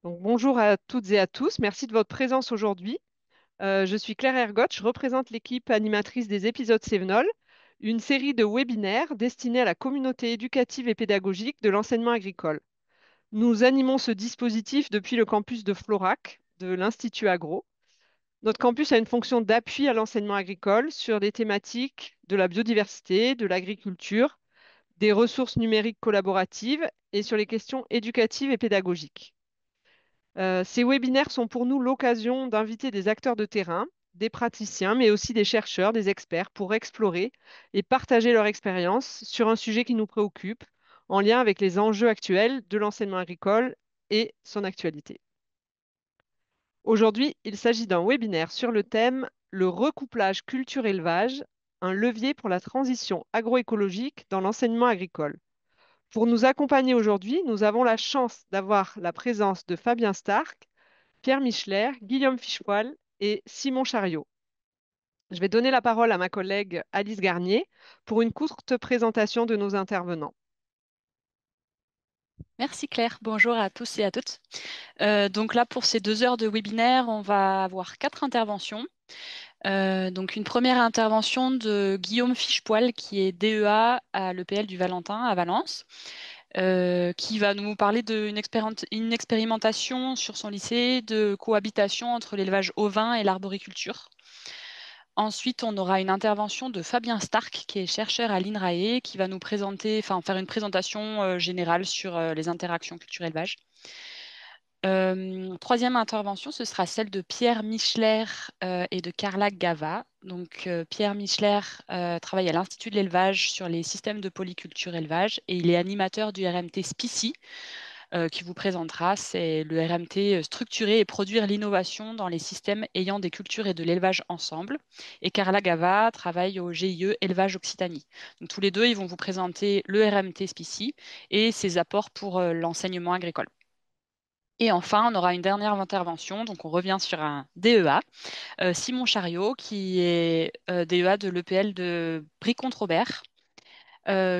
Donc, bonjour à toutes et à tous, merci de votre présence aujourd'hui. Je suis Claire Ergotte, je représente l'équipe animatrice des épisodes Sévenol, une série de webinaires destinés à la communauté éducative et pédagogique de l'enseignement agricole. Nous animons ce dispositif depuis le campus de Florac de l'Institut Agro. Notre campus a une fonction d'appui à l'enseignement agricole sur les thématiques de la biodiversité, de l'agriculture, des ressources numériques collaboratives et sur les questions éducatives et pédagogiques. Ces webinaires sont pour nous l'occasion d'inviter des acteurs de terrain, des praticiens, mais aussi des chercheurs, des experts, pour explorer et partager leur expérience sur un sujet qui nous préoccupe, en lien avec les enjeux actuels de l'enseignement agricole et son actualité. Aujourd'hui, il s'agit d'un webinaire sur le thème Le recouplage culture-élevage, un levier pour la transition agroécologique dans l'enseignement agricole. Pour nous accompagner aujourd'hui, nous avons la chance d'avoir la présence de Fabien Stark, Pierre Michler, Guillaume Fichepoil et Simon Chariot. Je vais donner la parole à ma collègue Alice Garnier pour une courte présentation de nos intervenants. Merci Claire, bonjour à tous et à toutes. Donc là, pour ces 2 heures de webinaire, on va avoir 4 interventions. Donc une première intervention de Guillaume Fichepoil, qui est DEA à l'EPL du Valentin à Valence, qui va nous parler d'une expérimentation sur son lycée de cohabitation entre l'élevage ovin et l'arboriculture. Ensuite, on aura une intervention de Fabien Stark, qui est chercheur à l'INRAE, qui va nous présenter, enfin faire une présentation générale sur les interactions culture-élevage. Troisième intervention, ce sera celle de Pierre Michler et de Carla Gava. Donc, Pierre Michler travaille à l'Institut de l'élevage sur les systèmes de polyculture élevage et il est animateur du RMT SPICI qui vous présentera. C'est le RMT structurer et produire l'innovation dans les systèmes ayant des cultures et de l'élevage ensemble. Et Carla Gava travaille au GIE Élevage Occitanie. Donc, tous les deux, ils vont vous présenter le RMT SPICI et ses apports pour l'enseignement agricole. Et enfin, on aura une dernière intervention, donc on revient sur un DEA, Simon Chariot, qui est DEA de l'EPL de Brie-Comte-Robert,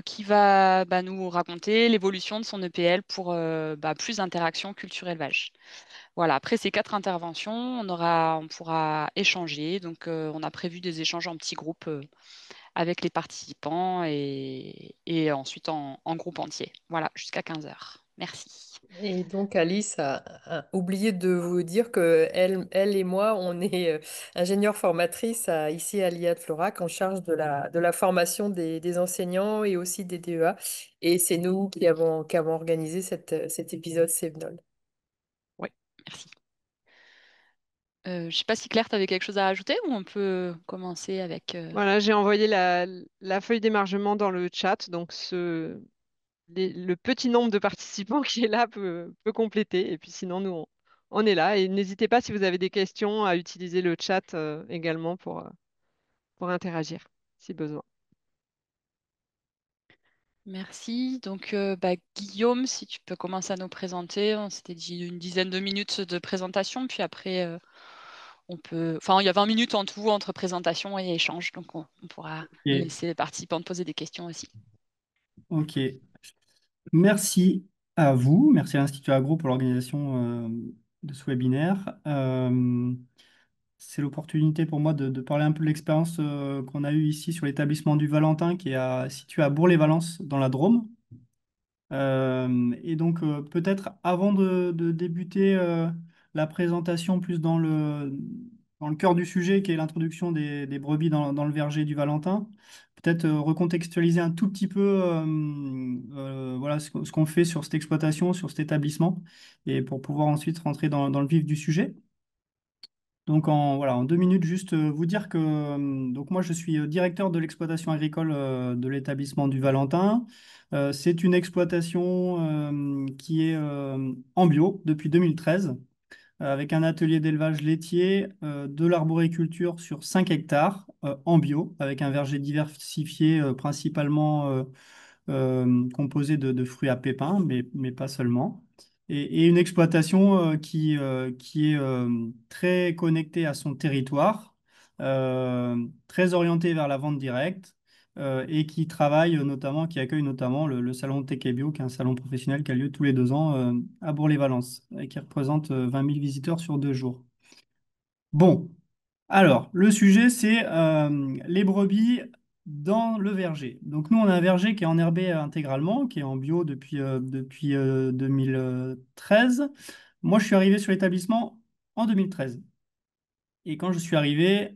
qui va nous raconter l'évolution de son EPL pour plus d'interactions culture-élevage. Voilà, après ces 4 interventions, on pourra échanger. Donc, on a prévu des échanges en petits groupes avec les participants et ensuite en groupe entier. Voilà, jusqu'à 15 heures. Merci. Et donc Alice a oublié de vous dire que elle et moi, on est ingénieurs formatrices ici à l'IA de Florac en charge de la formation des enseignants et aussi des DEA. Et c'est nous qui avons organisé cet épisode Sévenol. Oui, merci. Je ne sais pas si Claire, tu avais quelque chose à rajouter ou on peut commencer avec... Voilà, j'ai envoyé la feuille d'émargement dans le chat, donc le petit nombre de participants qui est là peut compléter. Et puis sinon, nous, on est là. Et n'hésitez pas si vous avez des questions à utiliser le chat également pour interagir, si besoin. Merci. Donc, Guillaume, si tu peux commencer à nous présenter. On s'était dit une dizaine de minutes de présentation, puis après, on peut... Enfin, il y a 20 minutes en tout entre présentation et échange, donc on pourra Ok, laisser les participants poser des questions aussi. ok. Merci à vous, merci à l'Institut Agro pour l'organisation de ce webinaire. C'est l'opportunité pour moi de parler un peu de l'expérience qu'on a eue ici sur l'établissement du Valentin qui est situé à Bourg-les-Valences dans la Drôme. Et donc, peut-être avant de débuter la présentation plus dans le cœur du sujet, qui est l'introduction des brebis dans le verger du Valentin, peut-être recontextualiser un tout petit peu voilà, ce qu'on fait sur cette exploitation, sur cet établissement, et pour pouvoir ensuite rentrer dans le vif du sujet. Donc voilà, en 2 minutes, juste vous dire que donc moi je suis directeur de l'exploitation agricole de l'établissement du Valentin. C'est une exploitation qui est en bio depuis 2013 avec un atelier d'élevage laitier, de l'arboriculture sur 5 hectares en bio, avec un verger diversifié principalement composé de fruits à pépins, mais pas seulement. Et une exploitation qui est très connectée à son territoire, très orientée vers la vente directe et qui travaille notamment, qui accueille notamment le salon Tech et Bio, qui est un salon professionnel qui a lieu tous les 2 ans à Bourg-les-Valences et qui représente 20 000 visiteurs sur 2 jours. Bon, alors, le sujet, c'est les brebis dans le verger. Donc, nous, on a un verger qui est enherbé intégralement, qui est en bio depuis 2013. Moi, je suis arrivé sur l'établissement en 2013. Et quand je suis arrivé,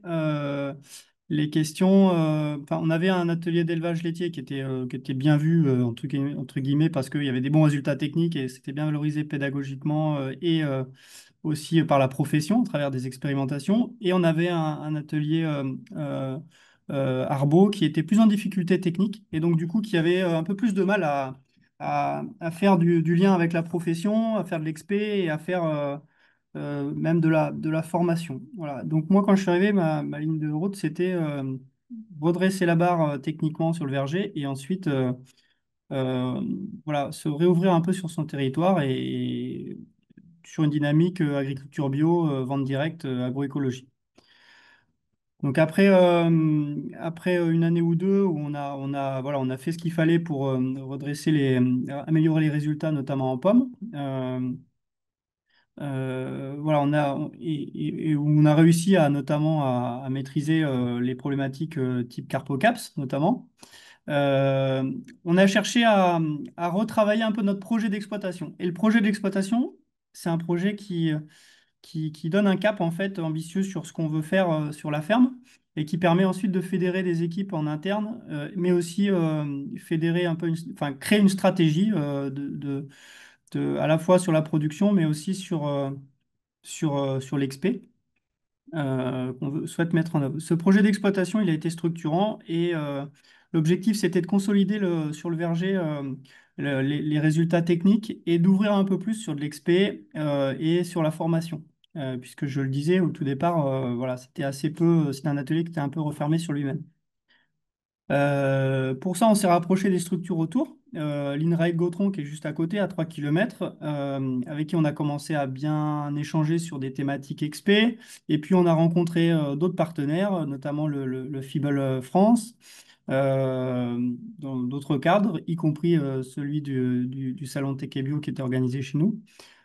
les questions, enfin, on avait un atelier d'élevage laitier qui était bien vu, entre guillemets, parce qu'il y avait des bons résultats techniques et c'était bien valorisé pédagogiquement et aussi par la profession, à travers des expérimentations. Et on avait un atelier Arbo qui était plus en difficulté technique et donc du coup qui avait un peu plus de mal à faire du lien avec la profession, à faire de l'expé et à faire même de la formation. Voilà. Donc moi, quand je suis arrivé, ma ligne de route, c'était redresser la barre techniquement sur le verger et ensuite euh, voilà, se réouvrir un peu sur son territoire et sur une dynamique agriculture bio, vente directe, agroécologie. Donc après une année ou deux où voilà, on a fait ce qu'il fallait pour améliorer les résultats, notamment en pommes. Voilà, et où on a réussi notamment à maîtriser les problématiques type Carpocaps, notamment. Euh, on a cherché à retravailler un peu notre projet d'exploitation. Et le projet d'exploitation, c'est un projet qui donne un cap en fait ambitieux sur ce qu'on veut faire sur la ferme et qui permet ensuite de fédérer des équipes en interne, mais aussi fédérer un peu, enfin créer une stratégie à la fois sur la production, mais aussi sur l'XP souhaite mettre en œuvre. Ce projet d'exploitation, il a été structurant et l'objectif, c'était de consolider sur le verger les résultats techniques et d'ouvrir un peu plus sur de l'XP et sur la formation. Puisque je le disais au tout départ, voilà, c'était un atelier qui était un peu refermé sur lui-même. Pour ça, on s'est rapproché des structures autour. L'INRAE Gautron, qui est juste à côté, à 3 km, avec qui on a commencé à bien échanger sur des thématiques XP. Et puis, on a rencontré d'autres partenaires, notamment le FIBEL France, dans d'autres cadres, y compris celui du salon Tech et Bio qui était organisé chez nous.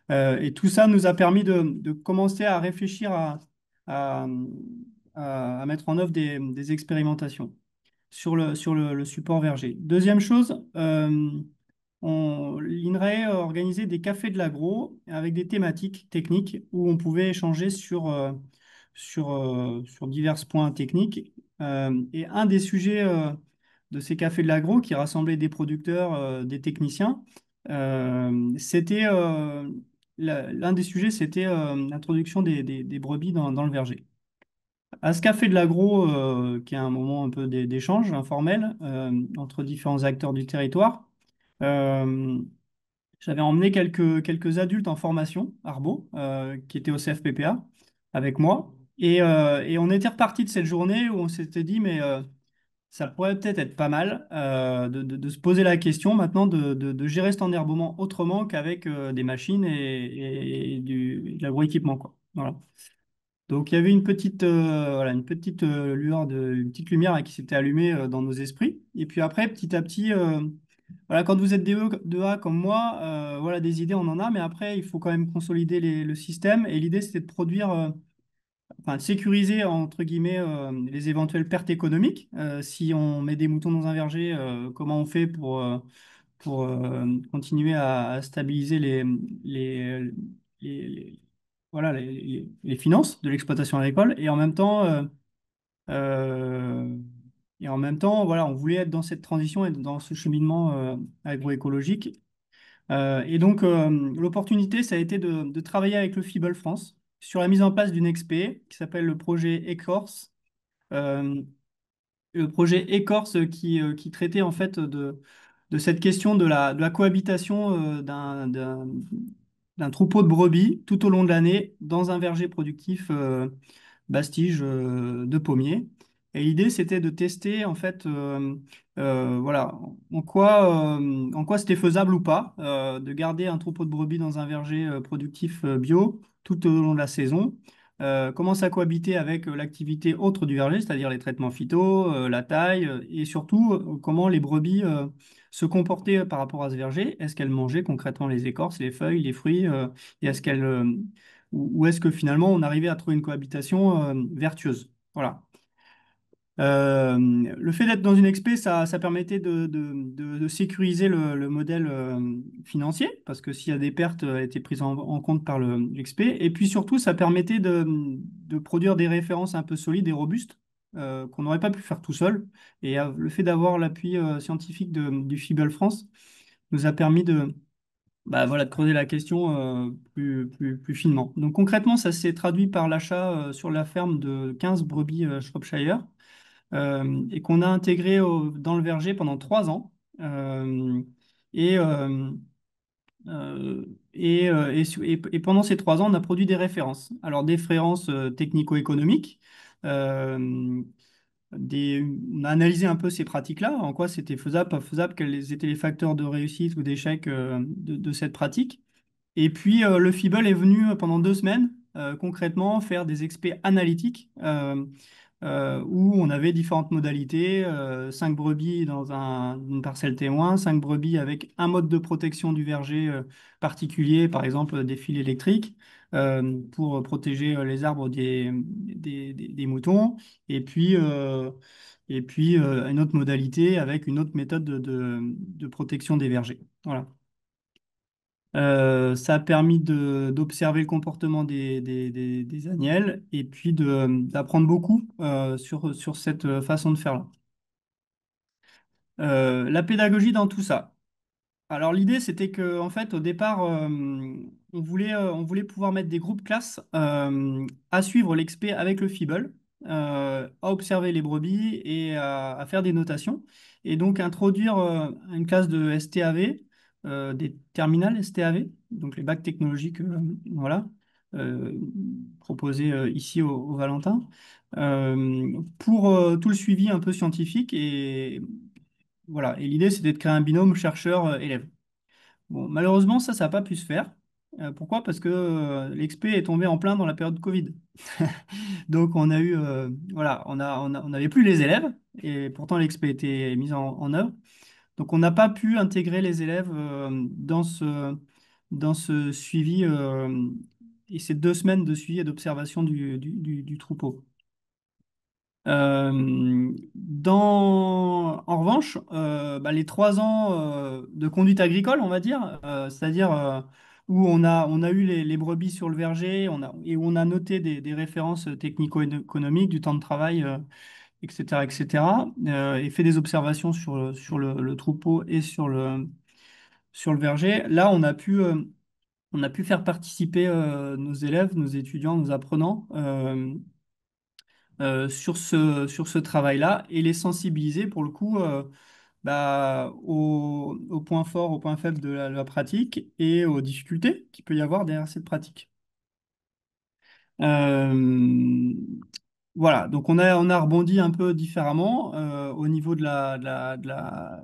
Et tout ça nous a permis de commencer à réfléchir à, à mettre en œuvre des expérimentations le support verger. Deuxième chose, l'INRAE a organisé des cafés de l'agro avec des thématiques techniques où on pouvait échanger sur divers points techniques. Et un des sujets de ces cafés de l'agro qui rassemblaient des producteurs, des techniciens, c'était l'un des sujets, c'était l'introduction des brebis dans le verger. À ce café de l'agro, qui est un moment un peu d'échange informel entre différents acteurs du territoire, euh, j'avais emmené quelques adultes en formation, Arbo, qui étaient au CFPPA avec moi. Et on était reparti de cette journée où on s'était dit, mais ça pourrait peut-être être pas mal de se poser la question maintenant de gérer cet enherbement autrement qu'avec des machines et de l'agroéquipement, quoi. Voilà. Donc il y avait voilà, une petite lumière qui s'était allumée dans nos esprits. Et puis après, petit à petit, voilà, quand vous êtes de A comme moi, voilà, des idées, on en a, mais après, il faut quand même consolider le système. Et l'idée, c'était de produire, enfin, de sécuriser, entre guillemets, les éventuelles pertes économiques. Si on met des moutons dans un verger, comment on fait pour continuer à stabiliser les, les- voilà, les finances de l'exploitation agricole euh, et en même temps, voilà, on voulait être dans cette transition et dans ce cheminement agroécologique. Et donc, l'opportunité, ça a été de travailler avec le FIBEL France sur la mise en place d'une XP qui s'appelle le projet Écorce. Euh, le projet Écorce qui traitait en fait de cette question de la cohabitation d'un troupeau de brebis tout au long de l'année dans un verger productif Bastige de pommiers. Et l'idée, c'était de tester en fait, voilà, en quoi c'était faisable ou pas de garder un troupeau de brebis dans un verger productif bio tout au long de la saison, commence à cohabiter avec l'activité autre du verger, c'est-à-dire les traitements phyto, la taille, et surtout comment les brebis se comportaient par rapport à ce verger. Est-ce qu'elles mangeaient concrètement les écorces, les feuilles, les fruits, et est-ce qu'elles, ou est-ce que finalement on arrivait à trouver une cohabitation vertueuse? Voilà. Le fait d'être dans une expé, ça permettait de sécuriser le modèle financier, parce que s'il y a des pertes, elles étaient prises en compte par l'expé. Et puis surtout, ça permettait de produire des références un peu solides et robustes, qu'on n'aurait pas pu faire tout seul. Et le fait d'avoir l'appui scientifique du FIBEL France nous a permis bah, voilà, de creuser la question plus finement. Donc concrètement, ça s'est traduit par l'achat sur la ferme de 15 brebis Shropshire et qu'on a intégré dans le verger pendant 3 ans. Euh, et, euh, et pendant ces 3 ans, on a produit des références. Alors, des références technico-économiques. euh, on a analysé un peu ces pratiques-là, en quoi c'était faisable, pas faisable, quels étaient les facteurs de réussite ou d'échec de cette pratique. Et puis, le FIBEL est venu pendant 2 semaines, concrètement, faire des experts analytiques où on avait différentes modalités, 5 brebis dans une parcelle témoin, 5 brebis avec un mode de protection du verger particulier, par exemple des fils électriques, pour protéger les arbres des moutons, et puis une autre modalité avec une autre méthode de protection des vergers. Voilà. Ça a permis d'observer le comportement des agnelles et puis d'apprendre beaucoup sur cette façon de faire-là. La pédagogie dans tout ça. Alors l'idée, c'était que, en fait, au départ, on voulait pouvoir mettre des groupes classes à suivre l'expé avec le FIBEL, à observer les brebis et à faire des notations. Et donc introduire une classe de STAV, des terminales STAV, donc les bacs technologiques, voilà, euh, proposés ici au Valentin, pour tout le suivi un peu scientifique. Et voilà, et l'idée, c'était de créer un binôme chercheur-élève. Bon, malheureusement, ça n'a pas pu se faire. Pourquoi? Parce que l'expé est tombé en plein dans la période Covid. Donc, on a eu, voilà, on n'avait plus les élèves, et pourtant l'expé était mise en œuvre. Donc, on n'a pas pu intégrer les élèves dans ce suivi et ces 2 semaines de suivi et d'observation du troupeau. En revanche, bah, les 3 ans de conduite agricole, on va dire, c'est-à-dire où on a eu les brebis sur le verger, et où on a noté des références technico-économiques, du temps de travail, etc., etc., et fait des observations sur le troupeau et sur le verger. Là, on a pu faire participer nos élèves, nos étudiants, nos apprenants sur ce travail-là et les sensibiliser pour le coup bah, aux points forts, aux points faibles de la pratique et aux difficultés qu'il peut y avoir derrière cette pratique. Euh, voilà, donc on a rebondi un peu différemment au niveau de la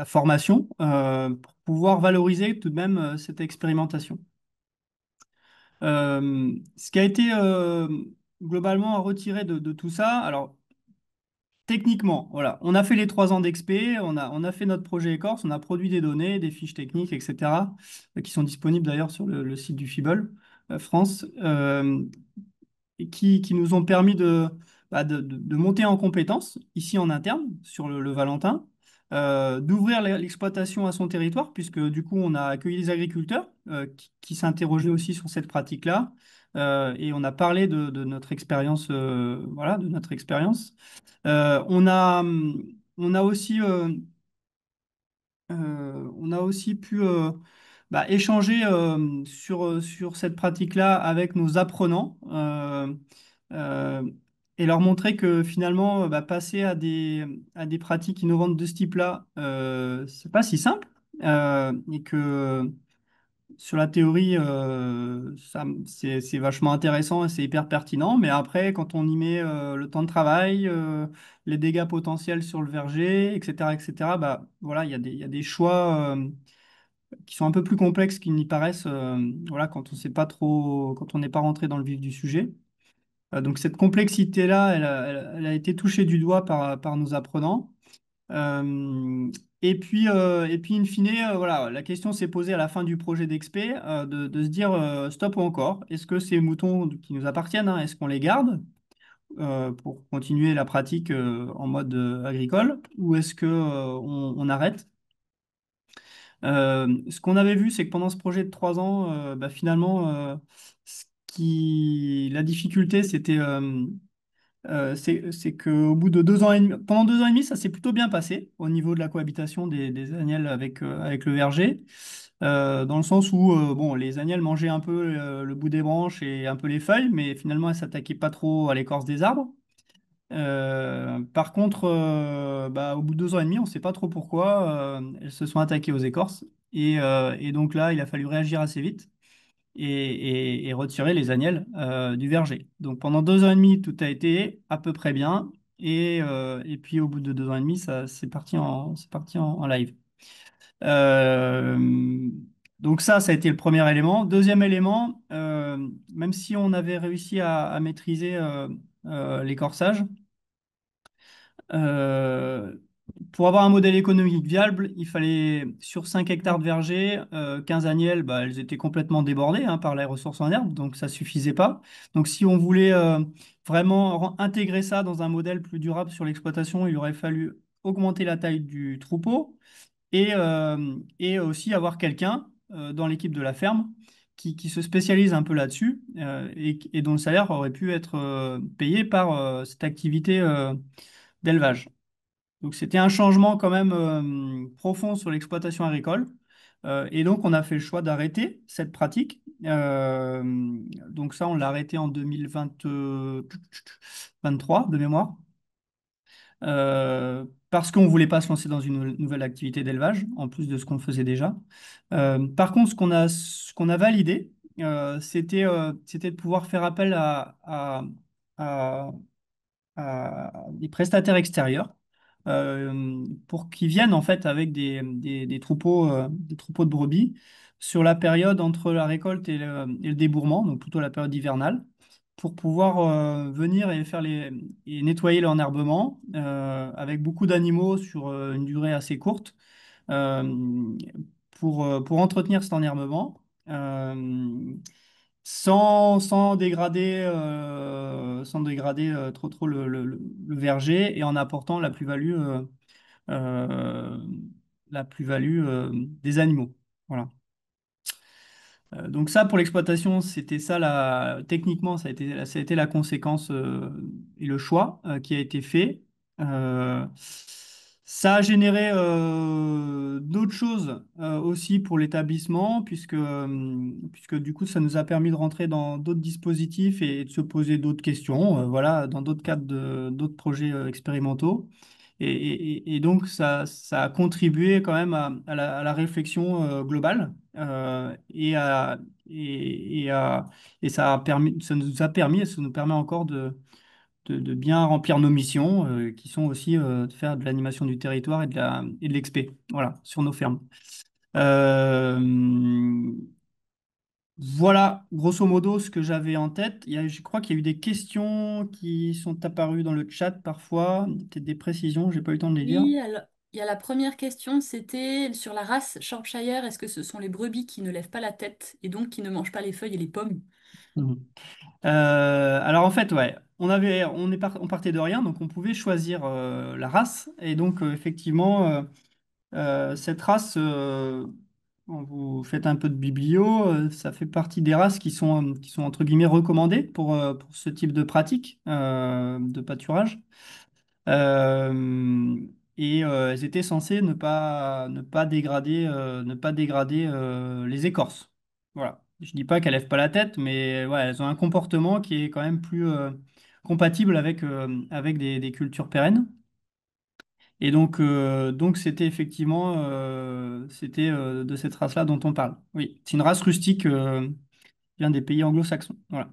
formation pour pouvoir valoriser tout de même cette expérimentation. Ce qui a été globalement à retirer de tout ça, alors techniquement, voilà, on a fait les 3 ans d'expé, on a fait notre projet Écorce, on a produit des données, des fiches techniques, etc., qui sont disponibles d'ailleurs sur le site du FIBEL France, et qui nous ont permis de monter en compétences ici en interne sur le Valentin, d'ouvrir l'exploitation à son territoire, puisque du coup on a accueilli des agriculteurs qui s'interrogeaient aussi sur cette pratique-là, et on a parlé de notre expérience, voilà, de notre expérience. On a aussi, pu échanger sur cette pratique-là avec nos apprenants euh, et leur montrer que finalement, passer à des pratiques innovantes de ce type-là, c'est pas si simple et que sur la théorie, c'est vachement intéressant et c'est hyper pertinent, mais après, quand on y met le temps de travail, les dégâts potentiels sur le verger, etc., bah, voilà, il y a des choix qui sont un peu plus complexes qu'ils n'y paraissent, voilà, quand on sait pas trop, quand on n'est pas rentré dans le vif du sujet. Donc cette complexité-là, elle a été touchée du doigt par nos apprenants. Euh, et puis, in fine, voilà, la question s'est posée à la fin du projet d'expé de se dire stop ou encore. Est-ce que ces moutons qui nous appartiennent, hein, est-ce qu'on les garde pour continuer la pratique en mode agricole ou est-ce que on arrête? Ce qu'on avait vu, c'est que pendant ce projet de 3 ans, bah, finalement, la difficulté, c'est qu'au bout de 2 ans et demi, pendant 2 ans et demi, ça s'est plutôt bien passé au niveau de la cohabitation des agnelles avec le verger, dans le sens où bon, les agnelles mangeaient un peu le bout des branches et un peu les feuilles, mais finalement, elles s'attaquaient pas trop à l'écorce des arbres. Par contre, bah, au bout de 2 ans et demi, on ne sait pas trop pourquoi elles se sont attaquées aux écorces. Et donc là, il a fallu réagir assez vite et retirer les agnelles du verger. Donc pendant 2 ans et demi, tout a été à peu près bien. Et puis au bout de 2 ans et demi, c'est parti en live. Euh, donc ça a été le premier élément. Deuxième élément, même si on avait réussi à maîtriser l'écorçage, euh, pour avoir un modèle économique viable, il fallait sur 5 hectares de verger, 15 agnelles, bah, elles étaient complètement débordées hein, par les ressources en herbe, donc ça suffisait pas. Donc si on voulait vraiment intégrer ça dans un modèle plus durable sur l'exploitation, il aurait fallu augmenter la taille du troupeau et aussi avoir quelqu'un dans l'équipe de la ferme qui se spécialise un peu là-dessus et dont le salaire aurait pu être payé par cette activité d'élevage. Donc c'était un changement quand même profond sur l'exploitation agricole. Et donc on a fait le choix d'arrêter cette pratique. Donc ça, on l'a arrêté en 2023 de mémoire. Parce qu'on ne voulait pas se lancer dans une nouvelle activité d'élevage, en plus de ce qu'on faisait déjà. Par contre, ce qu'on a validé, c'était de pouvoir faire appel à, des prestataires extérieurs pour qu'ils viennent en fait avec des troupeaux de brebis sur la période entre la récolte et le débourrement, donc plutôt la période hivernale, pour pouvoir venir et nettoyer l'enherbement avec beaucoup d'animaux sur une durée assez courte euh, pour entretenir cet enherbement. Sans dégrader trop le verger et en apportant euh, la plus-value des animaux. Voilà. Donc ça, pour l'exploitation, c'était ça, techniquement, ça a été la conséquence et le choix qui a été fait. Euh, Ça a généré d'autres choses aussi pour l'établissement, puisque du coup, ça nous a permis de rentrer dans d'autres dispositifs et de se poser d'autres questions, voilà, dans d'autres cadres d'autres projets expérimentaux. Et donc, ça a contribué quand même à la réflexion globale et ça nous a permis et ça nous permet encore de bien remplir nos missions qui sont aussi de faire de l'animation du territoire et de l'expé, voilà, sur nos fermes. Euh, voilà, grosso modo, ce que j'avais en tête. Je crois qu'il y a eu des questions qui sont apparues dans le chat parfois, peut-être des précisions, j'ai pas eu le temps de les lire. Oui, alors, il y a la première question, c'était sur la race Shropshire, est-ce que ce sont les brebis qui ne lèvent pas la tête et donc qui ne mangent pas les feuilles et les pommes? Mhm. Alors en fait, ouais, on partait de rien, donc on pouvait choisir la race. Et donc effectivement, cette race, quand vous faites un peu de biblio, ça fait partie des races qui sont entre guillemets recommandées pour ce type de pratique de pâturage. Euh, et elles étaient censées ne pas dégrader les écorces. Voilà. Je dis pas qu'elles lèvent pas la tête, mais ouais, elles ont un comportement qui est quand même plus compatible avec des cultures pérennes. Et donc c'était effectivement de cette race-là dont on parle. Oui, c'est une race rustique qui vient des pays anglo-saxons. Voilà.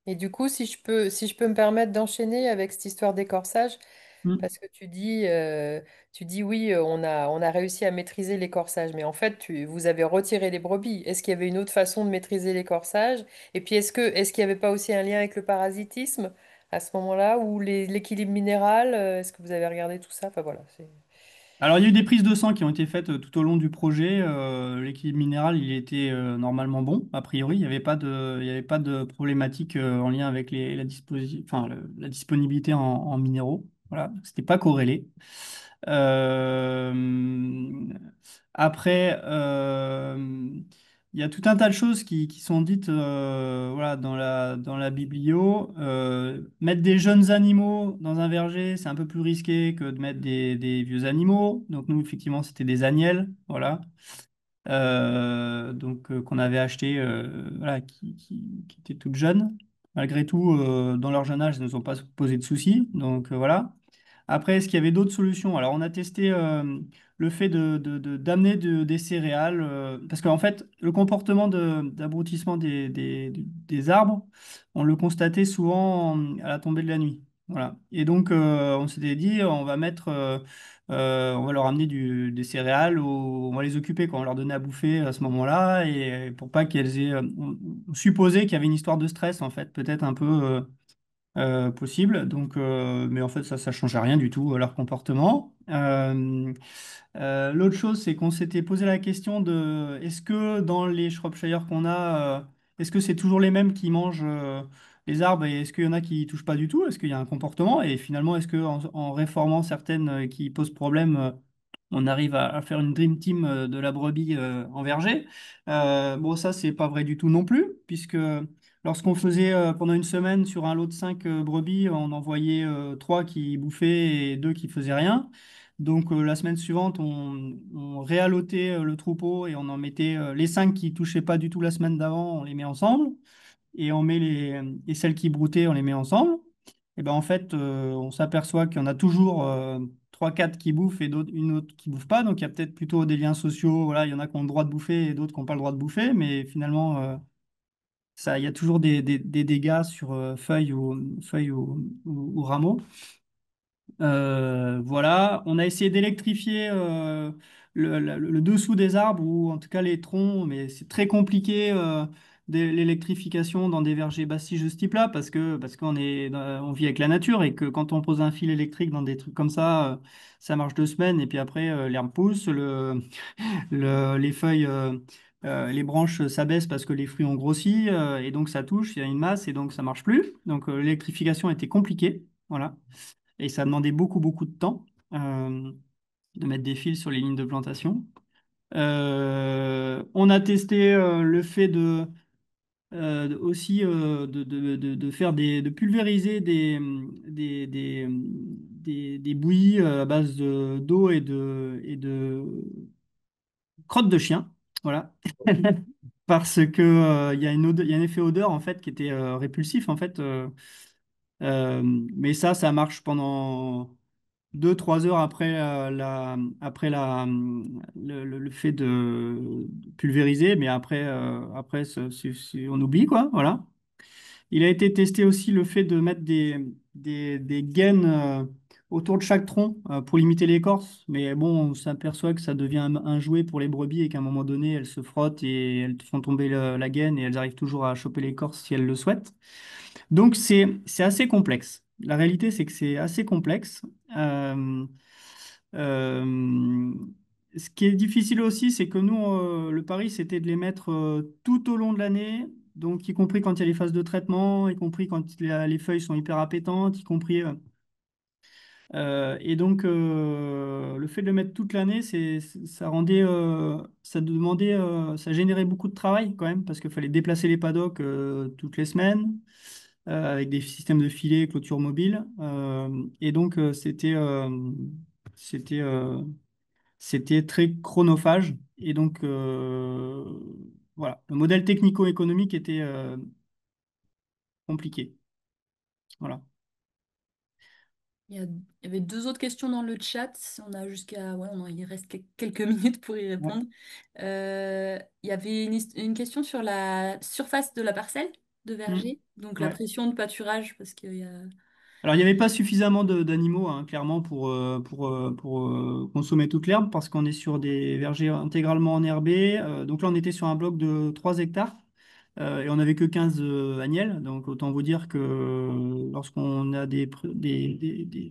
Et du coup, si je peux me permettre d'enchaîner avec cette histoire d'écorçage, Mm. Parce que tu dis oui, on a réussi à maîtriser l'écorçage, mais en fait, vous avez retiré les brebis. Est-ce qu'il y avait une autre façon de maîtriser l'écorçage? Et puis, est-ce qu'il n'y avait pas aussi un lien avec le parasitisme à ce moment-là, ou l'équilibre minéral? Est-ce que vous avez regardé tout ça? Enfin voilà. Alors, il y a eu des prises de sang qui ont été faites tout au long du projet. L'équilibre minéral, il était normalement bon, a priori. Il y avait pas de problématique en lien avec la disponibilité en minéraux. Voilà, c'était pas corrélé. Euh, Après, il y a tout un tas de choses qui sont dites voilà, dans la biblio. Mettre des jeunes animaux dans un verger, c'est un peu plus risqué que de mettre des vieux animaux. Donc nous, effectivement, c'était des agnelles, voilà. Qu'on avait acheté, voilà, qui étaient toutes jeunes. Malgré tout, dans leur jeune âge, elles ne nous ont pas posé de soucis. Donc voilà. Après, est-ce qu'il y avait d'autres solutions? Alors, on a testé le fait d'amener des céréales, parce qu'en fait, le comportement d'abrutissement des arbres, on le constatait souvent à la tombée de la nuit. Voilà. Et donc, on s'était dit, on va leur amener des céréales, ou on va les occuper quand on leur donnait à bouffer à ce moment-là, et pour pas qu'elles aient. On supposait qu'il y avait une histoire de stress, en fait, peut-être un peu. Possible. Donc, mais en fait, ça change rien du tout à leur comportement. L'autre chose, c'est qu'on s'était posé la question de est-ce que dans les Shropshire qu'on a, est-ce que c'est toujours les mêmes qui mangent les arbres et est-ce qu'il y en a qui touchent pas du tout? Est-ce qu'il y a un comportement? Et finalement, est-ce que en réformant certaines qui posent problème, on arrive à faire une dream team de la brebis en verger? Bon, ça, c'est pas vrai du tout non plus, puisque lorsqu'on faisait pendant une semaine sur un lot de 5 brebis, on en voyait 3 qui bouffaient et 2 qui faisaient rien. Donc la semaine suivante, on réallotait le troupeau et on en mettait les 5 qui touchaient pas du tout la semaine d'avant, on les met ensemble et on met et celles qui broutaient, on les met ensemble. Et ben en fait, on s'aperçoit qu'il y en a toujours 3-4 qui bouffent et d'autres une autre qui bouffe pas. Donc il y a peut-être plutôt des liens sociaux. Voilà, il y en a qui ont le droit de bouffer et d'autres qui n'ont pas le droit de bouffer, mais finalement ça, il y a toujours des dégâts sur feuilles ou rameaux. Voilà, on a essayé d'électrifier le dessous des arbres ou en tout cas les troncs, mais c'est très compliqué l'électrification dans des vergers bastiges de ce type-là parce qu'on on vit avec la nature et que quand on pose un fil électrique dans des trucs comme ça marche 2 semaines et puis après l'herbe pousse, les feuilles, les branches s'abaissent parce que les fruits ont grossi et donc ça touche, il y a une masse et donc ça marche plus. Donc l'électrification était compliquée. Voilà. Et ça demandait beaucoup, beaucoup de temps de mettre des fils sur les lignes de plantation. On a testé le fait aussi de faire de pulvériser des bouillies à base d'eau et de crottes de chien. Voilà. Parce que, il y a il y a un effet odeur en fait qui était répulsif en fait. Mais ça marche pendant 2-3 heures après le fait de pulvériser, mais après on oublie, quoi. Voilà. Il a été testé aussi le fait de mettre des gaines autour de chaque tronc pour limiter l'écorce, mais bon, on s'aperçoit que ça devient un jouet pour les brebis et qu'à un moment donné, elles se frottent et elles font tomber la gaine et elles arrivent toujours à choper l'écorce si elles le souhaitent. Donc c'est assez complexe. La réalité, c'est que c'est assez complexe. Euh, euh, Ce qui est difficile aussi, c'est que nous, le pari, c'était de les mettre tout au long de l'année, donc y compris quand il y a les phases de traitement, y compris quand les feuilles sont hyper appétantes, y compris. Et donc, le fait de le mettre toute l'année, ça rendait, ça demandait, ça générait beaucoup de travail quand même, parce qu'il fallait déplacer les paddocks toutes les semaines, avec des systèmes de filets, clôture mobile. Et donc, c'était, euh, c'était très chronophage. Et donc, voilà, le modèle technico-économique était compliqué. Voilà. Il y avait deux autres questions dans le chat. On a jusqu'à, ouais, il reste quelques minutes pour y Ouais. répondre. Il y avait une question sur la surface de la parcelle de Mm. verger, donc la Ouais. pression de pâturage, parce qu'il y a Alors, il n'y avait pas suffisamment d'animaux, hein, clairement, pour consommer toute l'herbe, parce qu'on est sur des vergers intégralement enherbés. Donc là, on était sur un bloc de 3 hectares, et on n'avait que 15 agnelles. Donc, autant vous dire que lorsqu'on a des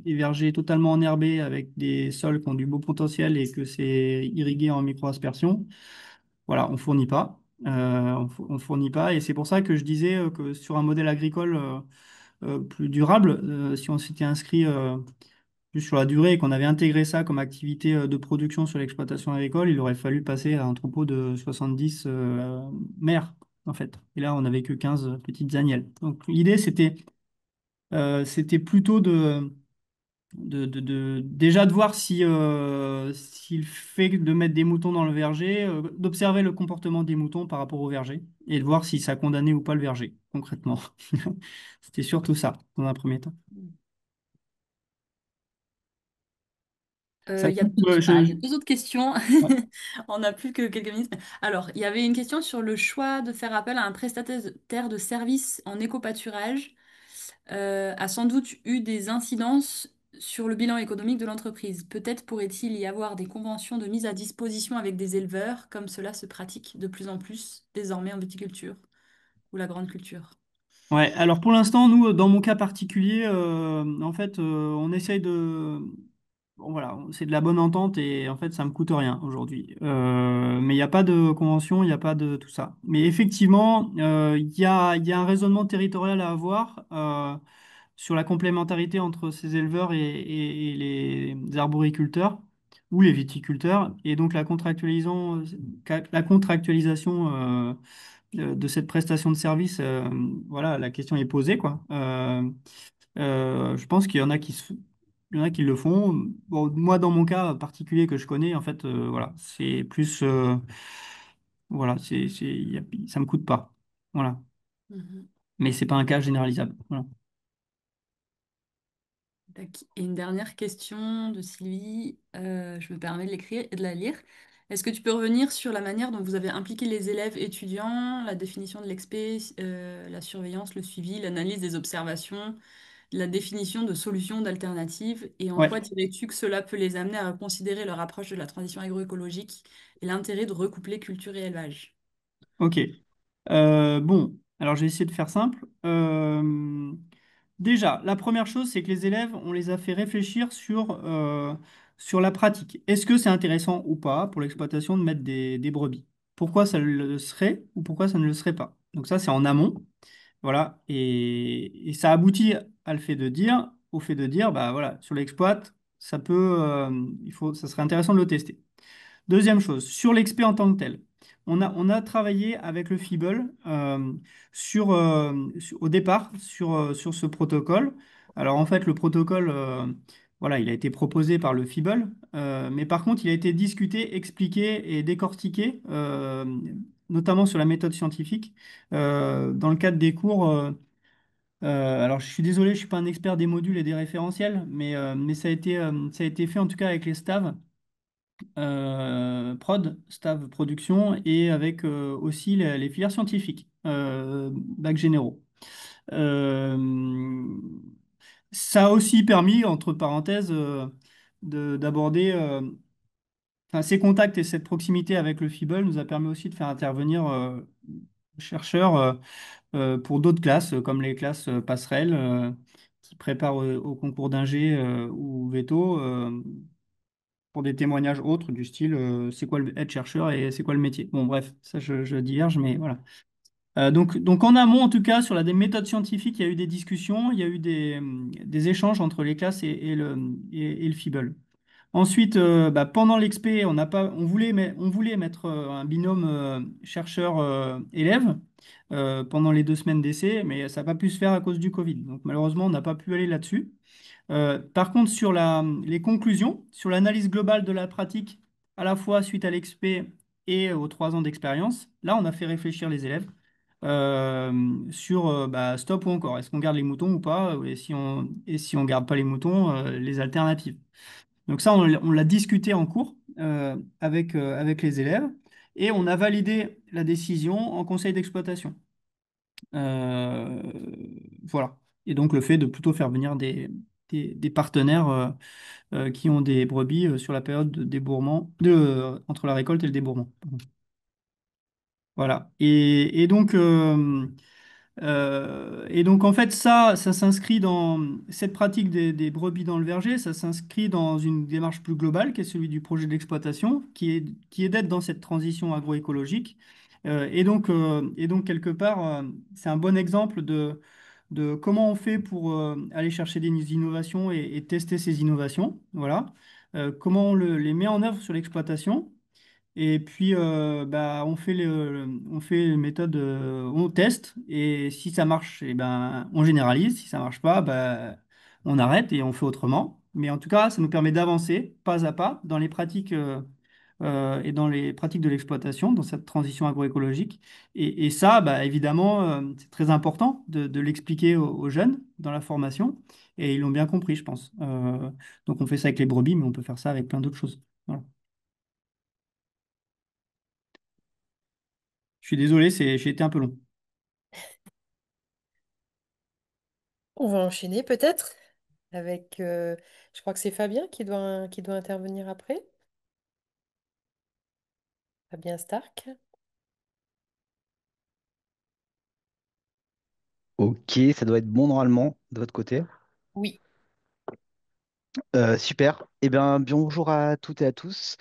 vergers totalement enherbés, avec des sols qui ont du beau potentiel et que c'est irrigué en micro-aspersion, voilà, on fournit pas. On fournit pas. Et c'est pour ça que je disais que sur un modèle agricole plus durable, si on s'était inscrit plus sur la durée et qu'on avait intégré ça comme activité de production sur l'exploitation agricole, il aurait fallu passer à un troupeau de 70 mères, en fait. Et là, on n'avait que 15 petites agnelles. Donc l'idée, c'était plutôt déjà de voir si le fait de mettre des moutons dans le verger, d'observer le comportement des moutons par rapport au verger et de voir si ça condamnait ou pas le verger, concrètement. C'était surtout ça, dans un premier temps. Ça Il y a coupe, il y a deux autres questions. ouais. On n'a plus que quelques minutes. Alors, il y avait une question sur le choix de faire appel à un prestataire de services en éco-pâturage. A sans doute eu des incidences sur le bilan économique de l'entreprise. Peut-être pourrait-il y avoir des conventions de mise à disposition avec des éleveurs, comme cela se pratique de plus en plus désormais en viticulture ou la grande culture. Ouais, alors pour l'instant, nous, dans mon cas particulier, en fait, on essaye bon, voilà, c'est de la bonne entente et en fait, ça me coûte rien aujourd'hui. Mais il n'y a pas de convention, il n'y a pas de tout ça. Mais effectivement, il y a un raisonnement territorial à avoir sur la complémentarité entre ces éleveurs et les arboriculteurs ou les viticulteurs. Et donc, la contractualisation de cette prestation de service, voilà, la question est posée, quoi. Je pense qu'il y en a il y en a qui le font. Bon, moi, dans mon cas particulier que je connais, en fait, voilà, c'est plus, voilà, ça me coûte pas, voilà. Mhm. Mais c'est pas un cas généralisable. Voilà. Tac. Et une dernière question de Sylvie, je me permets de l'écrire et de la lire. Est-ce que tu peux revenir sur la manière dont vous avez impliqué les élèves étudiants, la définition de l'expé, la surveillance, le suivi, l'analyse des observations, la définition de solutions, d'alternatives, et en Ouais, quoi dirais-tu que cela peut les amener à reconsidérer leur approche de la transition agroécologique et l'intérêt de recoupler culture et élevage? ok. Bon, alors j'ai essayé de faire simple. Déjà, la première chose, c'est que les élèves, on les a fait réfléchir sur la pratique. Est-ce que c'est intéressant ou pas pour l'exploitation de mettre des brebis? Pourquoi ça le serait ou pourquoi ça ne le serait pas? Donc ça, c'est en amont. Voilà. Et ça aboutit au fait de dire, bah voilà, sur l'exploit, ça serait intéressant de le tester. Deuxième chose, sur l'XP en tant que tel, on a travaillé avec le FIBL au départ sur ce protocole. Alors en fait, le protocole, voilà, il a été proposé par le FIBL, mais par contre, il a été discuté, expliqué et décortiqué, notamment sur la méthode scientifique, dans le cadre des cours. Alors je suis désolé, je ne suis pas un expert des modules et des référentiels, mais ça a été fait en tout cas avec les staves staff production et avec aussi les filières scientifiques, bac généraux. Euh, Ça a aussi permis, entre parenthèses, d'aborder, enfin, ces contacts et cette proximité avec le FIBL nous a permis aussi de faire intervenir chercheurs pour d'autres classes, comme les classes passerelles, qui préparent au concours d'ingé ou veto, pour des témoignages autres du style c'est quoi être chercheur et c'est quoi le métier. Bon, bref, ça je diverge, mais voilà. Donc en amont, en tout cas, sur des méthodes scientifiques, il y a eu des discussions, il y a eu des échanges entre les classes et le FIBL. Ensuite, pendant l'expé, on voulait mettre un binôme chercheur-élève pendant les 2 semaines d'essai, mais ça n'a pas pu se faire à cause du Covid. Donc malheureusement, on n'a pas pu aller là-dessus. Par contre, sur les conclusions, sur l'analyse globale de la pratique, à la fois suite à l'expé et aux 3 ans d'expérience, là, on a fait réfléchir les élèves sur stop ou encore. Est-ce qu'on garde les moutons ou pas? Et si on garde pas les moutons, les alternatives. Donc ça, on l'a discuté en cours avec les élèves et on a validé la décision en conseil d'exploitation. Euh, voilà. Et donc le fait de plutôt faire venir des partenaires qui ont des brebis sur la période de débourrement, entre la récolte et le débourrement. Pardon. Voilà. Et donc, en fait, ça s'inscrit dans cette pratique des brebis dans le verger, ça s'inscrit dans une démarche plus globale qui est celui du projet d'exploitation, qui est d'être dans cette transition agroécologique. Et donc, quelque part, c'est un bon exemple de comment on fait pour aller chercher des innovations et tester ces innovations. Voilà. Comment on les met en œuvre sur l'exploitation. Et puis, bah, on fait une méthode, on teste, et si ça marche, eh ben, on généralise. Si ça marche pas, bah, on arrête et on fait autrement. Mais en tout cas, ça nous permet d'avancer pas à pas dans les pratiques et dans les pratiques de l'exploitation, dans cette transition agroécologique. Et ça, bah, évidemment, c'est très important de l'expliquer aux jeunes dans la formation. Et ils l'ont bien compris, je pense. Donc, on fait ça avec les brebis, mais on peut faire ça avec plein d'autres choses. Voilà. Je suis désolé, j'ai été un peu long. On va enchaîner peut-être avec, je crois que c'est Fabien qui doit intervenir après. Fabien Stark. Ok, ça doit être bon normalement de votre côté. Oui. Super. Eh bien, bonjour à toutes et à tous.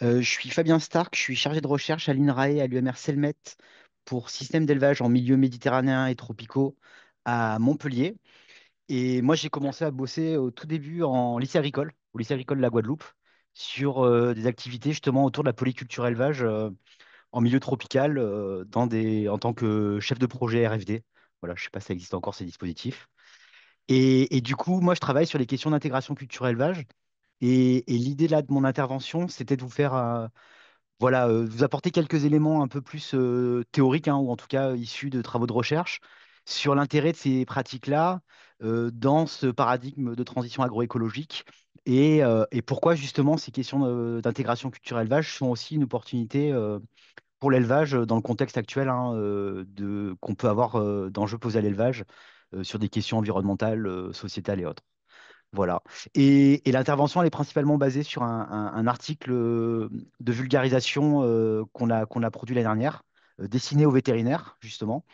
Je suis Fabien Stark, je suis chargé de recherche à l'INRAE à l'UMR Selmet pour système d'élevage en milieu méditerranéen et tropicaux à Montpellier. Et moi, j'ai commencé à bosser au tout début en lycée agricole, au lycée agricole de la Guadeloupe, sur des activités justement autour de la polyculture élevage en milieu tropical, en tant que chef de projet RFD. Voilà, je ne sais pas si ça existe encore ces dispositifs. Et du coup, moi, je travaille sur les questions d'intégration culture-élevage. Et l'idée là de mon intervention, c'était de vous faire, voilà, vous apporter quelques éléments un peu plus théoriques, hein, ou en tout cas issus de travaux de recherche, sur l'intérêt de ces pratiques-là dans ce paradigme de transition agroécologique. Et pourquoi justement ces questions d'intégration culture-élevage sont aussi une opportunité pour l'élevage dans le contexte actuel, hein, qu'on peut avoir d'enjeux posés à l'élevage sur des questions environnementales, sociétales et autres. Voilà. Et l'intervention, elle est principalement basée sur un article de vulgarisation qu'on a produit l'année dernière, destiné aux vétérinaires, justement.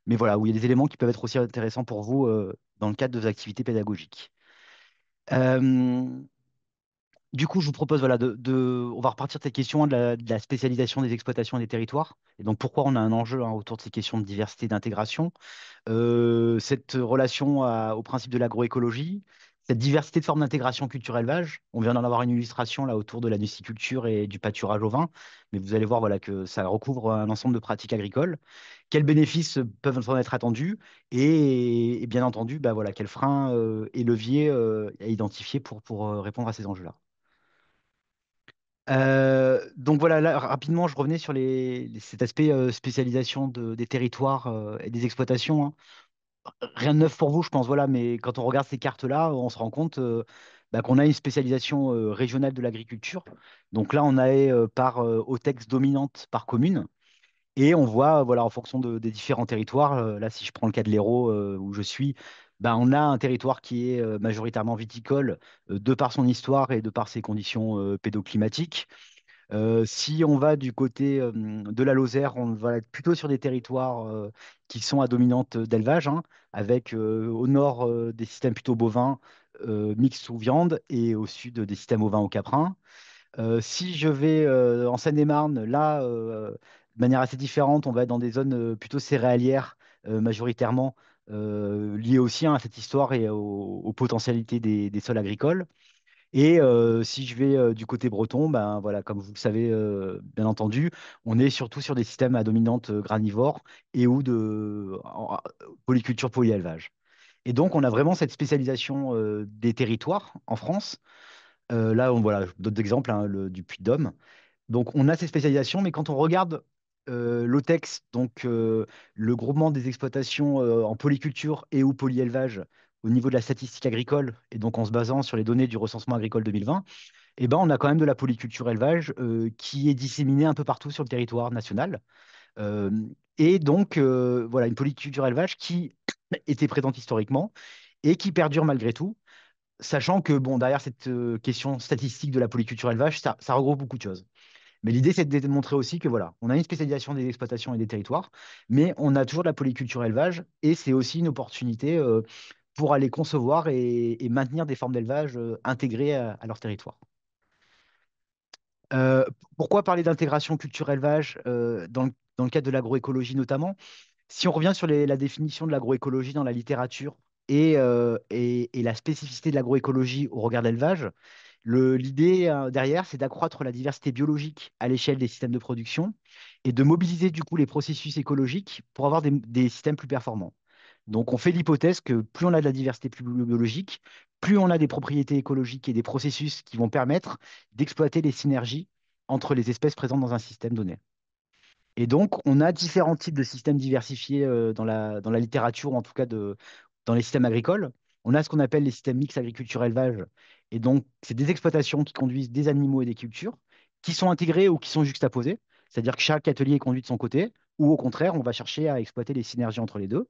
Mais voilà, où il y a des éléments qui peuvent être aussi intéressants pour vous dans le cadre de vos activités pédagogiques. Euh, du coup, je vous propose, voilà, on va repartir de cette question, hein, de la spécialisation des exploitations et des territoires. Et donc, pourquoi on a un enjeu, hein, autour de ces questions de diversité et d'intégration. Cette relation au principe de l'agroécologie, cette diversité de formes d'intégration culture-élevage. On vient d'en avoir une illustration là autour de la nuciculture et du pâturage au vin, mais vous allez voir, voilà, que ça recouvre un ensemble de pratiques agricoles. Quels bénéfices peuvent en être attendus et bien entendu, bah, voilà, quels freins et leviers à identifier pour répondre à ces enjeux-là. Donc voilà, là, rapidement, je revenais sur cet aspect spécialisation des territoires et des exploitations, hein. Rien de neuf pour vous, je pense, voilà, mais quand on regarde ces cartes-là, on se rend compte bah, qu'on a une spécialisation régionale de l'agriculture. Donc là, on a par OTEX dominante par commune. Et on voit, voilà, en fonction des différents territoires, là, si je prends le cas de l'Hérault où je suis, bah, on a un territoire qui est majoritairement viticole de par son histoire et de par ses conditions pédoclimatiques. Si on va du côté de la Lozère, on va être plutôt sur des territoires qui sont à dominante d'élevage, hein, avec au nord des systèmes plutôt bovins, mixtes ou viande, et au sud des systèmes ovins ou caprins. Si je vais en Seine-et-Marne, là, de manière assez différente, on va être dans des zones plutôt céréalières, majoritairement, liées aussi, hein, à cette histoire et aux potentialités des sols agricoles. Et si je vais du côté breton, ben voilà, comme vous le savez bien entendu, on est surtout sur des systèmes à dominante granivore et ou polyculture polyélevage. Et donc on a vraiment cette spécialisation des territoires en France. Là, voilà, d'autres exemples, hein, du Puy-de-Dôme. Donc on a ces spécialisations, mais quand on regarde l'OTEX, donc le groupement des exploitations en polyculture et ou polyélevage au niveau de la statistique agricole, et donc en se basant sur les données du recensement agricole 2020, eh ben, on a quand même de la polyculture élevage qui est disséminée un peu partout sur le territoire national, Euh, et donc, voilà, une polyculture élevage qui était présente historiquement et qui perdure malgré tout, sachant que, bon, derrière cette question statistique de la polyculture élevage, ça regroupe beaucoup de choses. Mais l'idée, c'est de démontrer aussi que, voilà, on a une spécialisation des exploitations et des territoires, mais on a toujours de la polyculture élevage, et c'est aussi une opportunité pour aller concevoir et maintenir des formes d'élevage intégrées à leur territoire. Euh, Pourquoi parler d'intégration culture-élevage dans le cadre de l'agroécologie notamment? Si on revient sur la définition de l'agroécologie dans la littérature et la spécificité de l'agroécologie au regard de l'élevage, l'idée derrière, c'est d'accroître la diversité biologique à l'échelle des systèmes de production et de mobiliser du coup les processus écologiques pour avoir des systèmes plus performants. Donc on fait l'hypothèse que plus on a de la diversité biologique, plus on a des propriétés écologiques et des processus qui vont permettre d'exploiter les synergies entre les espèces présentes dans un système donné. Et donc, on a différents types de systèmes diversifiés dans la littérature, ou en tout cas dans les systèmes agricoles. On a ce qu'on appelle les systèmes mixtes agriculture-élevage. Et donc, c'est des exploitations qui conduisent des animaux et des cultures, qui sont intégrés ou qui sont juxtaposés. C'est-à-dire que chaque atelier est conduit de son côté, ou au contraire, on va chercher à exploiter les synergies entre les deux.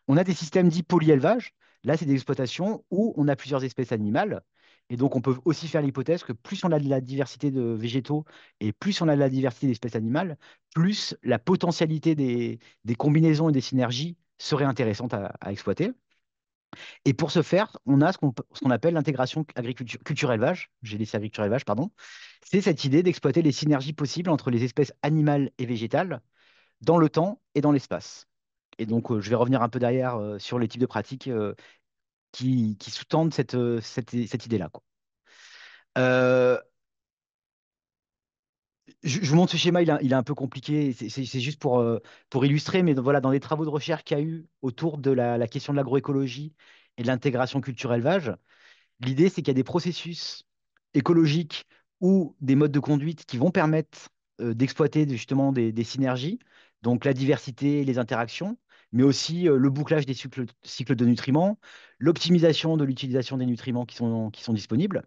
On a des systèmes dits polyélevage. Là, c'est des exploitations où on a plusieurs espèces animales. Et donc, on peut aussi faire l'hypothèse que plus on a de la diversité de végétaux et plus on a de la diversité d'espèces animales, plus la potentialité des combinaisons et des synergies serait intéressante à exploiter. Et pour ce faire, on a ce qu'on appelle l'intégration culture-élevage. J'ai laissé agriculture-élevage, pardon. C'est cette idée d'exploiter les synergies possibles entre les espèces animales et végétales dans le temps et dans l'espace. Et donc, je vais revenir un peu derrière sur les types de pratiques qui sous-tendent cette idée-là, quoi. Euh, je vous montre ce schéma, il est un peu compliqué, c'est juste pour illustrer, mais voilà, dans les travaux de recherche qu'il y a eu autour de la question de l'agroécologie et de l'intégration culture-élevage, l'idée, c'est qu'il y a des processus écologiques ou des modes de conduite qui vont permettre d'exploiter justement des synergies, donc la diversité, les interactions, mais aussi le bouclage des cycles de nutriments, l'optimisation de l'utilisation des nutriments qui sont disponibles.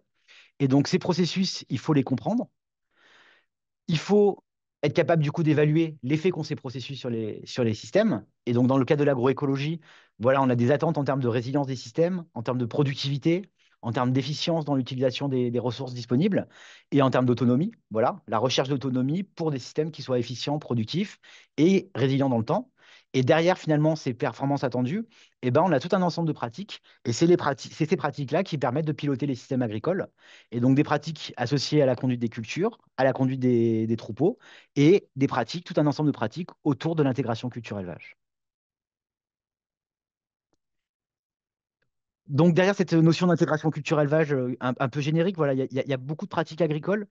Et donc ces processus, il faut les comprendre. Il faut être capable du coup d'évaluer l'effet qu'ont ces processus sur les systèmes. Et donc, dans le cas de l'agroécologie, voilà, on a des attentes en termes de résilience des systèmes, en termes de productivité, en termes d'efficience dans l'utilisation des ressources disponibles et en termes d'autonomie. Voilà, la recherche d'autonomie pour des systèmes qui soient efficients, productifs et résilients dans le temps. Et derrière, finalement, ces performances attendues, eh ben, on a tout un ensemble de pratiques. Et c'est ces pratiques-là qui permettent de piloter les systèmes agricoles et donc des pratiques associées à la conduite des cultures, à la conduite des troupeaux, et des pratiques, tout un ensemble de pratiques autour de l'intégration culture-élevage. Donc derrière cette notion d'intégration culture-élevage un peu générique, voilà, il y a beaucoup de pratiques agricoles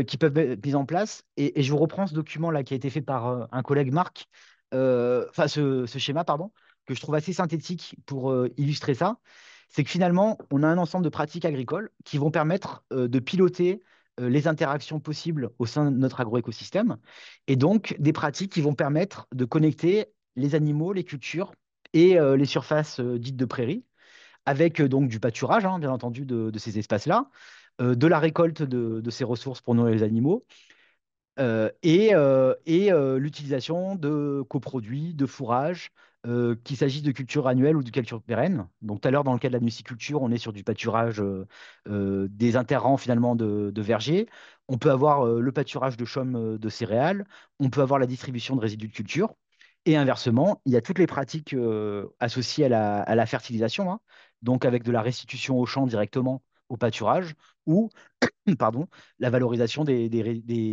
qui peuvent être mises en place. Et je vous reprends ce document-là qui a été fait par un collègue Marc, enfin ce schéma, pardon, que je trouve assez synthétique pour illustrer ça. C'est que finalement, on a un ensemble de pratiques agricoles qui vont permettre de piloter les interactions possibles au sein de notre agroécosystème. Et donc, des pratiques qui vont permettre de connecter les animaux, les cultures et les surfaces dites de prairies avec donc du pâturage, hein, bien entendu, de ces espaces-là, de la récolte de ces ressources pour nourrir les animaux, et l'utilisation de coproduits, de fourrage, qu'il s'agisse de cultures annuelles ou de cultures pérennes. Donc tout à l'heure, dans le cas de la nuciculture, on est sur du pâturage des interrants finalement de vergers. On peut avoir le pâturage de chaumes de céréales, on peut avoir la distribution de résidus de culture. Et inversement, il y a toutes les pratiques associées à la fertilisation, hein, donc avec de la restitution au champ directement au pâturage, ou pardon, la valorisation des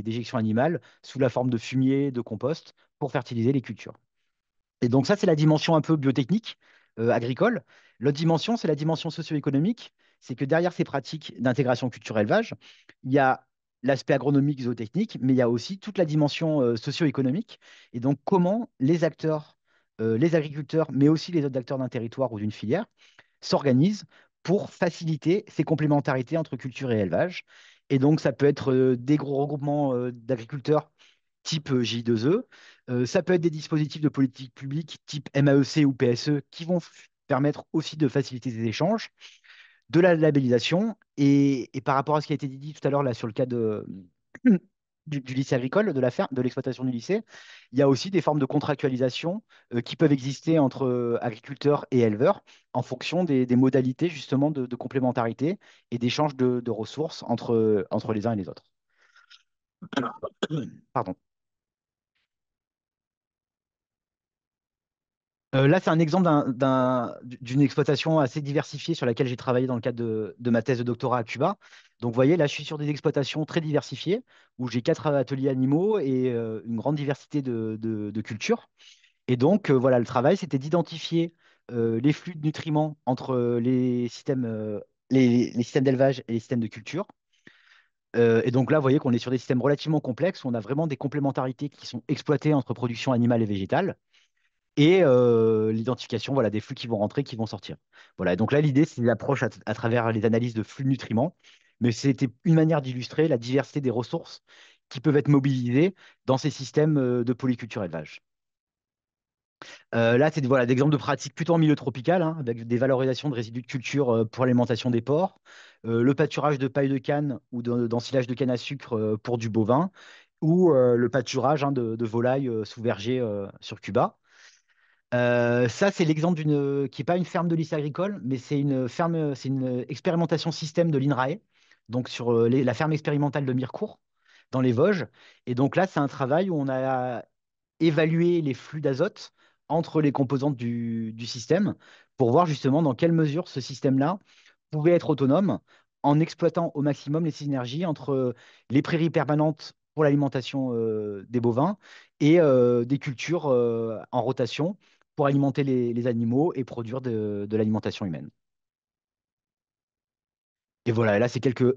déjections animales sous la forme de fumier, de compost, pour fertiliser les cultures. Et donc ça, c'est la dimension un peu biotechnique, agricole. L'autre dimension, c'est la dimension socio-économique. C'est que derrière ces pratiques d'intégration culture-élevage, il y a l'aspect agronomique, zootechnique, mais il y a aussi toute la dimension socio-économique. Et donc comment les acteurs, les agriculteurs, mais aussi les autres acteurs d'un territoire ou d'une filière, s'organisent pour faciliter ces complémentarités entre culture et élevage. Et donc, ça peut être des gros regroupements d'agriculteurs type J2E, ça peut être des dispositifs de politique publique type MAEC ou PSE qui vont permettre aussi de faciliter ces échanges, de la labellisation, et par rapport à ce qui a été dit tout à l'heure là sur le cas du lycée agricole, de la ferme, de l'exploitation du lycée, il y a aussi des formes de contractualisation qui peuvent exister entre agriculteurs et éleveurs en fonction des modalités justement de complémentarité et d'échange de ressources entre les uns et les autres. Pardon. Là, c'est un exemple d'une exploitation assez diversifiée sur laquelle j'ai travaillé dans le cadre de ma thèse de doctorat à Cuba. Donc, vous voyez, là, je suis sur des exploitations très diversifiées où j'ai 4 ateliers animaux et une grande diversité de cultures. Et donc, voilà, le travail, c'était d'identifier les flux de nutriments entre les systèmes d'élevage et les systèmes de culture. Et donc là, vous voyez qu'on est sur des systèmes relativement complexes où on a vraiment des complémentarités qui sont exploitées entre production animale et végétale et l'identification voilà, des flux qui vont rentrer, qui vont sortir. Voilà, et donc là, l'idée, c'est l'approche à travers les analyses de flux de nutriments, mais c'était une manière d'illustrer la diversité des ressources qui peuvent être mobilisées dans ces systèmes de polyculture élevage. Là, c'est voilà, des exemples de pratiques plutôt en milieu tropical, hein, avec des valorisations de résidus de culture pour l'alimentation des porcs, le pâturage de paille de canne ou d'ensilage de canne à sucre pour du bovin, ou le pâturage hein, de volailles sous verger sur Cuba. Ça, c'est l'exemple qui n'est pas une ferme de lycée agricole, mais c'est une ferme, c'est une expérimentation système de l'INRAE, donc sur la ferme expérimentale de Mirecourt, dans les Vosges. Et donc là, c'est un travail où on a évalué les flux d'azote entre les composantes du système pour voir justement dans quelle mesure ce système-là pouvait être autonome en exploitant au maximum les synergies entre les prairies permanentes pour l'alimentation des bovins et des cultures en rotation pour alimenter les animaux et produire de l'alimentation humaine. Et voilà, et là, c'est quelques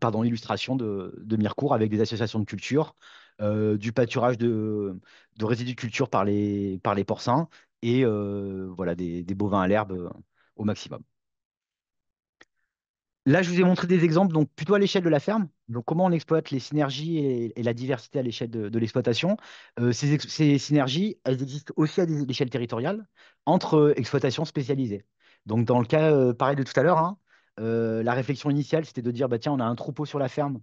pardon, illustrations de Mirecourt avec des associations de culture, du pâturage de résidus de culture par les porcins et voilà, des bovins à l'herbe au maximum. Là, je vous ai montré des exemples, donc plutôt à l'échelle de la ferme. Donc, comment on exploite les synergies et la diversité à l'échelle de l'exploitation. Ces synergies, elles existent aussi à l'échelle territoriale entre exploitations spécialisées. Donc, dans le cas pareil de tout à l'heure, hein, la réflexion initiale, c'était de dire, bah, tiens, on a un troupeau sur la ferme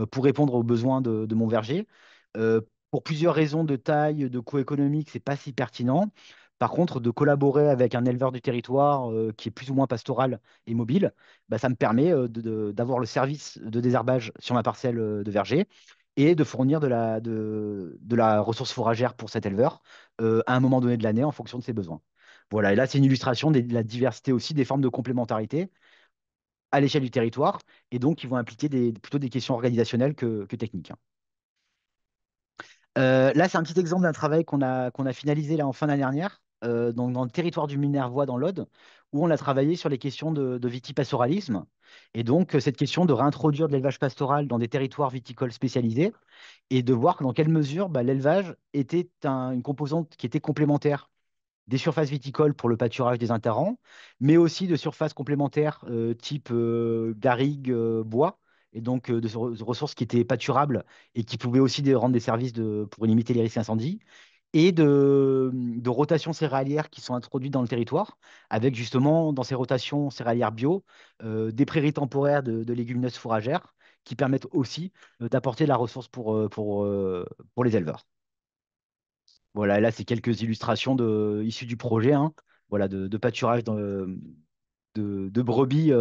pour répondre aux besoins de mon verger. Euh, pour plusieurs raisons de taille, de coût économique, c'est pas si pertinent. Par contre, de collaborer avec un éleveur du territoire qui est plus ou moins pastoral et mobile, bah, ça me permet d'avoir le service de désherbage sur ma parcelle de verger et de fournir de la ressource fourragère pour cet éleveur à un moment donné de l'année en fonction de ses besoins. Voilà, et là, c'est une illustration de la diversité aussi des formes de complémentarité à l'échelle du territoire et donc qui vont impliquer plutôt des questions organisationnelles que techniques, hein. Là, c'est un petit exemple d'un travail qu'on a finalisé là en fin d'année dernière, donc dans le territoire du Minervois dans l'Aude, où on a travaillé sur les questions de vitipastoralisme. Et donc, cette question de réintroduire de l'élevage pastoral dans des territoires viticoles spécialisés et de voir dans quelle mesure bah, l'élevage était une composante qui était complémentaire des surfaces viticoles pour le pâturage des interrants, mais aussi de surfaces complémentaires type garrigue, bois, et donc de ressources qui étaient pâturables et qui pouvaient aussi rendre des services pour limiter les risques d'incendie, et de rotations céréalières qui sont introduites dans le territoire, avec justement dans ces rotations céréalières bio, des prairies temporaires de légumineuses fourragères qui permettent aussi d'apporter de la ressource pour les éleveurs. Voilà, et là, c'est quelques illustrations issues du projet, hein, voilà, de pâturage de brebis,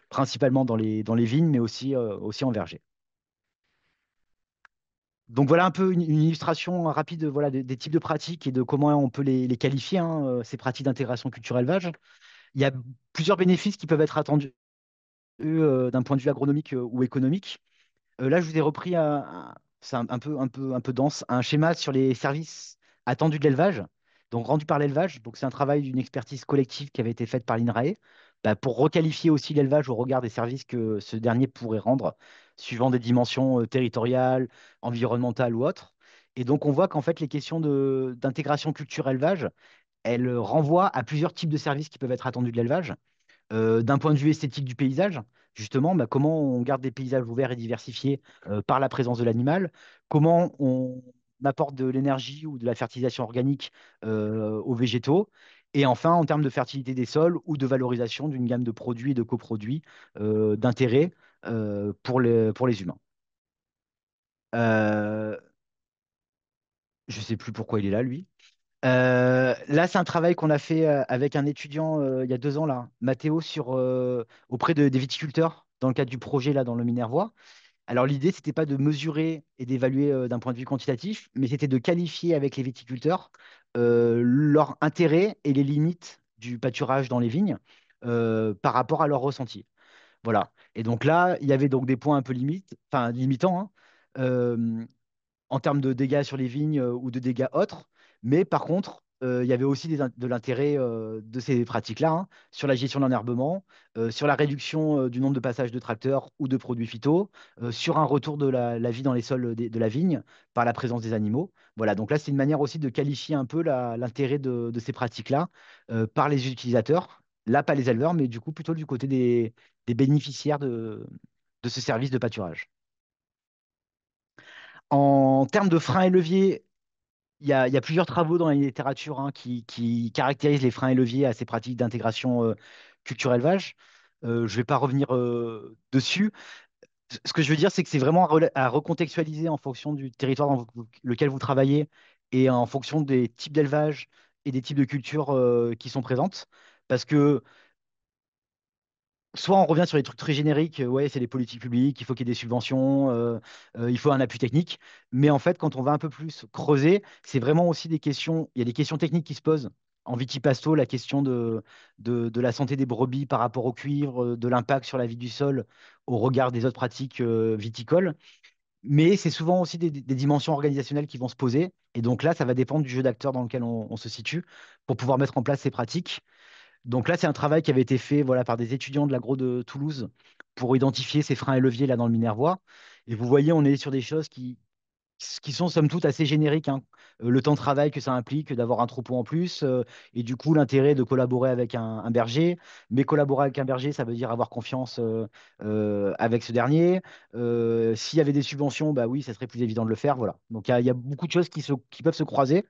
principalement dans les vignes, mais aussi en verger. Donc voilà un peu une illustration rapide voilà, des types de pratiques et de comment on peut les qualifier, hein, ces pratiques d'intégration culture-élevage. Il y a plusieurs bénéfices qui peuvent être attendus d'un point de vue agronomique ou économique. Là, je vous ai repris c'est un peu dense, un schéma sur les services attendus de l'élevage, donc rendus par l'élevage. Donc, c'est un travail d'une expertise collective qui avait été faite par l'INRAE bah, pour requalifier aussi l'élevage au regard des services que ce dernier pourrait rendre, suivant des dimensions territoriales, environnementales ou autres. Et donc, on voit qu'en fait, les questions d'intégration culture-élevage, elles renvoient à plusieurs types de services qui peuvent être attendus de l'élevage. D'un point de vue esthétique du paysage, justement, bah, comment on garde des paysages ouverts et diversifiés par la présence de l'animal, comment on apporte de l'énergie ou de la fertilisation organique aux végétaux, et enfin en termes de fertilité des sols ou de valorisation d'une gamme de produits et de coproduits d'intérêt pour les humains. Euh, je sais plus pourquoi il est là, lui. Là, c'est un travail qu'on a fait avec un étudiant il y a 2 ans, là, Mathéo, auprès des viticulteurs, dans le cadre du projet là, dans le Minervois. Alors, l'idée, c'était pas de mesurer et d'évaluer d'un point de vue quantitatif, mais c'était de qualifier avec les viticulteurs leur intérêt et les limites du pâturage dans les vignes par rapport à leur ressenti. Voilà. Et donc là, il y avait donc des points un peu limites, enfin limitants, hein. Euh, en termes de dégâts sur les vignes ou de dégâts autres. Mais par contre, il y avait aussi de l'intérêt de ces pratiques-là, hein, sur la gestion de l'enherbement, sur la réduction du nombre de passages de tracteurs ou de produits phyto, sur un retour de la vie dans les sols de la vigne par la présence des animaux. Voilà, donc là, c'est une manière aussi de qualifier un peu l'intérêt de ces pratiques-là par les utilisateurs. Là, pas les éleveurs, mais du coup, plutôt du côté des bénéficiaires de ce service de pâturage. En termes de freins et leviers, il y a plusieurs travaux dans la littérature hein, qui caractérisent les freins et leviers à ces pratiques d'intégration culture-élevage. Je ne vais pas revenir dessus. Ce que je veux dire, c'est que c'est vraiment à recontextualiser en fonction du territoire dans lequel vous travaillez et en fonction des types d'élevage et des types de cultures qui sont présentes. Parce que soit on revient sur les trucs très génériques, ouais, c'est les politiques publiques, il faut qu'il y ait des subventions, il faut un appui technique. Mais en fait, quand on va un peu plus creuser, c'est vraiment aussi des questions, il y a des questions techniques qui se posent. En vitipasto, la question de la santé des brebis par rapport au cuivre, de l'impact sur la vie du sol au regard des autres pratiques viticoles. Mais c'est souvent aussi des dimensions organisationnelles qui vont se poser. Et donc là, ça va dépendre du jeu d'acteurs dans lequel on se situe pour pouvoir mettre en place ces pratiques. Donc là, c'est un travail qui avait été fait voilà, par des étudiants de l'agro de Toulouse pour identifier ces freins et leviers là dans le Minervois. Et vous voyez, on est sur des choses qui sont somme toute assez génériques, hein. Le temps de travail que ça implique d'avoir un troupeau en plus, et du coup l'intérêt de collaborer avec un berger. Mais collaborer avec un berger, ça veut dire avoir confiance avec ce dernier. S'il y avait des subventions, bah oui, ça serait plus évident de le faire. Voilà. Donc il y a beaucoup de choses qui peuvent se croiser.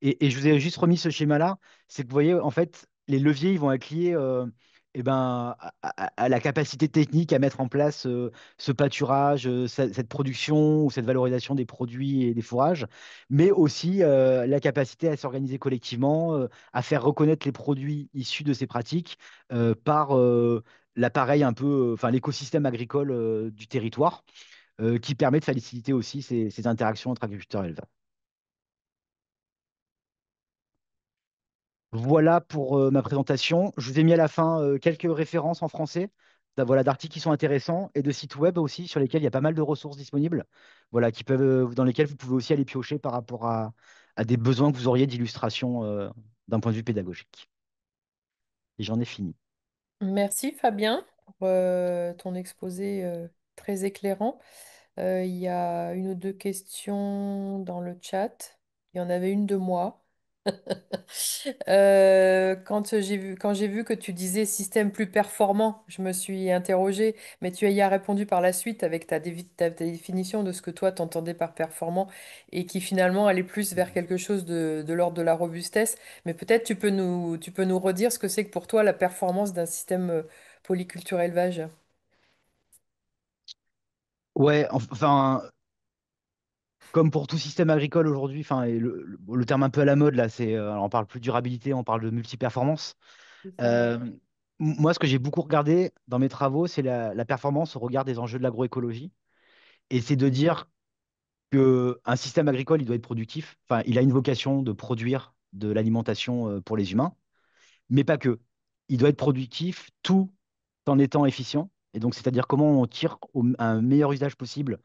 Et je vous ai juste remis ce schéma-là. C'est que vous voyez, en fait, les leviers, ils vont être liés eh ben, à la capacité technique à mettre en place ce pâturage, cette production ou cette valorisation des produits et des fourrages, mais aussi la capacité à s'organiser collectivement, à faire reconnaître les produits issus de ces pratiques par l'appareil un peu, enfin l'écosystème agricole du territoire, qui permet de faciliter aussi ces interactions entre agriculteurs et éleveurs. Voilà pour ma présentation. Je vous ai mis à la fin quelques références en français, voilà, d'articles qui sont intéressants et de sites web aussi sur lesquels il y a pas mal de ressources disponibles, voilà, dans lesquels vous pouvez aussi aller piocher par rapport à des besoins que vous auriez d'illustration d'un point de vue pédagogique. Et j'en ai fini. Merci Fabien pour ton exposé très éclairant. Il y a une ou deux questions dans le chat. Il y en avait une de moi. Quand j'ai vu que tu disais système plus performant, je me suis interrogée, mais tu y as répondu par la suite avec ta définition de ce que toi t'entendais par performant et qui finalement allait plus vers quelque chose de l'ordre de la robustesse. Mais peut-être tu peux nous redire ce que c'est que pour toi la performance d'un système polyculture élevage. Ouais, enfin, comme pour tout système agricole aujourd'hui, enfin, et le terme un peu à la mode là, alors on parle plus de durabilité, on parle de multiperformance. C'est ça, ouais. Euh, Moi, ce que j'ai beaucoup regardé dans mes travaux, c'est la performance au regard des enjeux de l'agroécologie. Et c'est de dire qu'un système agricole, il doit être productif. Enfin, il a une vocation de produire de l'alimentation pour les humains, mais pas que. Il doit être productif tout en étant efficient. Et donc, c'est-à-dire comment on tire un meilleur usage possible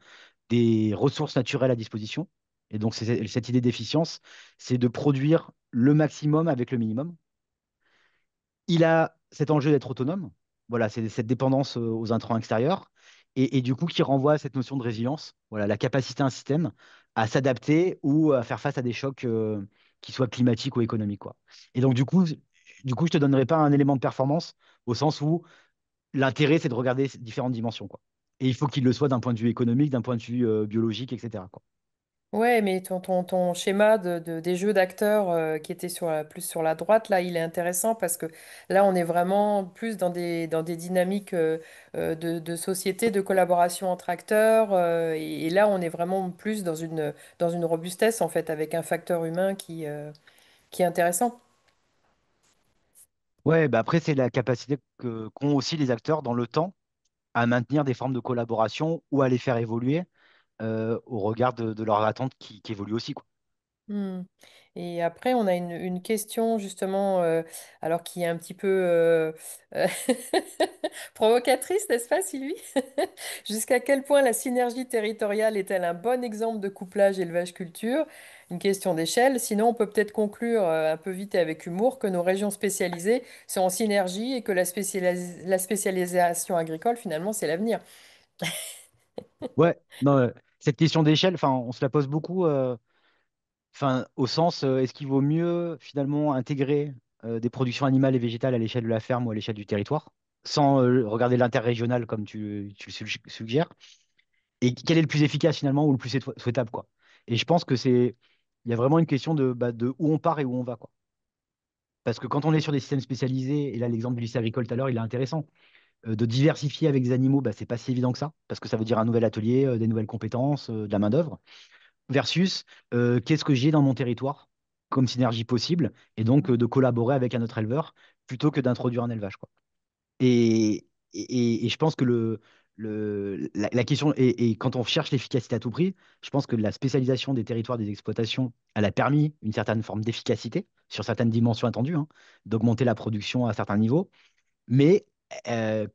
des ressources naturelles à disposition. Et donc, cette idée d'efficience, c'est de produire le maximum avec le minimum. Il a cet enjeu d'être autonome. Voilà, c'est cette dépendance aux intrants extérieurs. Et du coup, qui renvoie à cette notion de résilience. Voilà, la capacité d'un système à s'adapter ou à faire face à des chocs qui soient climatiques ou économiques, quoi. Et donc, je te donnerai pas un élément de performance au sens où l'intérêt, c'est de regarder ces différentes dimensions, quoi. Et il faut qu'il le soit d'un point de vue économique, d'un point de vue biologique, etc., quoi. Ouais, mais ton schéma des jeux d'acteurs qui était plus sur la droite, là, il est intéressant parce que là, on est vraiment plus dans des dynamiques de société, de collaboration entre acteurs. Et là, on est vraiment plus dans une robustesse, en fait, avec un facteur humain qui est intéressant. Ouais, bah après, c'est la capacité qu'ont aussi les acteurs dans le temps à maintenir des formes de collaboration ou à les faire évoluer au regard de leurs attentes qui évoluent aussi, quoi. Hmm. Et après, on a une question justement, alors qui est un petit peu euh, provocatrice, n'est-ce pas, Sylvie? Jusqu'à quel point la synergie territoriale est-elle un bon exemple de couplage élevage-culture? Une question d'échelle. Sinon, on peut peut-être conclure un peu vite et avec humour que nos régions spécialisées sont en synergie et que la spécialisation agricole, finalement, c'est l'avenir. Ouais, non, cette question d'échelle, enfin, on se la pose beaucoup, enfin, au sens, est-ce qu'il vaut mieux finalement intégrer des productions animales et végétales à l'échelle de la ferme ou à l'échelle du territoire, sans regarder l'interrégional comme tu le suggères, et quel est le plus efficace finalement ou le plus souhaitable, quoi. Et je pense que il y a vraiment une question de où on part et où on va, quoi. Parce que quand on est sur des systèmes spécialisés, et là l'exemple du lycée agricole tout à l'heure, il est intéressant, de diversifier avec des animaux, bah, c'est pas si évident que ça, parce que ça veut dire un nouvel atelier, des nouvelles compétences, de la main-d'œuvre, versus qu'est-ce que j'ai dans mon territoire comme synergie possible, et donc de collaborer avec un autre éleveur plutôt que d'introduire un élevage, quoi. Et je pense que la question, et quand on cherche l'efficacité à tout prix, je pense que la spécialisation des territoires des exploitations, elle a permis une certaine forme d'efficacité sur certaines dimensions attendues, hein, d'augmenter la production à certains niveaux. Mais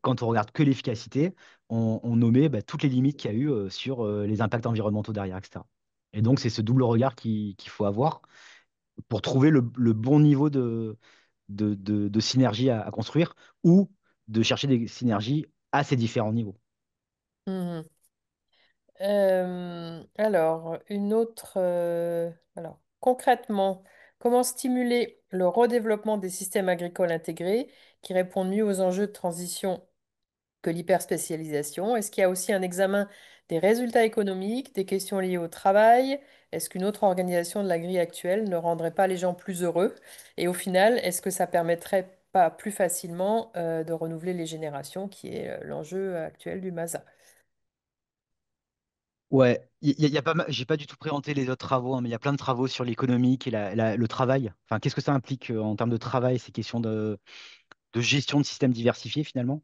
quand on regarde que l'efficacité, on nommait bah, toutes les limites qu'il y a eu sur les impacts environnementaux derrière, etc. Et donc, c'est ce double regard qu'il faut avoir pour trouver le bon niveau de synergie à construire ou de chercher des synergies à ces différents niveaux. Mhm. Alors, une autre. Alors, concrètement, comment stimuler le redéveloppement des systèmes agricoles intégrés qui répondent mieux aux enjeux de transition que l'hyperspécialisation? Est-ce qu'il y a aussi un examen des résultats économiques, des questions liées au travail? Est-ce qu'une autre organisation de la grille actuelle ne rendrait pas les gens plus heureux? Et au final, est-ce que ça permettrait pas plus facilement de renouveler les générations, qui est l'enjeu actuel du MASA? Ouais, il y a pas mal, j'ai pas du tout présenté les autres travaux, hein, mais il y a plein de travaux sur l'économique et le travail. Enfin, qu'est-ce que ça implique en termes de travail, ces questions de gestion de systèmes diversifiés finalement,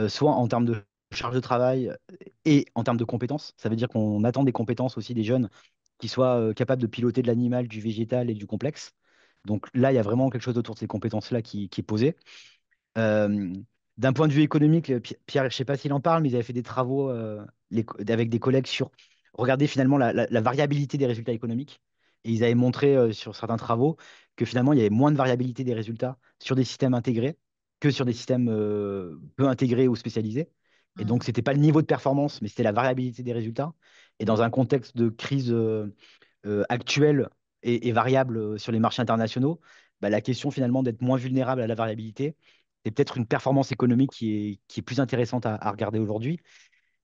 soit en termes de charge de travail et en termes de compétences. Ça veut dire qu'on attend des compétences aussi des jeunes qui soient capables de piloter de l'animal, du végétal et du complexe. Donc là, il y a vraiment quelque chose autour de ces compétences-là qui est posé. Euh, D'un point de vue économique, Pierre, je ne sais pas s'il en parle, mais ils avaient fait des travaux avec des collègues sur regarder finalement la variabilité des résultats économiques. Et ils avaient montré sur certains travaux que finalement, il y avait moins de variabilité des résultats sur des systèmes intégrés que sur des systèmes peu intégrés ou spécialisés. Et donc, ce n'était pas le niveau de performance, mais c'était la variabilité des résultats. Et dans un contexte de crise actuelle et variable sur les marchés internationaux, bah, la question finalement d'être moins vulnérable à la variabilité, c'est peut-être une performance économique qui est plus intéressante à regarder aujourd'hui.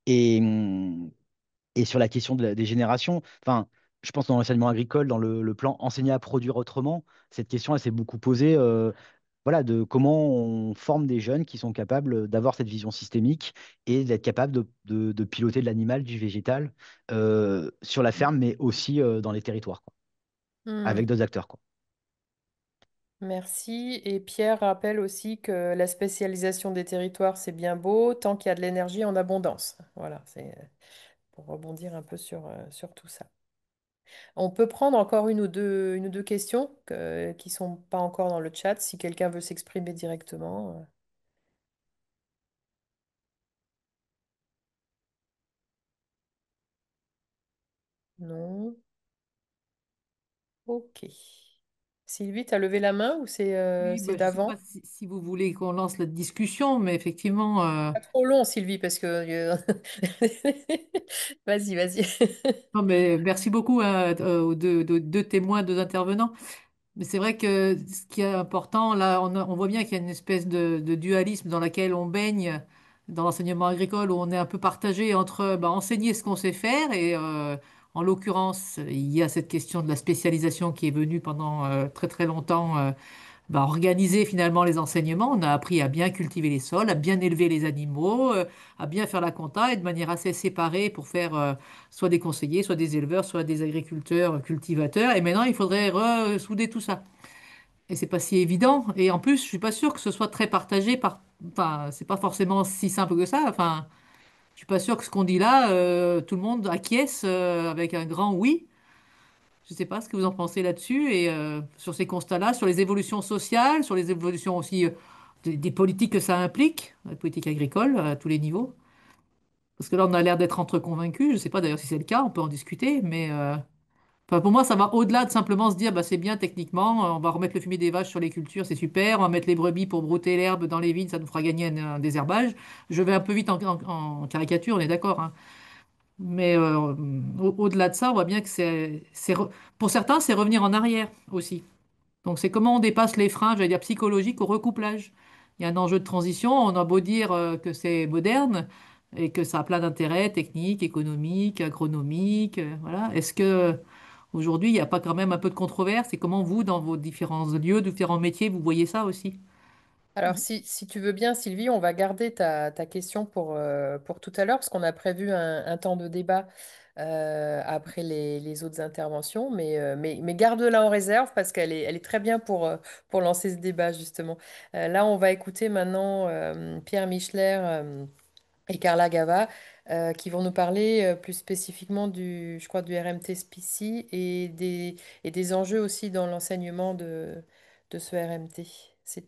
Et, et sur la question des générations, enfin, je pense dans l'enseignement agricole, dans le plan enseigner à produire autrement, cette question, elle s'est beaucoup posée. Voilà, de comment on forme des jeunes qui sont capables d'avoir cette vision systémique et d'être capables de piloter de l'animal, du végétal sur la ferme, mais aussi dans les territoires, quoi, avec Mhm. d'autres acteurs, quoi. Merci. Et Pierre rappelle aussi que la spécialisation des territoires, c'est bien beau tant qu'il y a de l'énergie en abondance. Voilà, c'est pour rebondir un peu sur tout ça. On peut prendre encore une ou deux questions qui sont pas encore dans le chat, si quelqu'un veut s'exprimer directement. Non. Ok. Sylvie, tu as levé la main ou Oui, c'est bah, je ne sais pas d'avant? si vous voulez qu'on lance la discussion, mais effectivement, Pas trop long, Sylvie, parce que... Vas-y, vas-y. non, mais merci beaucoup hein, aux deux témoins, deux intervenants. Mais c'est vrai que ce qui est important, là, on voit bien qu'il y a une espèce de dualisme dans lequel on baigne dans l'enseignement agricole, où on est un peu partagé entre bah, enseigner ce qu'on sait faire et En l'occurrence, il y a cette question de la spécialisation qui est venue pendant très très longtemps organiser finalement les enseignements. On a appris à bien cultiver les sols, à bien élever les animaux, à bien faire la compta et de manière assez séparée pour faire soit des conseillers, soit des éleveurs, soit des agriculteurs, cultivateurs. Et maintenant, il faudrait ressouder tout ça. Et c'est pas si évident. Et en plus, je suis pas sûr que ce soit très partagé par. Enfin, c'est pas forcément si simple que ça. Enfin, je suis pas sûr que ce qu'on dit là, tout le monde acquiesce avec un grand oui. Je ne sais pas ce que vous en pensez là-dessus et sur ces constats-là, sur les évolutions sociales, sur les évolutions aussi des politiques que ça implique, la politique agricole à tous les niveaux. Parce que là, on a l'air d'être entre convaincus. Je ne sais pas d'ailleurs si c'est le cas, on peut en discuter, mais enfin, pour moi, ça va au-delà de simplement se dire bah, c'est bien techniquement, on va remettre le fumier des vaches sur les cultures, c'est super, on va mettre les brebis pour brouter l'herbe dans les vignes, ça nous fera gagner un désherbage. Je vais un peu vite en caricature, on est d'accord, hein. Mais au-delà de ça, on voit bien que pour certains, c'est revenir en arrière aussi. Donc c'est comment on dépasse les freins, j'allais dire psychologiques, au recouplage. Il y a un enjeu de transition, on a beau dire que c'est moderne et que ça a plein d'intérêts techniques, économiques, agronomiques, voilà. Est-ce que aujourd'hui, il n'y a pas quand même un peu de controverse? Et comment vous, dans vos différents lieux, différents métiers, vous voyez ça aussi? Alors, si tu veux bien, Sylvie, on va garder ta question pour tout à l'heure, parce qu'on a prévu un temps de débat après les autres interventions, mais garde-la en réserve, parce elle est très bien pour lancer ce débat, justement. Là, on va écouter maintenant Pierre Michler et Carla Gava, qui vont nous parler plus spécifiquement je crois, du RMT SPICI et des enjeux aussi dans l'enseignement de ce RMT.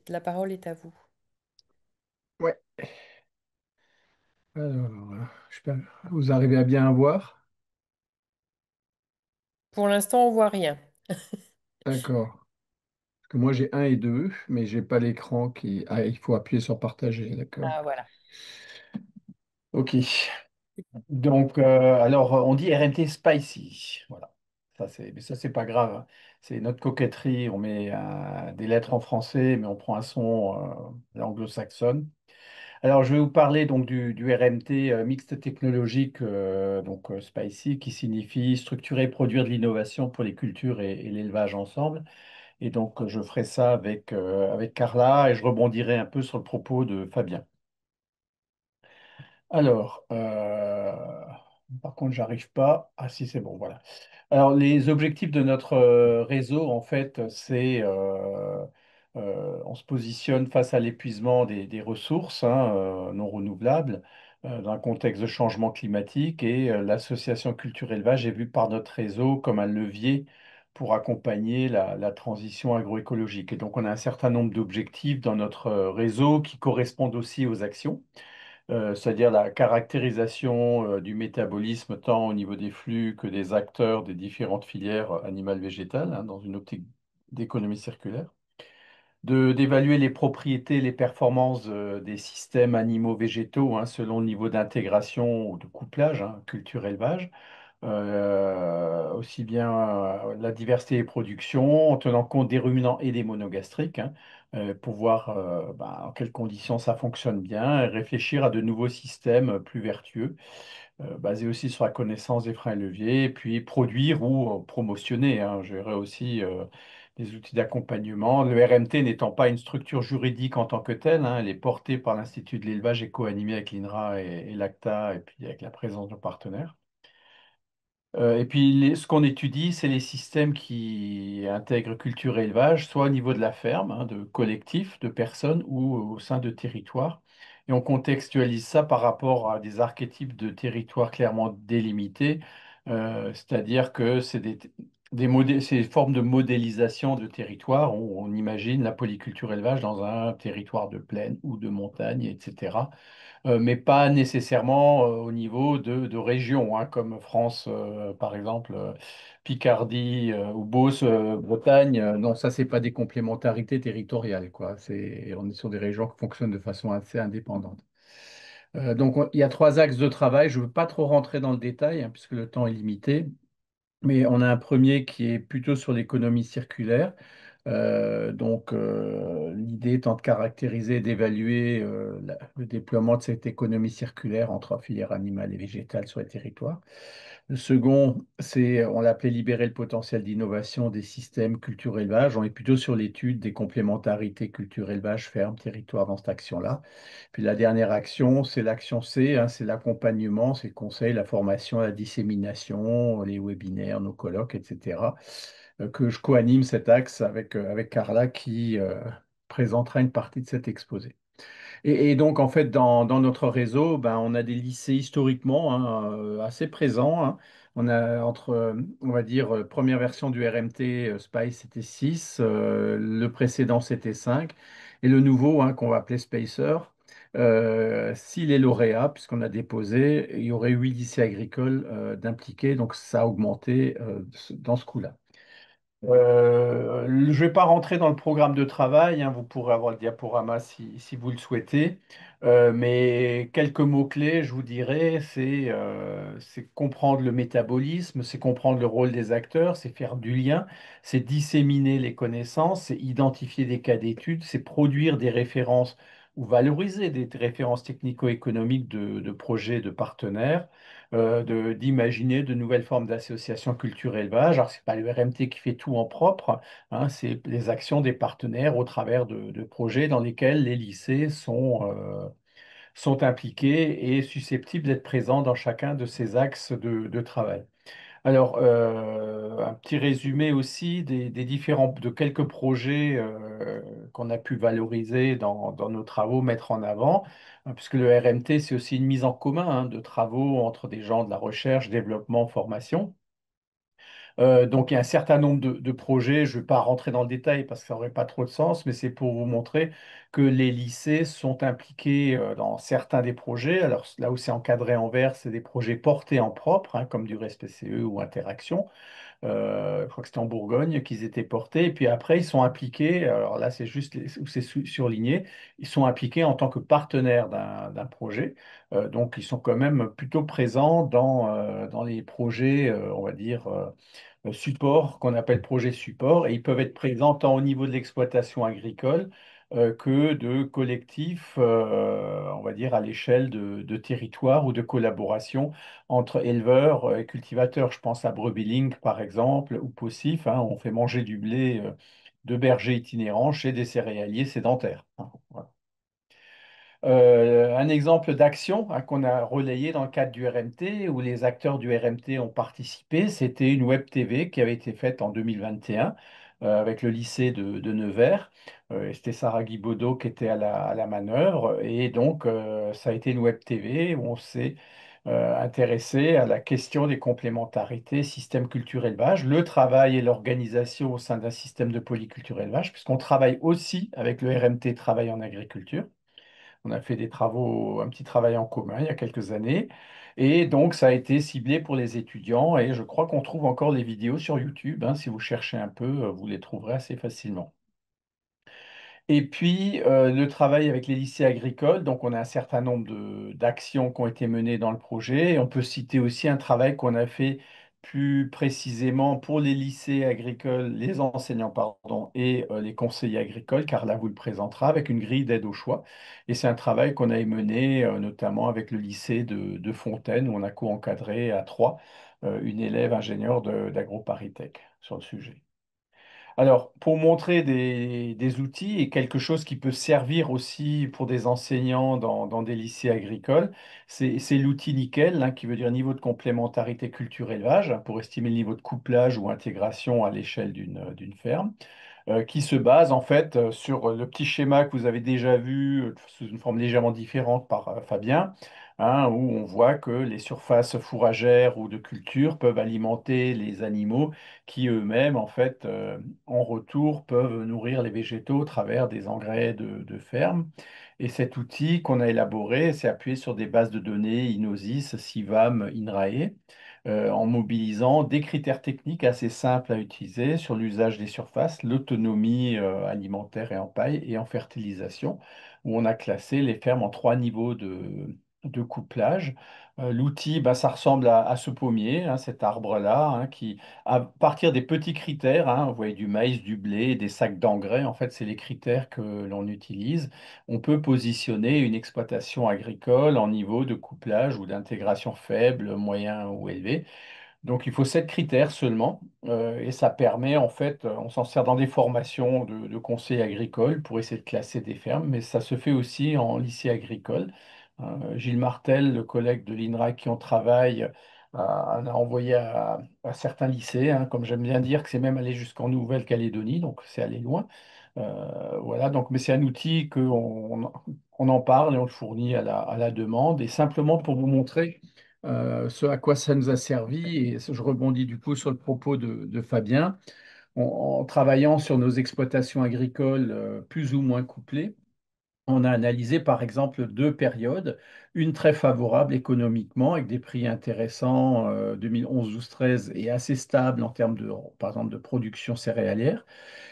La parole est à vous. Ouais. Alors, j'espère que vous arrivez à bien voir. Pour l'instant, on voit rien. D'accord. Parce que moi, j'ai un et deux, mais j'ai pas l'écran qui. Ah, il faut appuyer sur partager, d'accord. Ah, voilà. Ok. Donc, alors, on dit RMT Spicy. Voilà. Mais ça, c'est pas grave, hein. C'est notre coquetterie. On met des lettres en français, mais on prend un son anglo-saxonne. Alors, je vais vous parler donc du RMT mixte technologique, Spicy, qui signifie structurer et produire de l'innovation pour les cultures et l'élevage ensemble. Et donc, je ferai ça avec Carla et je rebondirai un peu sur le propos de Fabien. Alors, par contre, j'arrive pas. Ah si, c'est bon, voilà. Alors, les objectifs de notre réseau, en fait, on se positionne face à l'épuisement des ressources non renouvelables dans un contexte de changement climatique et l'association culture élevage est vue par notre réseau comme un levier pour accompagner la transition agroécologique. Et donc, on a un certain nombre d'objectifs dans notre réseau qui correspondent aussi aux actions, c'est-à-dire la caractérisation du métabolisme tant au niveau des flux que des acteurs des différentes filières animales végétales, dans une optique d'économie circulaire, d'évaluer les propriétés, les performances des systèmes animaux végétaux selon le niveau d'intégration ou de couplage, culture-élevage, aussi bien la diversité des productions, en tenant compte des ruminants et des monogastriques, pour voir en quelles conditions ça fonctionne bien, et réfléchir à de nouveaux systèmes plus vertueux, basés aussi sur la connaissance des freins et leviers, et puis produire ou promotionner, gérer aussi des outils d'accompagnement. Le RMT n'étant pas une structure juridique en tant que telle, elle est portée par l'Institut de l'élevage et co-animée avec l'INRA et l'ACTA, et puis avec la présence de nos partenaires. Et puis, ce qu'on étudie, c'est les systèmes qui intègrent culture et élevage, soit au niveau de la ferme, de collectifs, de personnes, ou au sein de territoires. Et on contextualise ça par rapport à des archétypes de territoires clairement délimités, c'est-à-dire que c'est des formes de modélisation de territoire où on imagine la polyculture élevage dans un territoire de plaine ou de montagne, etc., mais pas nécessairement au niveau de régions, comme France, par exemple, Picardie ou Beauce, Bretagne. Non, ça, c'est pas des complémentarités territoriales, quoi. On est sur des régions qui fonctionnent de façon assez indépendante. Donc, il y a trois axes de travail. Je ne veux pas trop rentrer dans le détail, puisque le temps est limité. Mais on a un premier qui est plutôt sur l'économie circulaire, L'idée étant de caractériser et d'évaluer le déploiement de cette économie circulaire entre filières animale et végétale sur les territoires. Le second, on l'appelait libérer le potentiel d'innovation des systèmes culture-élevage. On est plutôt sur l'étude des complémentarités culture-élevage, ferme, territoire dans cette action-là. Puis la dernière action, c'est l'action C, hein, c'est l'accompagnement, c'est le conseil, la formation, la dissémination, les webinaires, nos colloques, etc. Que je co-anime cet axe avec Carla qui présentera une partie de cet exposé. Et donc, en fait, dans notre réseau, ben, on a des lycées historiquement, hein, assez présents, hein. On a on va dire, première version du RMT, Spice, c'était 6, le précédent, c'était 5, et le nouveau, hein, qu'on va appeler Spacer. S'il est lauréat, puisqu'on a déposé, il y aurait 8 lycées agricoles d'impliqués, donc ça a augmenté dans ce coup-là. Je ne vais pas rentrer dans le programme de travail, hein, vous pourrez avoir le diaporama si vous le souhaitez. Mais quelques mots-clés, je vous dirais, c'est comprendre le métabolisme, c'est comprendre le rôle des acteurs, c'est faire du lien, c'est disséminer les connaissances, c'est identifier des cas d'études, c'est produire des références ou valoriser des références technico-économiques de projets de partenaires, d'imaginer de nouvelles formes d'associations culture-élevage. Alors, ce n'est pas le RMT qui fait tout en propre, hein, c'est les actions des partenaires au travers de projets dans lesquels les lycées sont impliqués et susceptibles d'être présents dans chacun de ces axes de travail. Alors, un petit résumé aussi de quelques projets qu'on a pu valoriser dans nos travaux, mettre en avant, hein, puisque le RMT, c'est aussi une mise en commun, hein, de travaux entre des gens de la recherche, développement, formation. Donc, il y a un certain nombre de projets. Je ne vais pas rentrer dans le détail parce que ça n'aurait pas trop de sens, mais c'est pour vous montrer que les lycées sont impliqués dans certains des projets. Alors, là où c'est encadré en vert, c'est des projets portés en propre, hein, comme du RESP-CE ou Interaction. Je crois que c'était en Bourgogne qu'ils étaient portés. Et puis après, ils sont impliqués, alors là, c'est juste où c'est surligné, ils sont impliqués en tant que partenaires d'un projet. Donc, ils sont quand même plutôt présents dans les projets, on va dire, support, qu'on appelle projet support, et ils peuvent être présents tant au niveau de l'exploitation agricole que de collectifs, on va dire, à l'échelle de territoires ou de collaboration entre éleveurs et cultivateurs. Je pense à Brebis par exemple, ou Poussif, hein, on fait manger du blé de bergers itinérants chez des céréaliers sédentaires, hein. Voilà. Un exemple d'action, hein, qu'on a relayé dans le cadre du RMT, où les acteurs du RMT ont participé, c'était une web TV qui avait été faite en 2021 avec le lycée de Nevers. Et c'était Sarah Guibaudot qui était à la manœuvre. Et donc, ça a été une web TV où on s'est intéressé à la question des complémentarités système culture-élevage, le travail et l'organisation au sein d'un système de polyculture-élevage, puisqu'on travaille aussi avec le RMT Travail en agriculture. On a fait des travaux, un petit travail en commun il y a quelques années. Et donc, ça a été ciblé pour les étudiants. Et je crois qu'on trouve encore les vidéos sur YouTube, hein. Si vous cherchez un peu, vous les trouverez assez facilement. Et puis, le travail avec les lycées agricoles. Donc, on a un certain nombre d'actions qui ont été menées dans le projet. Et on peut citer aussi un travail qu'on a fait plus précisément pour les lycées agricoles, les enseignants, pardon, et les conseillers agricoles, car là, vous le présentera avec une grille d'aide au choix. Et c'est un travail qu'on a mené notamment avec le lycée de Fontaine, où on a co-encadré à trois une élève ingénieure d'AgroParisTech sur le sujet. Alors, pour montrer des outils et quelque chose qui peut servir aussi pour des enseignants dans des lycées agricoles, c'est l'outil Nickel, hein, qui veut dire niveau de complémentarité culture-élevage, hein, pour estimer le niveau de couplage ou intégration à l'échelle d'une ferme, qui se base en fait sur le petit schéma que vous avez déjà vu sous une forme légèrement différente par Fabien, hein, où on voit que les surfaces fourragères ou de culture peuvent alimenter les animaux qui eux-mêmes, en fait, en retour, peuvent nourrir les végétaux au travers des engrais de ferme. Et cet outil qu'on a élaboré s'est appuyé sur des bases de données Inosis, Civam, INRAE, en mobilisant des critères techniques assez simples à utiliser sur l'usage des surfaces, l'autonomie alimentaire et en paille et en fertilisation, où on a classé les fermes en trois niveaux de couplage. L'outil, bah, ça ressemble à ce pommier, hein, cet arbre-là, hein, qui, à partir des petits critères, hein, vous voyez du maïs, du blé, des sacs d'engrais, en fait, c'est les critères que l'on utilise. On peut positionner une exploitation agricole en niveau de couplage ou d'intégration faible, moyen ou élevé. Donc, il faut 7 critères seulement, et ça permet, en fait, on s'en sert dans des formations de conseils agricoles pour essayer de classer des fermes, mais ça se fait aussi en lycée agricole. Gilles Martel, le collègue de l'INRA qui en travaille, en a envoyé à certains lycées, hein, comme j'aime bien dire que c'est même allé jusqu'en Nouvelle-Calédonie, donc c'est allé loin. Voilà, donc, mais c'est un outil qu'on en parle et on le fournit à la demande, et simplement pour vous montrer ce à quoi ça nous a servi, et je rebondis du coup sur le propos de Fabien, en travaillant sur nos exploitations agricoles plus ou moins couplées, on a analysé par exemple 2 périodes, une très favorable économiquement avec des prix intéressants 2011, 12, 13 et assez stable en termes de, par exemple, de production céréalière,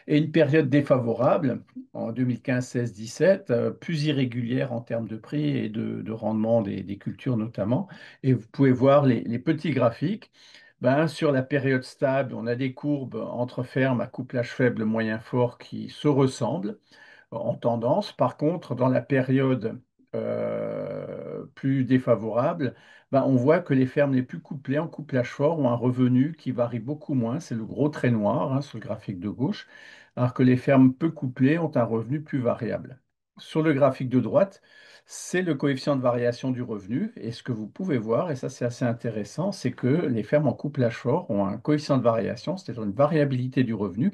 et une période défavorable en 2015, 16, 17, plus irrégulière en termes de prix et de rendement des cultures notamment. Et vous pouvez voir les petits graphiques. Ben, sur la période stable, on a des courbes entre fermes à couplage faible, moyen fort qui se ressemblent en tendance. Par contre, dans la période plus défavorable, ben, on voit que les fermes les plus couplées en couplage fort ont un revenu qui varie beaucoup moins. C'est le gros trait noir, hein, sur le graphique de gauche, alors que les fermes peu couplées ont un revenu plus variable. Sur le graphique de droite, c'est le coefficient de variation du revenu. Et ce que vous pouvez voir, et ça c'est assez intéressant, c'est que les fermes en couplage fort ont un coefficient de variation, c'est-à-dire une variabilité du revenu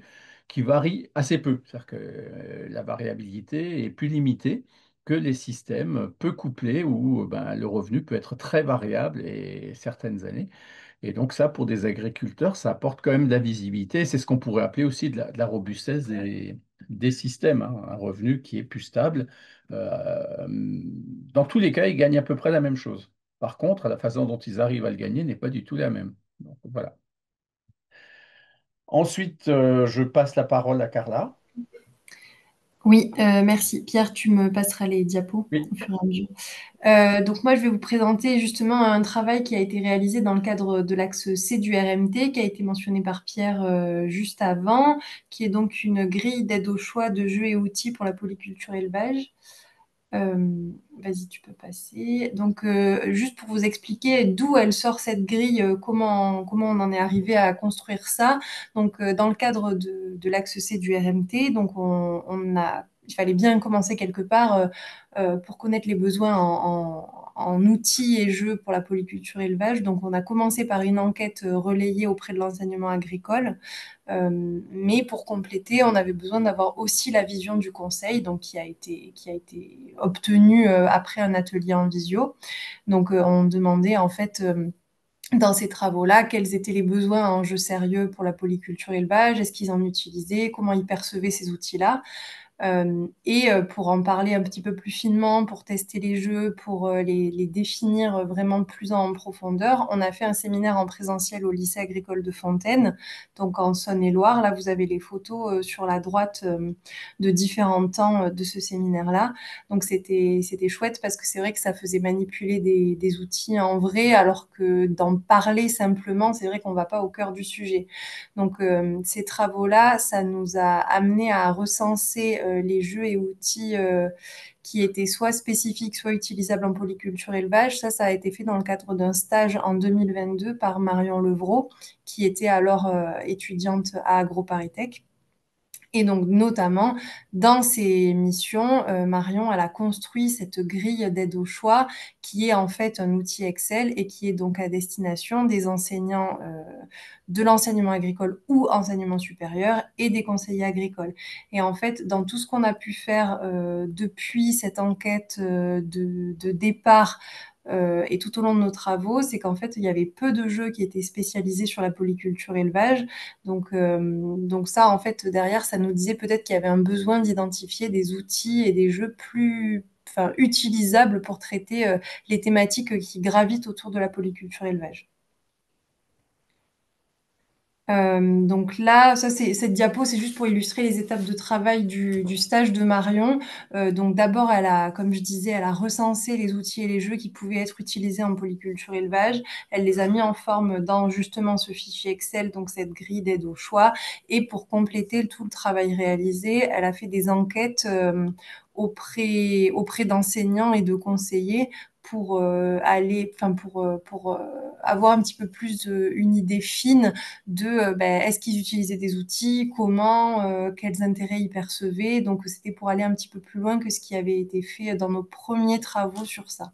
qui varie assez peu. C'est-à-dire que la variabilité est plus limitée que les systèmes peu couplés où ben, le revenu peut être très variable et certaines années. Et donc ça, pour des agriculteurs, ça apporte quand même de la visibilité. C'est ce qu'on pourrait appeler aussi de la robustesse des systèmes, hein. Un revenu qui est plus stable. Dans tous les cas, ils gagnent à peu près la même chose. Par contre, la façon dont ils arrivent à le gagner n'est pas du tout la même. Donc, voilà. Ensuite, je passe la parole à Carla. Oui, merci. Pierre, tu me passeras les diapos Oui. au fur et à mesure. Donc moi, je vais vous présenter justement un travail qui a été réalisé dans le cadre de l'axe C du RMT, qui a été mentionné par Pierre juste avant, qui est donc une grille d'aide au choix de jeux et outils pour la polyculture élevage. Vas-y, tu peux passer. Donc, juste pour vous expliquer d'où elle sort cette grille, comment on en est arrivé à construire ça. Donc, dans le cadre de l'axe C du RMT, donc il fallait bien commencer quelque part pour connaître les besoins en outils et jeux pour la polyculture élevage. Donc, on a commencé par une enquête relayée auprès de l'enseignement agricole. Mais pour compléter, on avait besoin d'avoir aussi la vision du conseil, donc qui a été obtenue après un atelier en visio. Donc, on demandait en fait dans ces travaux-là, quels étaient les besoins en jeux sérieux pour la polyculture élevage, est-ce qu'ils en utilisaient, comment ils percevaient ces outils-là. Et pour en parler un petit peu plus finement, pour tester les jeux, pour les définir vraiment plus en profondeur, on a fait un séminaire en présentiel au lycée agricole de Fontaine, donc en Saône-et-Loire. Là, vous avez les photos sur la droite de différents temps de ce séminaire-là. Donc, c'était chouette parce que c'est vrai que ça faisait manipuler des outils en vrai, alors que d'en parler simplement, c'est vrai qu'on ne va pas au cœur du sujet. Donc, ces travaux-là, ça nous a amené à recenser les jeux et outils qui étaient soit spécifiques, soit utilisables en polyculture élevage. Ça a été fait dans le cadre d'un stage en 2022 par Marion Levrault, qui était alors étudiante à AgroParisTech. Et donc, notamment, dans ces missions, Marion, elle a construit cette grille d'aide au choix qui est en fait un outil Excel et qui est donc à destination des enseignants de l'enseignement agricole ou enseignement supérieur et des conseillers agricoles. Et en fait, dans tout ce qu'on a pu faire depuis cette enquête de départ et tout au long de nos travaux, c'est qu'en fait, il y avait peu de jeux qui étaient spécialisés sur la polyculture élevage. Donc ça, en fait, derrière, ça nous disait peut-être qu'il y avait un besoin d'identifier des outils et des jeux plus utilisables pour traiter les thématiques qui gravitent autour de la polyculture élevage. Donc là, cette diapo, c'est juste pour illustrer les étapes de travail du stage de Marion. Donc d'abord, comme je disais, elle a recensé les outils et les jeux qui pouvaient être utilisés en polyculture élevage. Elle les a mis en forme dans justement ce fichier Excel, donc cette grille d'aide au choix. Et pour compléter tout le travail réalisé, elle a fait des enquêtes auprès d'enseignants et de conseillers pour avoir un petit peu plus une idée fine de est-ce qu'ils utilisaient des outils, comment, quels intérêts ils percevaient. Donc c'était pour aller un petit peu plus loin que ce qui avait été fait dans nos premiers travaux sur ça.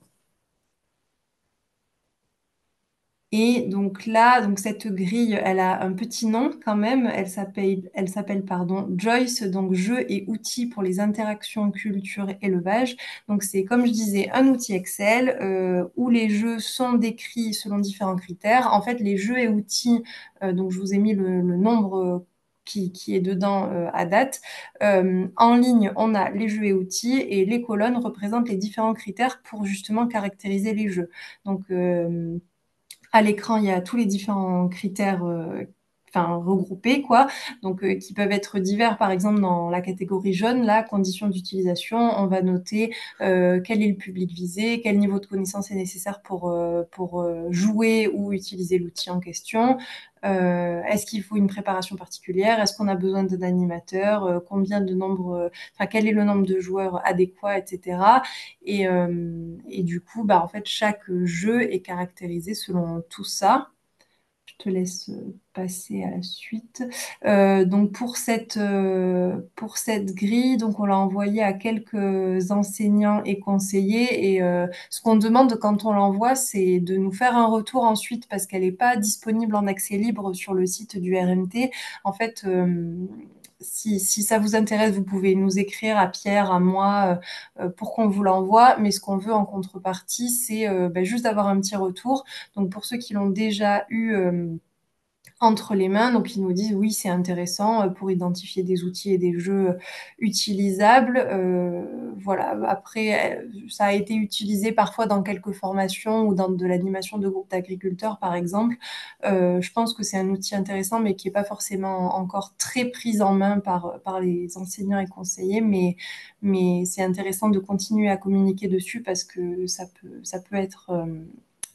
Et donc là, donc cette grille, elle a un petit nom quand même. Elle s'appelle pardon, Joyce, donc jeux et outils pour les interactions culture élevage. Donc c'est comme je disais un outil Excel où les jeux sont décrits selon différents critères. En fait, les jeux et outils, donc je vous ai mis le nombre qui est dedans à date. En ligne, on a les jeux et outils et les colonnes représentent les différents critères pour justement caractériser les jeux. Donc à l'écran, il y a tous les différents critères regroupés, quoi, donc qui peuvent être divers. Par exemple, dans la catégorie jaune, la condition d'utilisation, on va noter quel est le public visé, quel niveau de connaissance est nécessaire pour jouer ou utiliser l'outil en question. Est-ce qu'il faut une préparation particulière? Est-ce qu'on a besoin d'un animateur? Quel est le nombre de joueurs adéquat, etc. Et du coup, en fait, chaque jeu est caractérisé selon tout ça. Je te laisse passer à la suite. Donc pour cette grille, donc on l'a envoyée à quelques enseignants et conseillers. Et ce qu'on demande quand on l'envoie, c'est de nous faire un retour ensuite parce qu'elle n'est pas disponible en accès libre sur le site du RMT. En fait, si ça vous intéresse, vous pouvez nous écrire à Pierre, à moi, pour qu'on vous l'envoie. Mais ce qu'on veut en contrepartie, c'est juste d'avoir un petit retour. Donc pour ceux qui l'ont déjà eu entre les mains, donc ils nous disent oui, c'est intéressant pour identifier des outils et des jeux utilisables. Voilà. Après, ça a été utilisé parfois dans quelques formations ou dans de l'animation de groupes d'agriculteurs, par exemple. Je pense que c'est un outil intéressant, mais qui n'est pas forcément encore très pris en main par les enseignants et conseillers. Mais c'est intéressant de continuer à communiquer dessus parce que ça peut être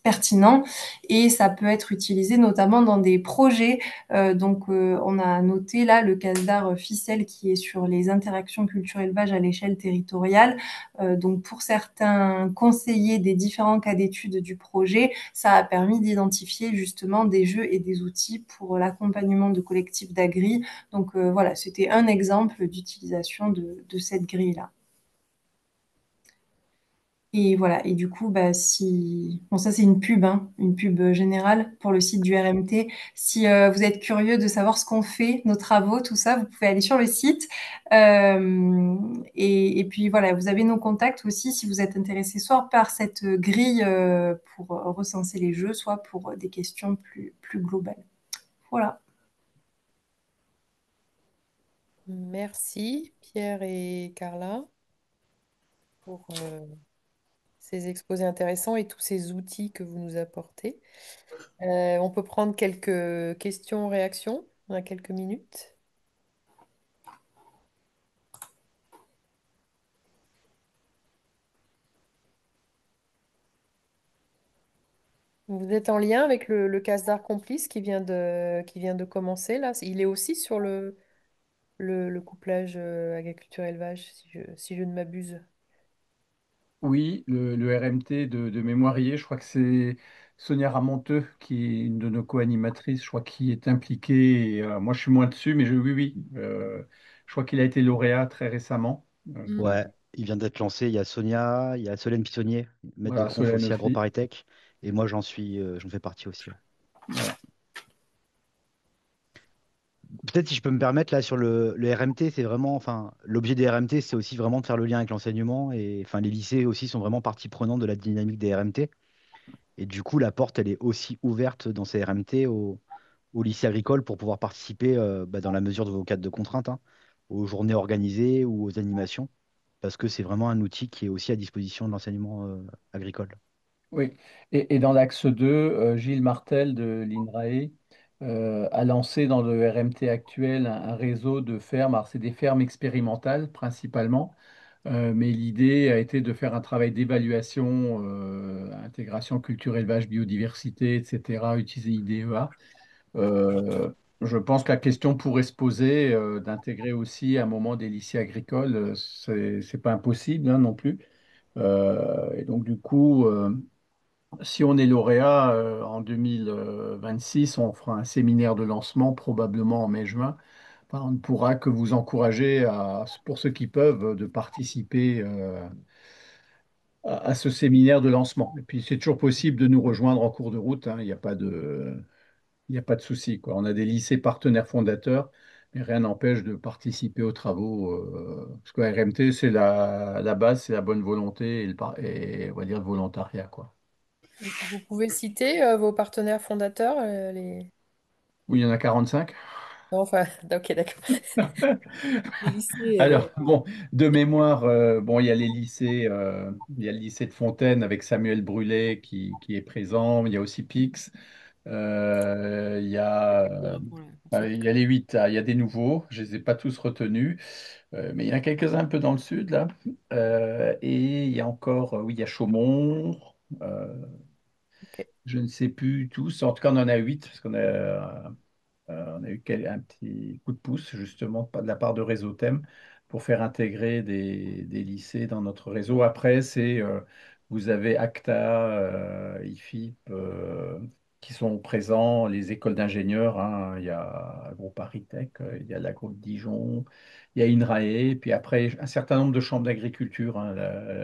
pertinent et ça peut être utilisé notamment dans des projets. Donc, on a noté là le CASDAR Ficelle qui est sur les interactions culture-élevage à l'échelle territoriale. Donc, pour certains conseillers des différents cas d'études du projet, ça a permis d'identifier justement des jeux et des outils pour l'accompagnement de collectifs d'agri. Donc, voilà, c'était un exemple d'utilisation de cette grille-là. Et voilà, et du coup, bon, ça c'est une pub générale pour le site du RMT. Si vous êtes curieux de savoir ce qu'on fait, nos travaux, tout ça, vous pouvez aller sur le site. Et puis voilà, vous avez nos contacts aussi si vous êtes intéressé soit par cette grille pour recenser les jeux, soit pour des questions plus globales. Voilà. Merci Pierre et Carla pour ces exposés intéressants et tous ces outils que vous nous apportez. On peut prendre quelques questions, réactions. On a quelques minutes. Vous êtes en lien avec le CASDAR Complice qui vient de commencer là. Il est aussi sur le couplage agriculture-élevage, si je ne m'abuse. Oui, le RMT de Mémoirier, je crois que c'est Sonia Ramonteux qui est une de nos co-animatrices, je crois, qui est impliquée. Et, moi, je suis moins dessus, mais oui, oui. Je crois qu'il a été lauréat très récemment. Mm. Ouais, il vient d'être lancé. Il y a Sonia, il y a Solène Pissonnier, maître de Voilà, conf Solène aussi aussi. AgroParisTech. Et moi, j'en fais partie aussi. Ouais. Voilà. Peut-être si je peux me permettre, là, sur le RMT, c'est vraiment, enfin, l'objet des RMT, c'est aussi vraiment de faire le lien avec l'enseignement. Et enfin, les lycées aussi sont vraiment partie prenante de la dynamique des RMT. Et du coup, la porte, elle est aussi ouverte dans ces RMT au lycée agricole pour pouvoir participer, dans la mesure de vos cadres de contraintes, hein, aux journées organisées ou aux animations, parce que c'est vraiment un outil qui est aussi à disposition de l'enseignement agricole. Oui. Et dans l'axe 2, Gilles Martel de l'INRAE a lancé dans le RMT actuel un réseau de fermes. Alors, c'est des fermes expérimentales principalement, mais l'idée a été de faire un travail d'évaluation, intégration culture, élevage, biodiversité, etc., utiliser IDEA. Euh, je pense que la question pourrait se poser d'intégrer aussi à un moment des lycées agricoles. C'est pas impossible hein, non plus. Et donc, du coup, si on est lauréat en 2026, on fera un séminaire de lancement, probablement en mai-juin. Enfin, on ne pourra que vous encourager, pour ceux qui peuvent, de participer à ce séminaire de lancement. Et puis, c'est toujours possible de nous rejoindre en cours de route, hein. Il n'y a pas de souci, quoi. On a des lycées partenaires fondateurs, mais rien n'empêche de participer aux travaux. Parce que la RMT, c'est la base, c'est la bonne volonté et on va dire le volontariat, quoi. Vous pouvez citer vos partenaires fondateurs, Oui, il y en a 45. Non, enfin, ok, d'accord. Les lycées, Alors, bon, de mémoire, bon, il y a les lycées, il y a le lycée de Fontaine avec Samuel Brulet qui est présent, il y a aussi Pix, il y a, il y a les 8, il y a des nouveaux, je ne les ai pas tous retenus, mais il y en a quelques-uns un peu dans le sud, là. Et il y a encore, oui, il y a Chaumont, euh, ok. je ne sais plus tous, en tout cas, on en a 8, parce qu'on a on a eu un petit coup de pouce, justement, de la part de Réseau Thème pour faire intégrer des lycées dans notre réseau. Après, vous avez ACTA, IFIP, qui sont présents, les écoles d'ingénieurs, hein. Il y a AgroParisTech, il y a l'Agro de Dijon, il y a INRAE, puis après, un certain nombre de chambres d'agriculture, hein.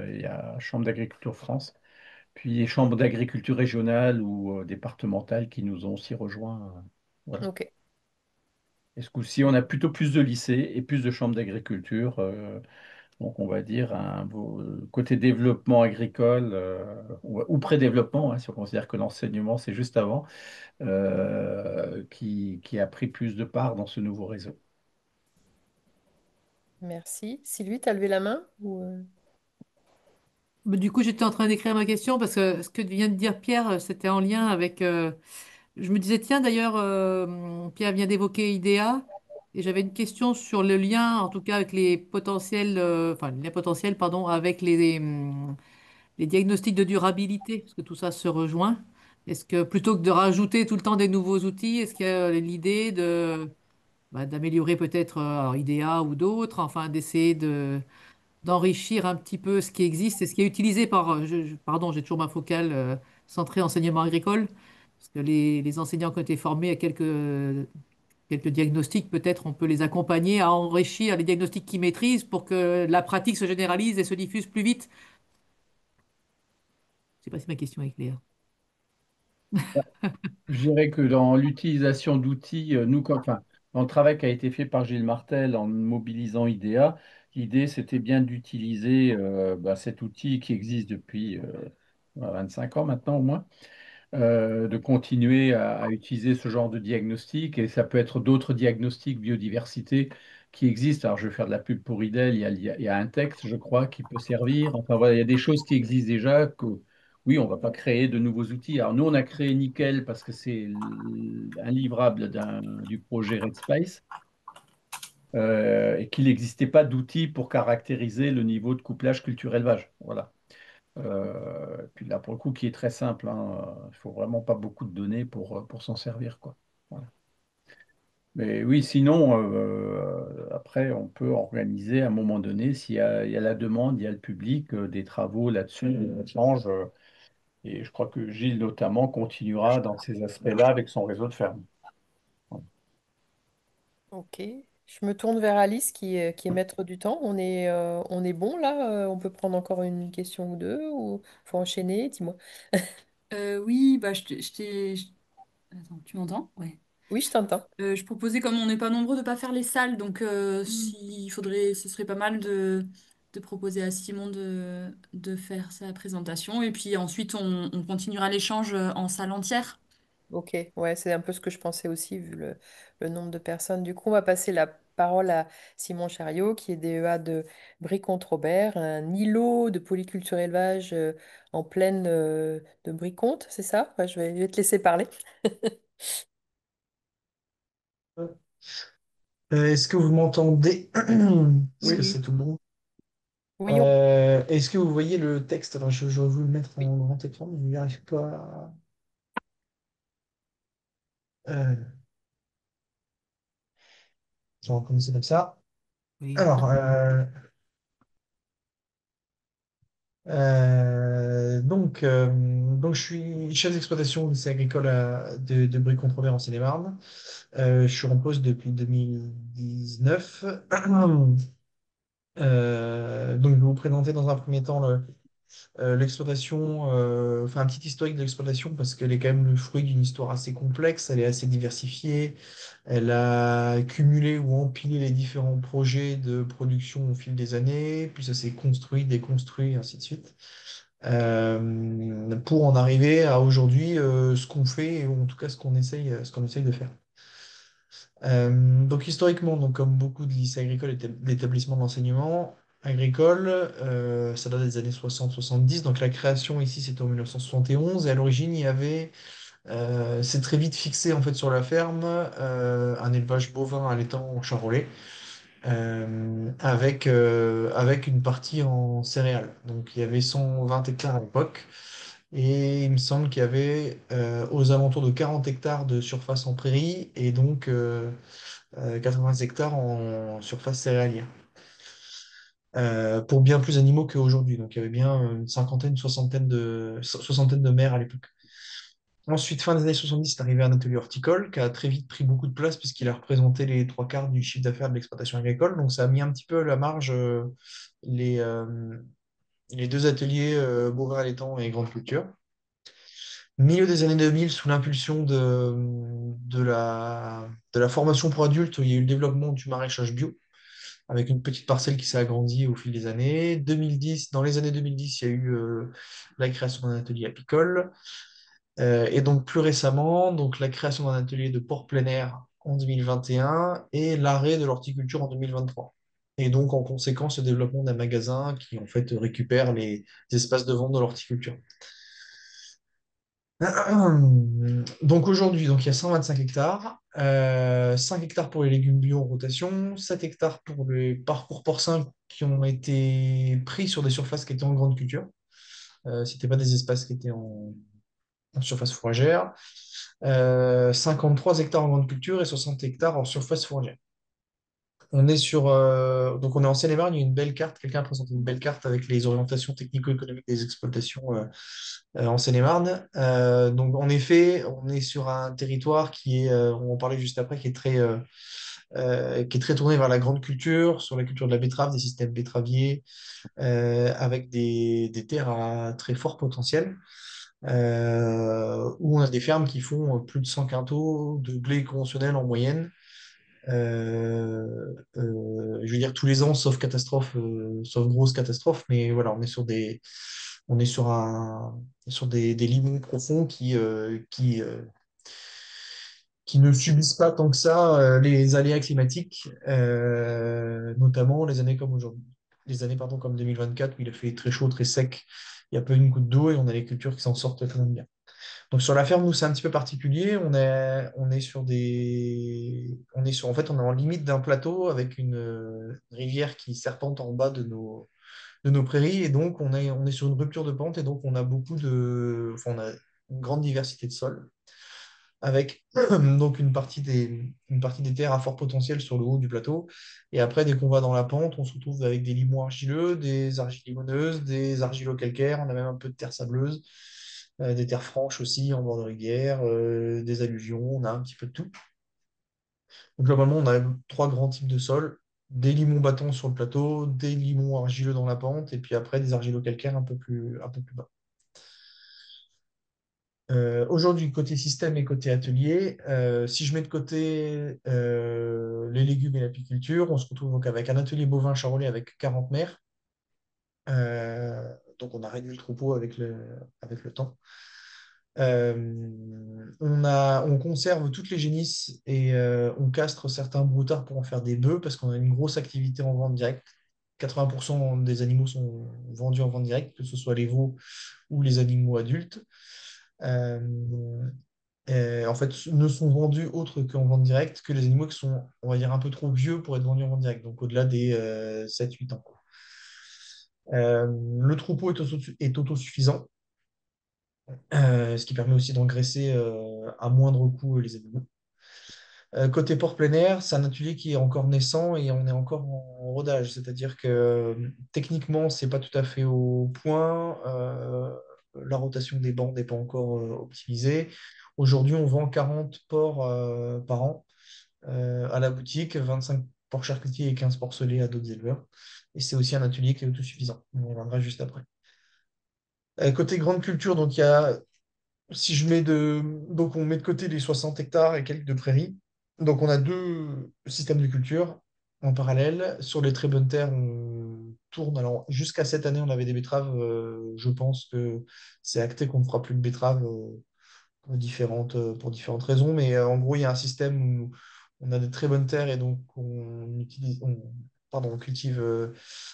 Il y a Chambre d'agriculture France, puis les chambres d'agriculture régionales ou départementales qui nous ont aussi rejoints. Voilà. Ok. Et ce coup-ci, on a plutôt plus de lycées et plus de chambres d'agriculture. Donc, on va dire côté développement agricole ou pré-développement, hein, si on considère que l'enseignement, c'est juste avant, qui a pris plus de part dans ce nouveau réseau. Merci. Sylvie, t'as levé la main Mais du coup, j'étais en train d'écrire ma question parce que ce que vient de dire Pierre, c'était en lien avec. Je me disais, tiens, d'ailleurs, Pierre vient d'évoquer IDEA et j'avais une question sur le lien, en tout cas avec les potentiels, enfin, les potentiels, pardon, avec les diagnostics de durabilité, parce que tout ça se rejoint. Est-ce que plutôt que de rajouter tout le temps des nouveaux outils, est-ce qu'il y a l'idée d'améliorer peut-être alors IDEA ou d'autres, enfin, d'essayer d'enrichir un petit peu ce qui existe et ce qui est utilisé par, pardon, j'ai toujours ma focale centrée enseignement agricole, parce que les enseignants qui ont été formés à quelques diagnostics, peut-être on peut les accompagner à enrichir les diagnostics qu'ils maîtrisent pour que la pratique se généralise et se diffuse plus vite. Je ne sais pas si ma question est claire. Je dirais que dans l'utilisation d'outils, enfin, dans le travail qui a été fait par Gilles Martel en mobilisant IDEA, l'idée c'était bien d'utiliser cet outil qui existe depuis 5 ans maintenant au moins, de continuer à utiliser ce genre de diagnostic. Et ça peut être d'autres diagnostics biodiversité qui existent. Alors, je vais faire de la pub pour IDEL. Il y a un texte, je crois, qui peut servir. Enfin, voilà, il y a des choses qui existent déjà que, oui, on ne va pas créer de nouveaux outils. Alors, nous, on a créé Nickel parce que c'est un livrable du projet Red Space. Et qu'il n'existait pas d'outils pour caractériser le niveau de couplage culture-élevage. Voilà. Puis là, pour le coup, qui est très simple, hein, il faut vraiment pas beaucoup de données pour s'en servir, quoi. Voilà. Mais oui, sinon, après, on peut organiser à un moment donné, il y a la demande, il y a le public, des travaux là-dessus, des échanges. Et je crois que Gilles, notamment, continuera dans ces aspects-là avec son réseau de ferme. Ok. Je me tourne vers Alice qui est maître du temps. On est bon là? On peut prendre encore une question ou deux ou faut enchaîner? Dis-moi. Oui, bah, Attends, tu m'entends? Ouais. Oui, je t'entends. Je proposais, comme on n'est pas nombreux, de pas faire les salles. Donc, s'il faudrait, ce serait pas mal de proposer à Simon de faire sa présentation. Et puis ensuite, on continuera l'échange en salle entière. Ok, ouais, c'est un peu ce que je pensais aussi vu le nombre de personnes. Du coup, on va passer la parole à Simon Chariot, qui est DEA de Brie-Comte-Robert, un îlot de polyculture élevage en plaine de Brie-Comte, c'est ça? Ouais, je vais te laisser parler. Est-ce que vous m'entendez? Est-ce que Oui, c'est tout bon? oui, on- Est-ce que vous voyez le texte? Alors, je vais vous le mettre en grand écran, mais je n'y arrive pas. Euh, on va commencer comme ça. Oui. Alors, donc, je suis chef d'exploitation au lycée agricole de Brie-Contrebert en Seine-et-Marne. Je suis en poste depuis 2019. Donc, je vais vous présenter dans un premier temps l'exploitation, enfin un petit historique de l'exploitation parce qu'elle est quand même le fruit d'une histoire assez complexe, elle est assez diversifiée, elle a cumulé ou empilé les différents projets de production au fil des années, puis ça s'est construit, déconstruit, et ainsi de suite, pour en arriver à aujourd'hui ce qu'on fait, ou en tout cas ce qu'on essaye de faire. Donc historiquement, donc, comme beaucoup de lycées agricoles et d'établissements d'enseignement agricole, ça date des années 60-70. Donc la création ici, c'était en 1971. Et à l'origine, il y avait, c'est très vite fixé en fait sur la ferme, un élevage bovin allaitant en Charolais, avec une partie en céréales. Donc il y avait 120 hectares à l'époque. Et il me semble qu'il y avait aux alentours de 40 hectares de surface en prairie et donc 80 hectares en surface céréalière, pour bien plus d'animaux qu'aujourd'hui. Donc il y avait bien une cinquantaine, soixantaine de mères à l'époque. Ensuite, fin des années 70, c'est arrivé un atelier horticole qui a très vite pris beaucoup de place puisqu'il a représenté les trois quarts du chiffre d'affaires de l'exploitation agricole. Donc ça a mis un petit peu à la marge les, euh, les deux ateliers bovins allaitants et grande culture. Milieu des années 2000, sous l'impulsion de la formation pour adultes, il y a eu le développement du maraîchage bio, avec une petite parcelle qui s'est agrandie au fil des années. 2010, dans les années 2010, il y a eu la création d'un atelier apicole. Et donc plus récemment, donc, la création d'un atelier de port plein air en 2021 et l'arrêt de l'horticulture en 2023. Et donc en conséquence, le développement d'un magasin qui en fait récupère les espaces de vente de l'horticulture. Donc aujourd'hui, donc, il y a 125 hectares, 5 hectares pour les légumes bio en rotation, 7 hectares pour les parcours porcins qui ont été pris sur des surfaces qui étaient en grande culture. Ce n'étaient pas des espaces qui étaient en surface fourragère. 53 hectares en grande culture et 60 hectares en surface fourragère. Donc on est en Seine-et-Marne, il y a une belle carte, quelqu'un a présenté une belle carte avec les orientations technico-économiques des exploitations en Seine-et-Marne. Donc, en effet, on est sur un territoire qui est, on en parlait juste après, qui est très tourné vers la grande culture, sur la culture de la betterave, des systèmes betteraviers, avec des terres à très fort potentiel, où on a des fermes qui font plus de 100 quintaux de blé conventionnel en moyenne. Je veux dire tous les ans, sauf catastrophe, sauf grosse catastrophe, mais voilà, on est sur des limons profonds qui ne subissent pas tant que ça les aléas climatiques, notamment les années comme aujourd'hui. Les années, pardon, comme 2024, où il a fait très chaud, très sec, il y a peu une goutte d'eau et on a les cultures qui s'en sortent quand même bien. Donc sur la ferme, nous, c'est un petit peu particulier. En fait, on est en limite d'un plateau avec une rivière qui serpente en bas de nos prairies. Et donc, on est sur une rupture de pente. Et donc, on a une grande diversité de sols avec donc une partie des terres à fort potentiel sur le haut du plateau. Et après, dès qu'on va dans la pente, on se retrouve avec des limons argileux, des argiles limoneuses, des argilo-calcaires, on a même un peu de terre sableuse, des terres franches aussi en bord de rivière, des alluvions, on a un petit peu de tout. Donc globalement, on a trois grands types de sols, des limons bâtons sur le plateau, des limons argileux dans la pente, et puis après des argilo-calcaires un peu plus bas. Aujourd'hui, côté système et côté atelier, si je mets de côté les légumes et l'apiculture, on se retrouve donc avec un atelier bovin charolais avec 40 mères. Donc on a réduit le troupeau avec le temps. On conserve toutes les génisses et on castre certains broutards pour en faire des bœufs parce qu'on a une grosse activité en vente directe. 80% des animaux sont vendus en vente directe, que ce soit les veaux ou les animaux adultes. Euh, en fait, ne sont vendus autres qu'en vente directe que les animaux qui sont, on va dire, un peu trop vieux pour être vendus en vente directe, donc au-delà des 7-8 ans, quoi. Le troupeau est autosuffisant, ce qui permet aussi d'engraisser à moindre coût les animaux. Côté port plein air, c'est un atelier qui est encore naissant et on est encore en rodage, c'est-à-dire que techniquement, c'est pas tout à fait au point. La rotation des bancs n'est pas encore optimisée. Aujourd'hui, on vend 40 porcs par an à la boutique, 25 porcs charcutiers et 15 porcelets à d'autres éleveurs. Et c'est aussi un atelier qui est autosuffisant. On y reviendra juste après. Côté grande culture, donc il y a si je mets donc on met de côté les 60 hectares et quelques de prairies. Donc on a deux systèmes de culture en parallèle. Sur les très bonnes terres, on tourne. Alors jusqu'à cette année, on avait des betteraves. Je pense que c'est acté qu'on ne fera plus de betteraves pour différentes raisons. Mais en gros, il y a un système où on a des très bonnes terres et donc on cultive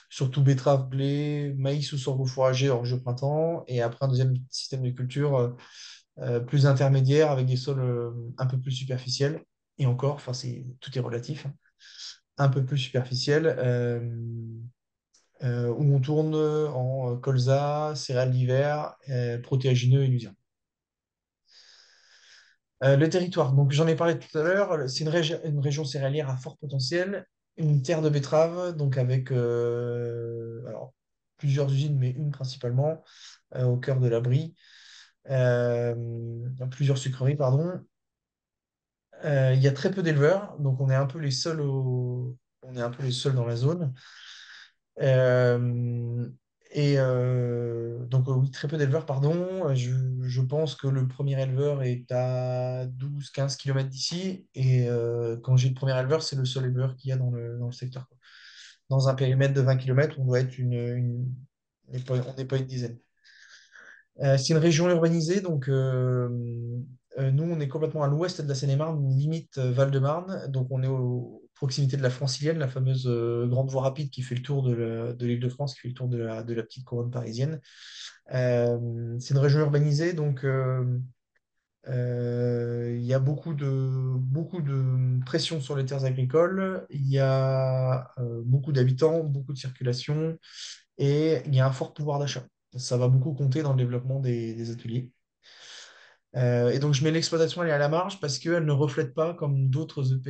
surtout betterave, blé, maïs ou sorgho fourragé orge au printemps. Et après, un deuxième système de culture plus intermédiaire avec des sols un peu plus superficiels. Et encore, enfin, tout est relatif, hein, un peu plus superficiel, où on tourne en colza, céréales d'hiver, protéagineux et luzerne. Le territoire, donc j'en ai parlé tout à l'heure, c'est une région céréalière à fort potentiel, une terre de betterave, donc avec alors, plusieurs usines, mais une principalement, au cœur de la Brie, plusieurs sucreries, pardon. Il y a très peu d'éleveurs, donc on est un peu les seuls on est un peu les seuls dans la zone. Euh, donc oui, très peu d'éleveurs, pardon. Je pense que le premier éleveur est à 12-15 km d'ici. Et quand j'ai le premier éleveur, c'est le seul éleveur qu'il y a dans le secteur, quoi. Dans un périmètre de 20 km, on doit être on n'est pas une dizaine. C'est une région urbanisée, donc nous, on est complètement à l'ouest de la Seine-et-Marne, limite Val-de-Marne. Donc on est aux proximité de la Francilienne, la fameuse grande voie rapide qui fait le tour de l'Île-de-France, qui fait le tour de la petite couronne parisienne. C'est une région urbanisée, donc il y a beaucoup de pression sur les terres agricoles, il y a beaucoup d'habitants, beaucoup de circulation et il y a un fort pouvoir d'achat. Ça va beaucoup compter dans le développement des ateliers. Et donc, je mets l'exploitation elle est à la marge parce qu'elle ne reflète pas, comme d'autres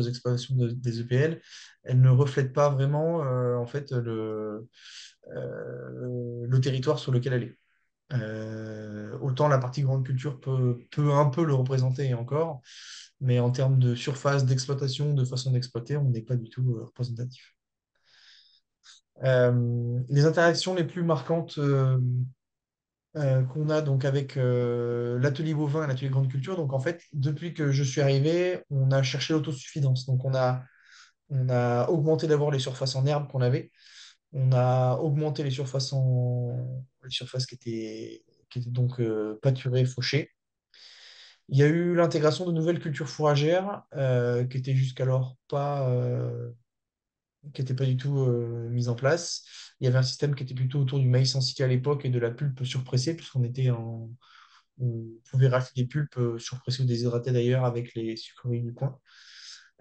exploitations des EPL, elle ne reflète pas vraiment en fait, le territoire sur lequel elle est. Autant la partie grande culture peut un peu le représenter et encore, mais en termes de surface, d'exploitation, de façon d'exploiter, on n'est pas du tout représentatif. Les interactions les plus marquantes qu'on a donc avec l'atelier bovin et l'atelier grande culture. Donc en fait, depuis que je suis arrivé, on a cherché l'autosuffisance. Donc on a augmenté d'abord les surfaces en herbe qu'on avait. On a augmenté les surfaces qui étaient donc pâturées, fauchées. Il y a eu l'intégration de nouvelles cultures fourragères qui étaient jusqu'alors qui n'étaient pas du tout mises en place. Il y avait un système qui était plutôt autour du maïs ensiqué à l'époque et de la pulpe surpressée, on pouvait racheter des pulpes surpressées ou déshydratées d'ailleurs avec les sucreries du coin.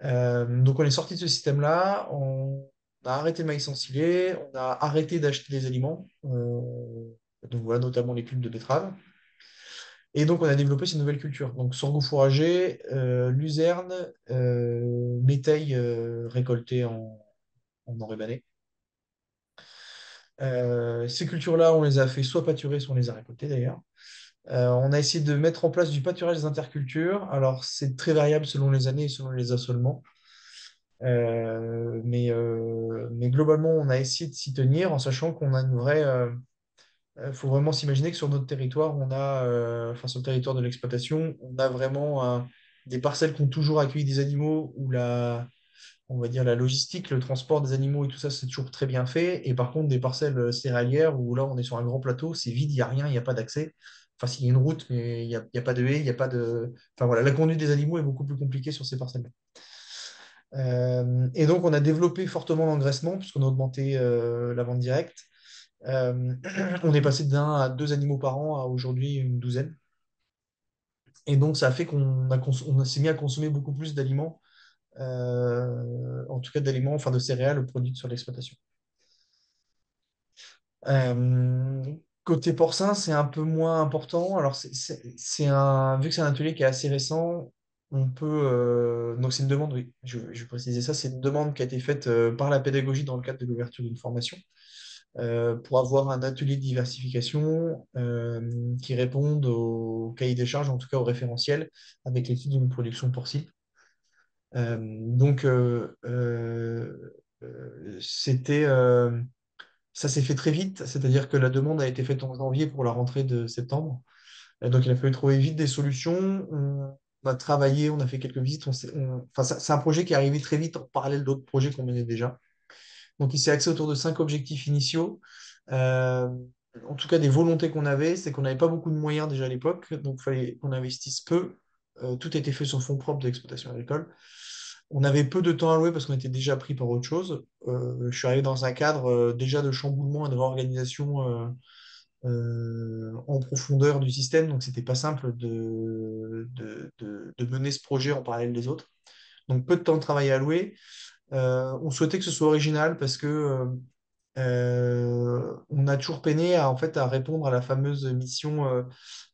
Donc on est sorti de ce système-là, on a arrêté le maïs ensilé, on a arrêté d'acheter des aliments, donc voilà, notamment les pulpes de betterave. Et donc on a développé ces nouvelles cultures. Donc sorgho fourragé, luzerne, métail récolté en enrubanné. Ces cultures-là, on les a fait soit pâturer, soit on les a récoltées d'ailleurs. On a essayé de mettre en place du pâturage des intercultures. Alors, c'est très variable selon les années et selon les assolements. Mais globalement, on a essayé de s'y tenir en sachant qu'on a une vraie. Faut vraiment s'imaginer que sur notre territoire, enfin sur le territoire de l'exploitation, on a vraiment des parcelles qui ont toujours accueilli des animaux où on va dire la logistique, le transport des animaux et tout ça, c'est toujours très bien fait. Et par contre, des parcelles céréalières où là, on est sur un grand plateau, c'est vide, il n'y a rien, il n'y a pas d'accès. Enfin, s'il y a une route, mais il y a pas de haie, il n'y a pas de. Enfin voilà, la conduite des animaux est beaucoup plus compliquée sur ces parcelles-là. Et donc, on a développé fortement l'engraissement, puisqu'on a augmenté la vente directe. On est passé d'1 à 2 animaux par an à aujourd'hui une douzaine. Et donc, ça a fait on s'est mis à consommer beaucoup plus d'aliments, en tout cas d'aliments, enfin de céréales produites sur l'exploitation. Euh, Côté porcin, c'est un peu moins important. Alors, vu que c'est un atelier qui est assez récent, on peut. Donc, c'est une demande, oui, je vais préciser ça. C'est une demande qui a été faite par la pédagogie dans le cadre de l'ouverture d'une formation pour avoir un atelier de diversification qui réponde au cahier des charges, en tout cas au référentiel, avec l'étude d'une production porcine. Donc, c'était. Ça s'est fait très vite, c'est-à-dire que la demande a été faite en janvier pour la rentrée de septembre. Donc il a fallu trouver vite des solutions. On a travaillé, on a fait quelques visites. Enfin, c'est un projet qui est arrivé très vite en parallèle d'autres projets qu'on menait déjà. Donc il s'est axé autour de 5 objectifs initiaux. Euh, En tout cas, des volontés qu'on avait, c'est qu'on n'avait pas beaucoup de moyens déjà à l'époque, donc il fallait qu'on investisse peu. Tout était fait sur fonds propres de l'exploitation agricole. On avait peu de temps à louer parce qu'on était déjà pris par autre chose. Je suis arrivé dans un cadre déjà de chamboulement et de réorganisation en profondeur du système, donc c'était pas simple de mener ce projet en parallèle des autres. Donc peu de temps de travail à louer. On souhaitait que ce soit original parce que on a toujours peiné en fait, à répondre à la fameuse mission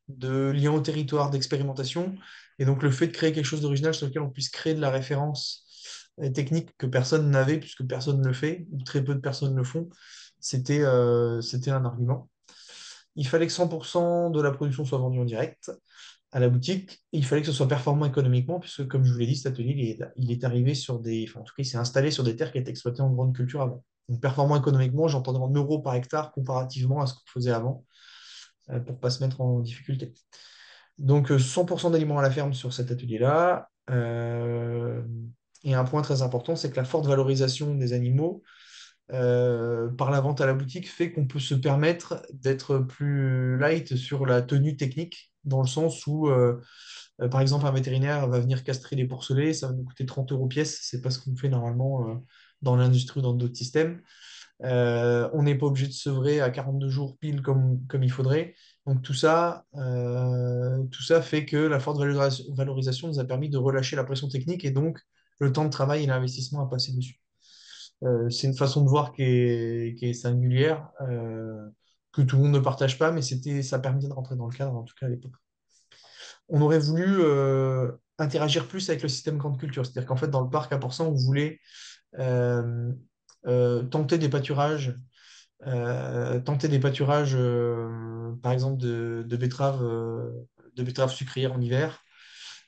de lien au territoire, d'expérimentation. Et donc, le fait de créer quelque chose d'original sur lequel on puisse créer de la référence technique que personne n'avait, puisque personne ne le fait, ou très peu de personnes le font, c'était un argument. Il fallait que 100% de la production soit vendue en direct à la boutique. Et il fallait que ce soit performant économiquement, puisque, comme je vous l'ai dit, cet atelier, il est arrivé sur des. Enfin, en tout cas, il s'est installé sur des terres qui étaient exploitées en grande culture avant. Donc, performant économiquement, j'entendais en euros par hectare comparativement à ce qu'on faisait avant, pour ne pas se mettre en difficulté. Donc 100% d'aliments à la ferme sur cet atelier-là. Et un point très important, c'est que la forte valorisation des animaux par la vente à la boutique fait qu'on peut se permettre d'être plus light sur la tenue technique, dans le sens où, par exemple, un vétérinaire va venir castrer les porcelets, ça va nous coûter 30 euros pièce, c'est pas ce qu'on fait normalement dans l'industrie ou dans d'autres systèmes. On n'est pas obligé de sevrer à 42 jours pile comme il faudrait. Donc tout ça fait que la forte valorisation nous a permis de relâcher la pression technique et donc le temps de travail et l'investissement à passer dessus. C'est une façon de voir qui est singulière, que tout le monde ne partage pas, mais ça permettait de rentrer dans le cadre, en tout cas à l'époque. On aurait voulu interagir plus avec le système grande culture, c'est-à-dire qu'en fait, dans le parc à Porsan, on voulait euh, tenter des pâturages, par exemple, de betteraves sucrières en hiver,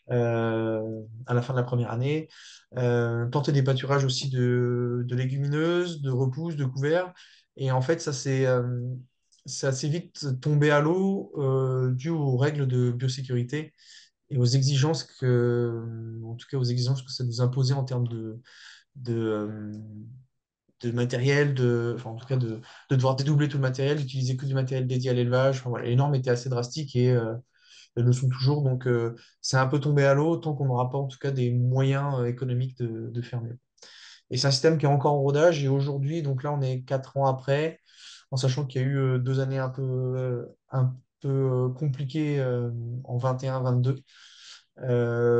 à la fin de la première année. Tenter des pâturages aussi de légumineuses, de repousses, de couverts. Et en fait, c'est assez vite tombé à l'eau dû aux règles de biosécurité et aux exigences en tout cas aux exigences que ça nous imposait en termes de, euh, de matériel, enfin, en tout cas de devoir dédoubler tout le matériel, d'utiliser que du matériel dédié à l'élevage. Enfin, voilà, les normes étaient assez drastiques et elles le sont toujours. Donc, c'est un peu tombé à l'eau tant qu'on n'aura pas en tout cas des moyens économiques de fermer. Et c'est un système qui est encore en rodage. Et aujourd'hui, donc là, on est 4 ans après, en sachant qu'il y a eu 2 années un peu compliquées en 21-22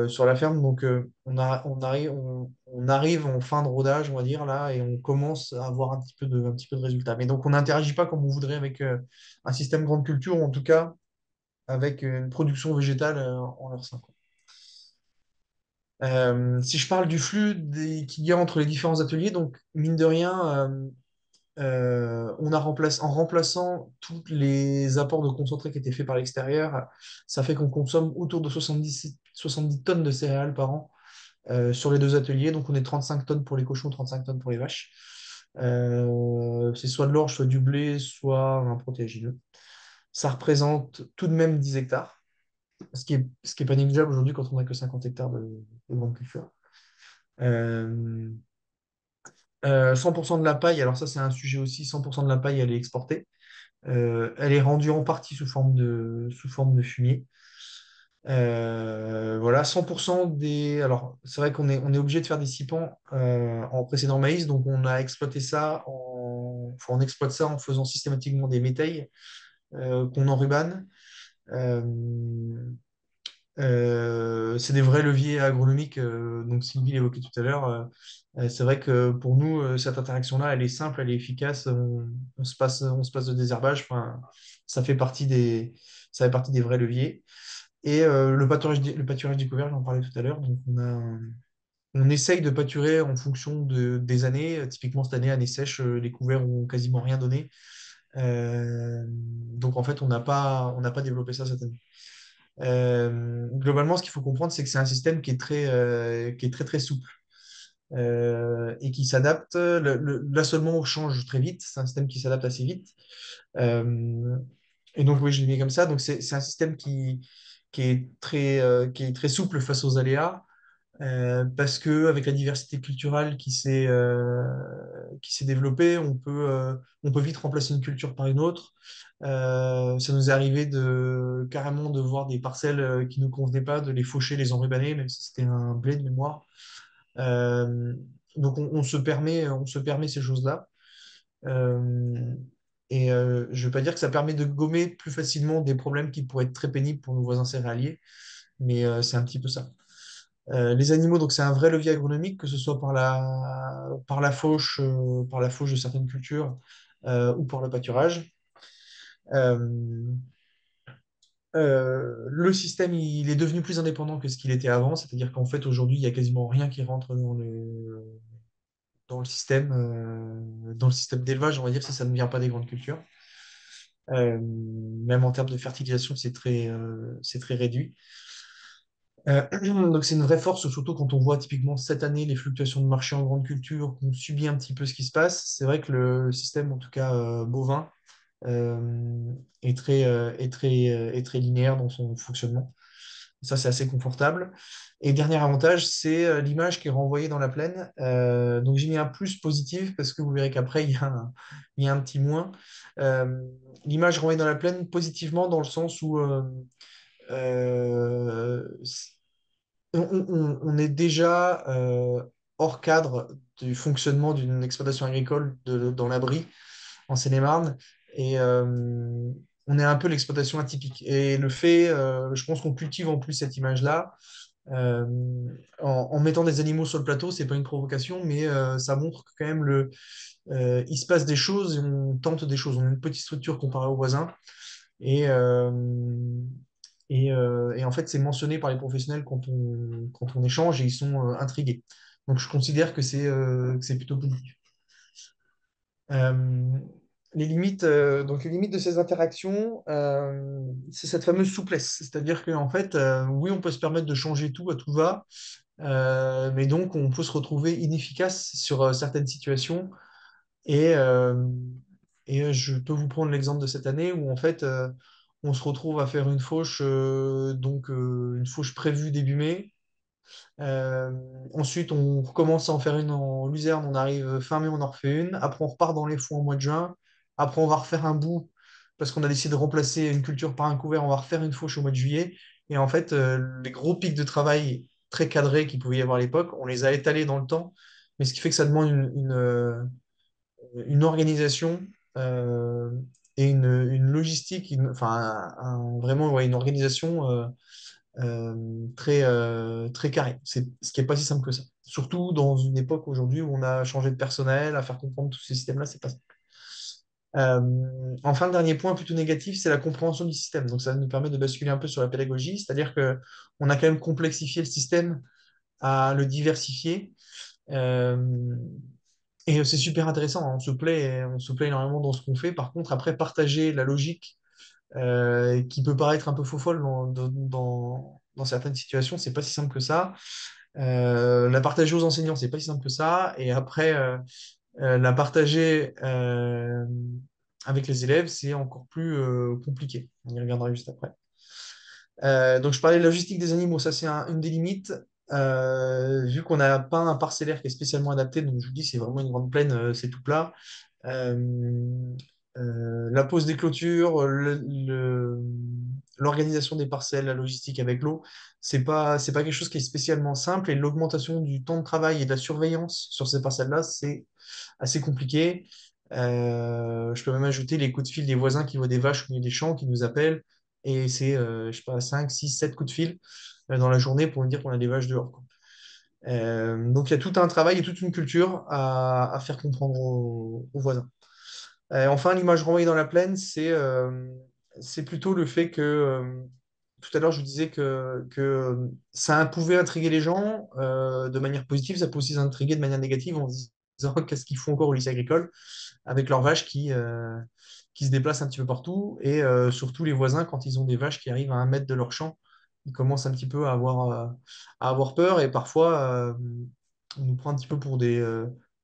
sur la ferme. Donc, on arrive en fin de rodage, on va dire, là, et on commence à avoir un petit peu de résultats. Mais donc, on n'interagit pas comme on voudrait avec un système grande culture, ou en tout cas avec une production végétale en leur sein, quoi. Si je parle du flux qu'il y a entre les différents ateliers, donc mine de rien, en remplaçant tous les apports de concentré qui étaient faits par l'extérieur, ça fait qu'on consomme autour de 70 tonnes de céréales par an sur les deux ateliers. Donc on est 35 tonnes pour les cochons, 35 tonnes pour les vaches. C'est soit de l'orge, soit du blé, soit un protéagineux. Ça représente tout de même 10 hectares, ce qui est pas négligeable aujourd'hui quand on n'a que 50 hectares de grande culture. Euh, 100% de la paille, alors ça c'est un sujet aussi, 100% de la paille elle est exportée. Elle est rendue en partie sous forme de fumier. Voilà, 100% des. Alors, c'est vrai qu'on est obligé de faire des sciepans en précédent maïs, donc on a exploité ça enfin, on exploite ça en faisant systématiquement des métailles qu'on enrubane. Euh, C'est des vrais leviers agronomiques, donc Sylvie l'évoquait tout à l'heure. C'est vrai que pour nous, cette interaction-là, elle est simple, elle est efficace. On se passe de désherbage. Enfin, ça fait partie ça fait partie des vrais leviers. Et le pâturage découvert, j'en parlais tout à l'heure. Donc, on essaye de pâturer en fonction des années. Typiquement, cette année, année sèche, les couverts ont quasiment rien donné. Donc, en fait, on n'a pas développé ça cette année. Globalement, ce qu'il faut comprendre, c'est que c'est un système qui est très, très souple et qui s'adapte. Là seulement, on change très vite. C'est un système qui s'adapte assez vite. Euh, et donc, oui, je l'ai mis comme ça. Donc, c'est un système qui est très souple face aux aléas. Parce que avec la diversité culturelle qui s'est développée, on peut vite remplacer une culture par une autre. Ça nous est arrivé carrément de voir des parcelles qui ne nous convenaient pas, de les faucher, les enrubanner, même si c'était un blé de mémoire. Euh, donc on se permet ces choses-là. Euh, et je ne veux pas dire que ça permet de gommer plus facilement des problèmes qui pourraient être très pénibles pour nos voisins céréaliers, mais c'est un petit peu ça. Les animaux, donc c'est un vrai levier agronomique, que ce soit par la fauche de certaines cultures ou par le pâturage. Euh, le système, il est devenu plus indépendant que ce qu'il était avant, c'est-à-dire qu'en fait, aujourd'hui, il n'y a quasiment rien qui rentre dans le système d'élevage, on va dire, si ça ne vient pas des grandes cultures. Même en termes de fertilisation, c'est très réduit. Donc c'est une vraie force, surtout quand on voit typiquement cette année les fluctuations de marché en grande culture, qu'on subit un petit peu ce qui se passe. C'est vrai que le système, en tout cas bovin, est très linéaire dans son fonctionnement. Ça, c'est assez confortable. Et dernier avantage, c'est l'image qui est renvoyée dans la plaine. Donc j'ai mis un plus positif parce que vous verrez qu'après, il y a un petit moins. Euh, L'image renvoyée dans la plaine positivement dans le sens où euh, on est déjà hors cadre du fonctionnement d'une exploitation agricole dans l'abri en Seine-et-Marne. Et on est un peu l'exploitation atypique. Et je pense qu'on cultive en plus cette image-là. euh, en mettant des animaux sur le plateau, c'est pas une provocation, mais ça montre que quand même il se passe des choses et on tente des choses. On a une petite structure comparée aux voisins. Et, et en fait, c'est mentionné par les professionnels quand on échange et ils sont intrigués. Donc, je considère que c'est plutôt positif. Euh, donc les limites de ces interactions, c'est cette fameuse souplesse. C'est-à-dire qu'en fait, oui, on peut se permettre de changer tout à tout va, mais donc on peut se retrouver inefficace sur certaines situations. Et, je peux vous prendre l'exemple de cette année où en fait on se retrouve à faire une fauche, donc une fauche prévue début mai. Euh, Ensuite, on recommence à en faire une en luzerne, on arrive fin mai, on en refait une. Après, on repart dans les fonds au mois de juin. Après, on va refaire un bout parce qu'on a décidé de remplacer une culture par un couvert. On va refaire une fauche au mois de juillet. Et en fait, les gros pics de travail très cadrés qu'il pouvait y avoir à l'époque, on les a étalés dans le temps. Mais ce qui fait que ça demande une organisation euh, et une logistique, enfin, vraiment ouais, une organisation très carré. C'est ce qui n'est pas si simple que ça. Surtout dans une époque aujourd'hui où on a changé de personnel, à faire comprendre tous ces systèmes-là, c'est pas simple. Enfin, le dernier point plutôt négatif, c'est la compréhension du système. Donc, ça nous permet de basculer un peu sur la pédagogie, c'est-à-dire que on a quand même complexifié le système à le diversifier. Euh, et c'est super intéressant, hein. On se plaît énormément dans ce qu'on fait. Par contre, après, partager la logique qui peut paraître un peu faux-folle dans certaines situations, c'est pas si simple que ça. La partager aux enseignants, c'est pas si simple que ça. Et après, la partager avec les élèves, c'est encore plus compliqué. On y reviendra juste après. Donc, je parlais de la logistique des animaux, ça c'est une des limites. Vu qu'on n'a pas un parcellaire qui est spécialement adapté, donc je vous dis, c'est vraiment une grande plaine, c'est tout plat. Euh, la pose des clôtures, l'organisation des parcelles, la logistique avec l'eau, c'est pas quelque chose qui est spécialement simple et l'augmentation du temps de travail et de la surveillance sur ces parcelles-là, c'est assez compliqué. Je peux même ajouter les coups de fil des voisins qui voient des vaches au milieu des champs, qui nous appellent. et c'est, je sais pas, 5 6 7 coups de fil dans la journée pour nous dire qu'on a des vaches dehors, quoi. Donc il y a tout un travail et toute une culture à faire comprendre aux voisins. Enfin, l'image renvoyée dans la plaine, c'est plutôt le fait que, tout à l'heure, je vous disais que ça pouvait intriguer les gens de manière positive, ça peut aussi les intriguer de manière négative en se disant qu'est-ce qu'ils font encore au lycée agricole avec leurs vaches qui se déplacent un petit peu partout, et surtout les voisins, quand ils ont des vaches qui arrivent à 1 mètre de leur champ, ils commencent un petit peu à avoir peur, et parfois on nous prend un petit peu pour des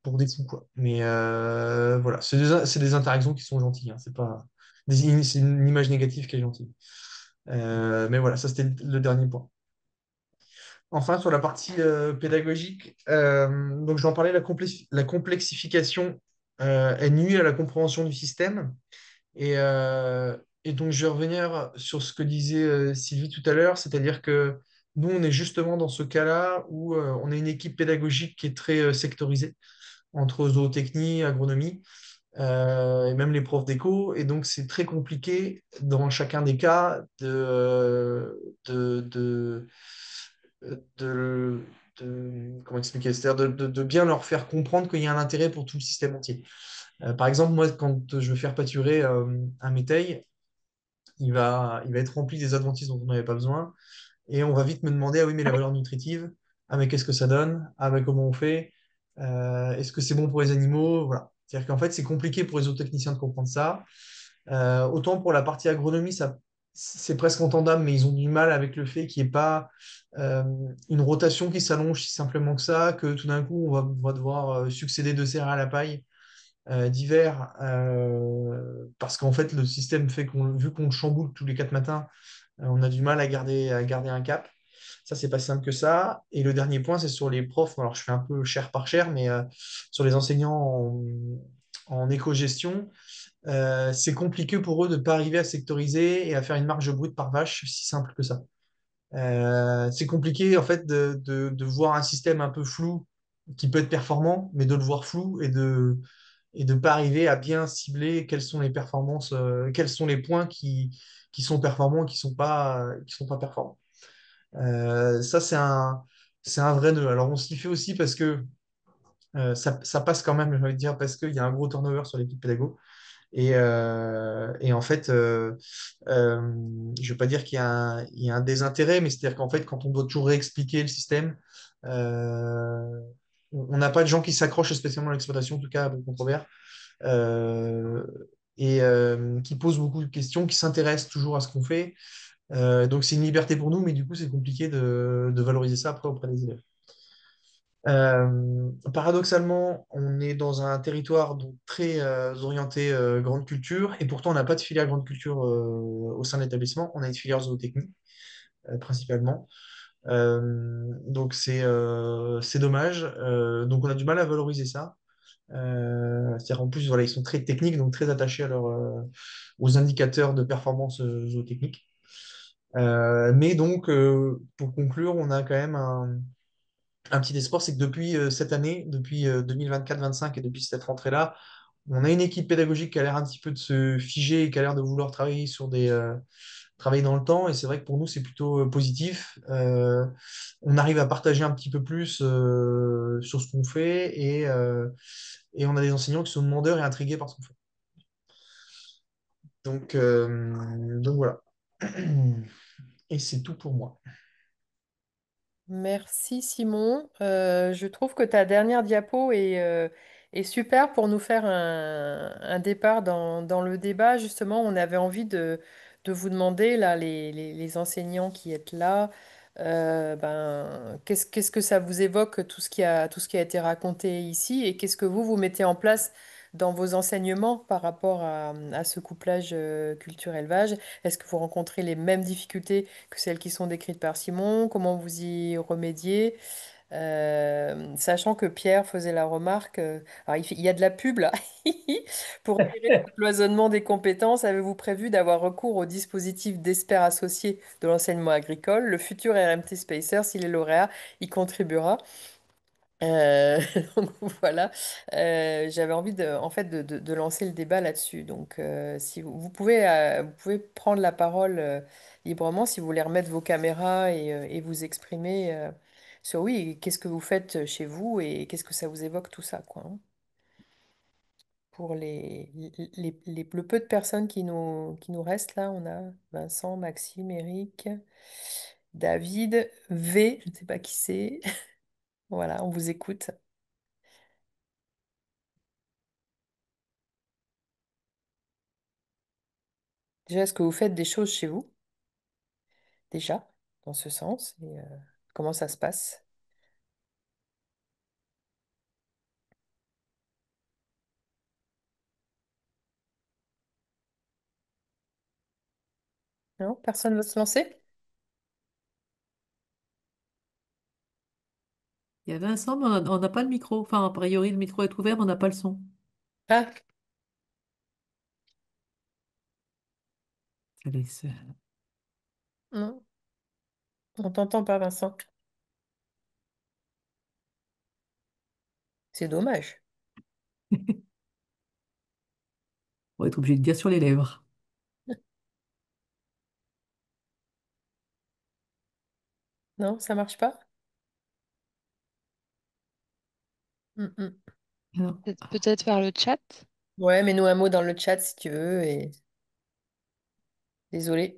fous, quoi. Mais voilà, c'est des interactions qui sont gentilles, hein. C'est une image négative qui est gentille. Mais voilà, ça c'était le dernier point. Enfin, sur la partie pédagogique, donc je vais en parler, la complexification, elle nuit à la compréhension du système. Et donc, je vais revenir sur ce que disait Sylvie tout à l'heure, c'est-à-dire que nous, on est justement dans ce cas-là où on a une équipe pédagogique qui est très sectorisée entre zootechnie, agronomie, et même les profs d'éco. Et donc, c'est très compliqué dans chacun des cas de, comment expliquer, c'est-à-dire de bien leur faire comprendre qu'il y a un intérêt pour tout le système entier. Par exemple, moi, quand je veux faire pâturer un métail, il va être rempli des adventices dont on n'avait pas besoin. Et on va vite me demander, ah oui, mais la valeur nutritive, ah mais qu'est-ce que ça donne? Ah mais comment on fait? Est-ce que c'est bon pour les animaux? Voilà. C'est-à-dire qu'en fait, c'est compliqué pour les autres techniciens de comprendre ça. Autant pour la partie agronomie, ça, c'est presque entendable, mais ils ont du mal avec le fait qu'il n'y ait pas euh, une rotation qui s'allonge si simplement que ça, que tout d'un coup, on va devoir succéder de serre à la paille d'hiver, parce qu'en fait, le système fait vu qu'on chamboule tous les 4 matins, on a du mal à garder un cap. Ça, c'est pas si simple que ça. Et le dernier point, c'est sur les profs. Alors, je fais un peu chair par chair, mais sur les enseignants en éco-gestion, c'est compliqué pour eux de ne pas arriver à sectoriser et à faire une marge brute par vache si simple que ça. C'est compliqué, en fait, de voir un système un peu flou qui peut être performant, mais de le voir flou et de ne pas arriver à bien cibler quelles sont les performances, quels sont les points qui sont performants et qui sont pas performants. Ça, c'est un vrai nœud. Alors, on s'y fait aussi parce que ça passe quand même, j'ai envie de dire, parce qu'il y a un gros turnover sur l'équipe pédago. Et en fait, je ne veux pas dire qu'il y a un désintérêt, mais c'est-à-dire qu'en fait, quand on doit toujours réexpliquer le système, euh, on n'a pas de gens qui s'accrochent spécialement à l'exploitation, en tout cas, avec mon controverse, euh, et qui posent beaucoup de questions, qui s'intéressent toujours à ce qu'on fait. Donc, c'est une liberté pour nous, mais du coup, c'est compliqué de valoriser ça après auprès des élèves. Paradoxalement, on est dans un territoire donc très orienté grande culture, et pourtant on n'a pas de filière grande culture au sein de l'établissement. On a une filière zootechnie principalement. Donc c'est dommage. Donc on a du mal à valoriser ça. C'est-à-dire en plus, voilà, ils sont très techniques, donc très attachés aux indicateurs de performance zootechnique. Mais donc, pour conclure, on a quand même un petit espoir, c'est que depuis cette année, depuis 2024-25 et depuis cette rentrée-là, on a une équipe pédagogique qui a l'air un petit peu de se figer et qui a l'air de vouloir travailler dans le temps. Et c'est vrai que pour nous, c'est plutôt positif. On arrive à partager un petit peu plus sur ce qu'on fait, et on a des enseignants qui sont demandeurs et intrigués par ce qu'on fait. Donc voilà. Et c'est tout pour moi. Merci Simon. Je trouve que ta dernière diapo est super pour nous faire un départ dans le débat. Justement, on avait envie de vous demander, là, les enseignants qui êtes là, qu'est-ce que ça vous évoque, tout ce qui a été raconté ici, et qu'est-ce que vous mettez en place dans vos enseignements par rapport à ce couplage culture-élevage? Est-ce que vous rencontrez les mêmes difficultés que celles qui sont décrites par Simon? Comment vous y remédiez? Sachant que Pierre faisait la remarque, alors il y a de la pub là, pour opérer le cloisonnement des compétences, avez-vous prévu d'avoir recours au dispositif d'experts associés de l'enseignement agricole? Le futur RMT Spacer, s'il est lauréat, y contribuera. Euh, donc voilà. J'avais envie en fait, de lancer le débat là-dessus. Donc, si vous pouvez prendre la parole librement, si vous voulez remettre vos caméras et vous exprimer sur oui, qu'est-ce que vous faites chez vous et qu'est-ce que ça vous évoque tout ça, quoi, hein. Pour le peu de personnes qui nous restent là, on a Vincent, Maxime, Eric, David, V, je ne sais pas qui c'est. Voilà, on vous écoute. Déjà, est-ce que vous faites des choses chez vous, déjà, dans ce sens, et comment ça se passe? Non, personne ne veut se lancer? Il y a Vincent, mais on n'a pas le micro. Enfin, a priori, le micro est ouvert, mais on n'a pas le son. Ah, Ça laisse- non, on t'entend pas, Vincent. C'est dommage. On va être obligé de dire sur les lèvres. Non, ça marche pas? Mm, mm. Alors, Peut-être par le chat. Ouais, mets-nous un mot dans le chat si tu veux, et désolé.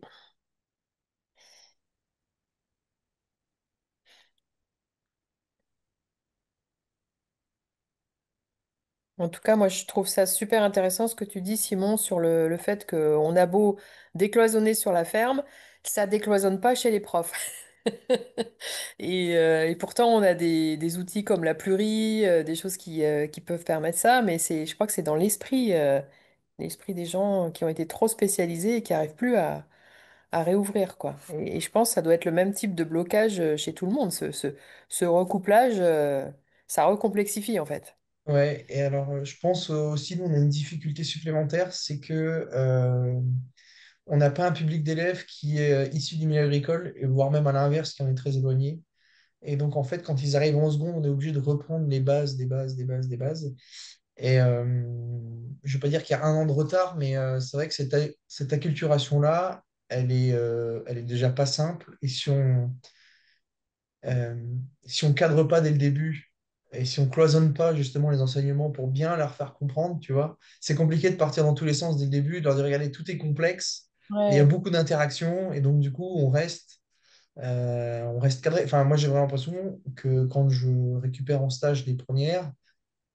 En tout cas, moi, je trouve ça super intéressant ce que tu dis, Simon, sur le fait qu'on a beau décloisonner sur la ferme, ça décloisonne pas chez les profs. Et pourtant, on a des outils comme la plurie, des choses qui peuvent permettre ça, mais je crois que c'est dans l'esprit des gens qui ont été trop spécialisés et qui n'arrivent plus à réouvrir, quoi. Et je pense que ça doit être le même type de blocage chez tout le monde. Ce recouplage, ça recomplexifie, en fait. Ouais, et alors je pense aussi, nous, on a une difficulté supplémentaire, c'est que on n'a pas un public d'élèves qui est issu du milieu agricole, et voire même à l'inverse, qui en est très éloigné. Et donc, en fait, quand ils arrivent en seconde, on est obligé de reprendre les bases, des bases, des bases, des bases. Et je ne veux pas dire qu'il y a un an de retard, mais c'est vrai que cette acculturation-là, elle est déjà pas simple. Et euh, si on cadre pas dès le début, et si on cloisonne pas justement les enseignements pour bien leur faire comprendre, tu vois, c'est compliqué de partir dans tous les sens dès le début, de leur dire, regardez, tout est complexe, et il y a Ouais. beaucoup d'interactions, et donc du coup, on reste cadré. Enfin, moi, j'ai vraiment l'impression que quand je récupère en stage des premières,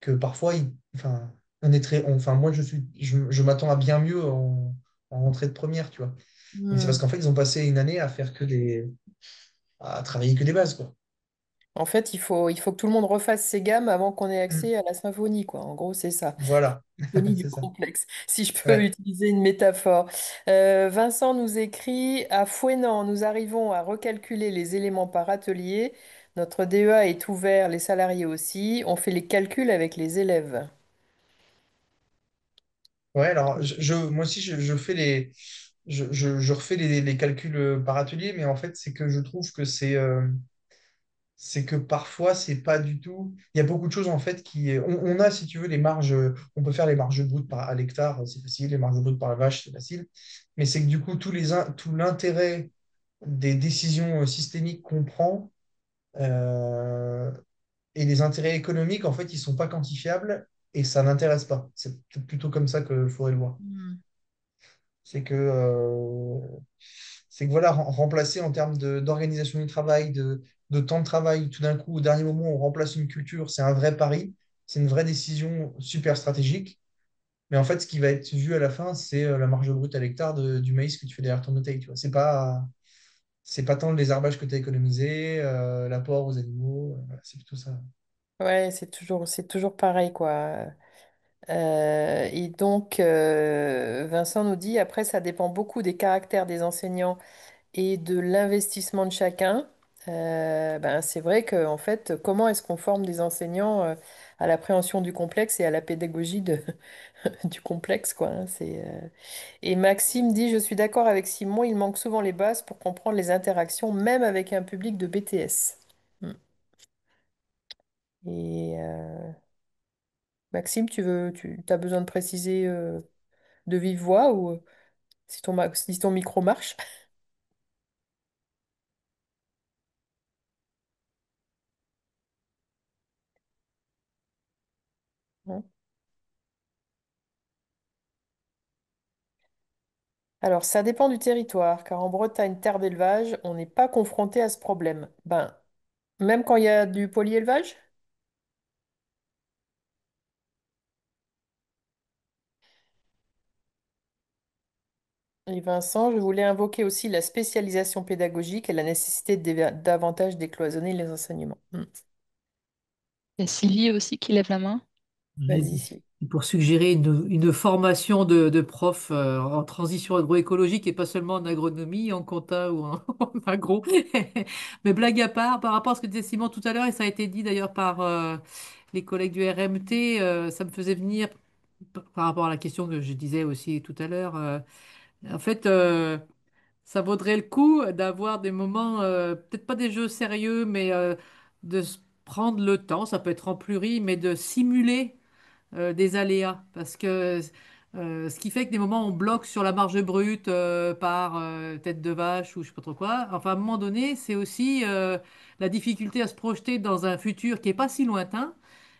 que parfois, enfin, on est enfin, moi, je m'attends à bien mieux en rentrée de première, tu vois. Mais c'est parce Hmm. qu'en fait, ils ont passé une année à faire à travailler que des bases, quoi. En fait, il faut que tout le monde refasse ses gammes avant qu'on ait Mm. accès à la symphonie, quoi. En gros, c'est ça. Voilà, Symphonie du c'est ça. complexe, si je peux Ouais. utiliser une métaphore. Vincent nous écrit, à Fouesnant, nous arrivons à recalculer les éléments par atelier. Notre DEA est ouvert, les salariés aussi. On fait les calculs avec les élèves. Ouais, alors, moi aussi, je fais je refais les calculs par atelier, mais en fait, c'est que je trouve que c'est que parfois, c'est pas du tout. Il y a beaucoup de choses en fait On a, si tu veux, les marges. On peut faire les marges brutes à l'hectare, c'est facile. Les marges brutes par la vache, c'est facile. Mais c'est que du coup, tout l'intérêt des décisions systémiques qu'on prend euh, et les intérêts économiques, en fait, ils sont pas quantifiables et ça n'intéresse pas. C'est peut-être plutôt comme ça qu'il faudrait le voir. Hmm. C'est que, euh, c'est que voilà, remplacer en termes d'organisation du travail, de temps de travail, tout d'un coup, au dernier moment, on remplace une culture, c'est un vrai pari, c'est une vraie décision super stratégique. Mais en fait, ce qui va être vu à la fin, c'est la marge brute à l'hectare du maïs que tu fais derrière ton bouteille. Tu vois. C'est pas tant le désherbage que tu as économisé, l'apport aux animaux, voilà, c'est plutôt ça. Ouais, c'est toujours pareil, quoi. Et donc, Vincent nous dit, après, ça dépend beaucoup des caractères des enseignants et de l'investissement de chacun. Ben, c'est vrai que, en fait, comment est-ce qu'on forme des enseignants à l'appréhension du complexe et à la pédagogie du complexe, quoi, hein, Et Maxime dit, je suis d'accord avec Simon, il manque souvent les bases pour comprendre les interactions, même avec un public de BTS. Mm. Et Maxime, tu as besoin de préciser de vive voix ou si ton micro marche? Non. Alors, ça dépend du territoire, car en Bretagne, terre d'élevage, on n'est pas confronté à ce problème. Ben, même quand il y a du polyélevage? Et Vincent, je voulais invoquer aussi la spécialisation pédagogique et la nécessité de davantage décloisonner les enseignements. Il y a Sylvie aussi qui lève la main. Ouais, Vas-y, Sylvie. pour suggérer une formation de prof en transition agroécologique et pas seulement en agronomie, en compta ou en, en agro. Mais blague à part, par rapport à ce que disait Simon tout à l'heure, et ça a été dit d'ailleurs par les collègues du RMT, ça me faisait venir par rapport à la question que je disais aussi tout à l'heure. En fait, ça vaudrait le coup d'avoir des moments, peut-être pas des jeux sérieux, mais de se prendre le temps, ça peut être en pluri, mais de simuler des aléas. Parce que ce qui fait que des moments on bloque sur la marge brute par tête de vache ou je sais pas trop quoi, enfin à un moment donné, c'est aussi la difficulté à se projeter dans un futur qui est pas si lointain.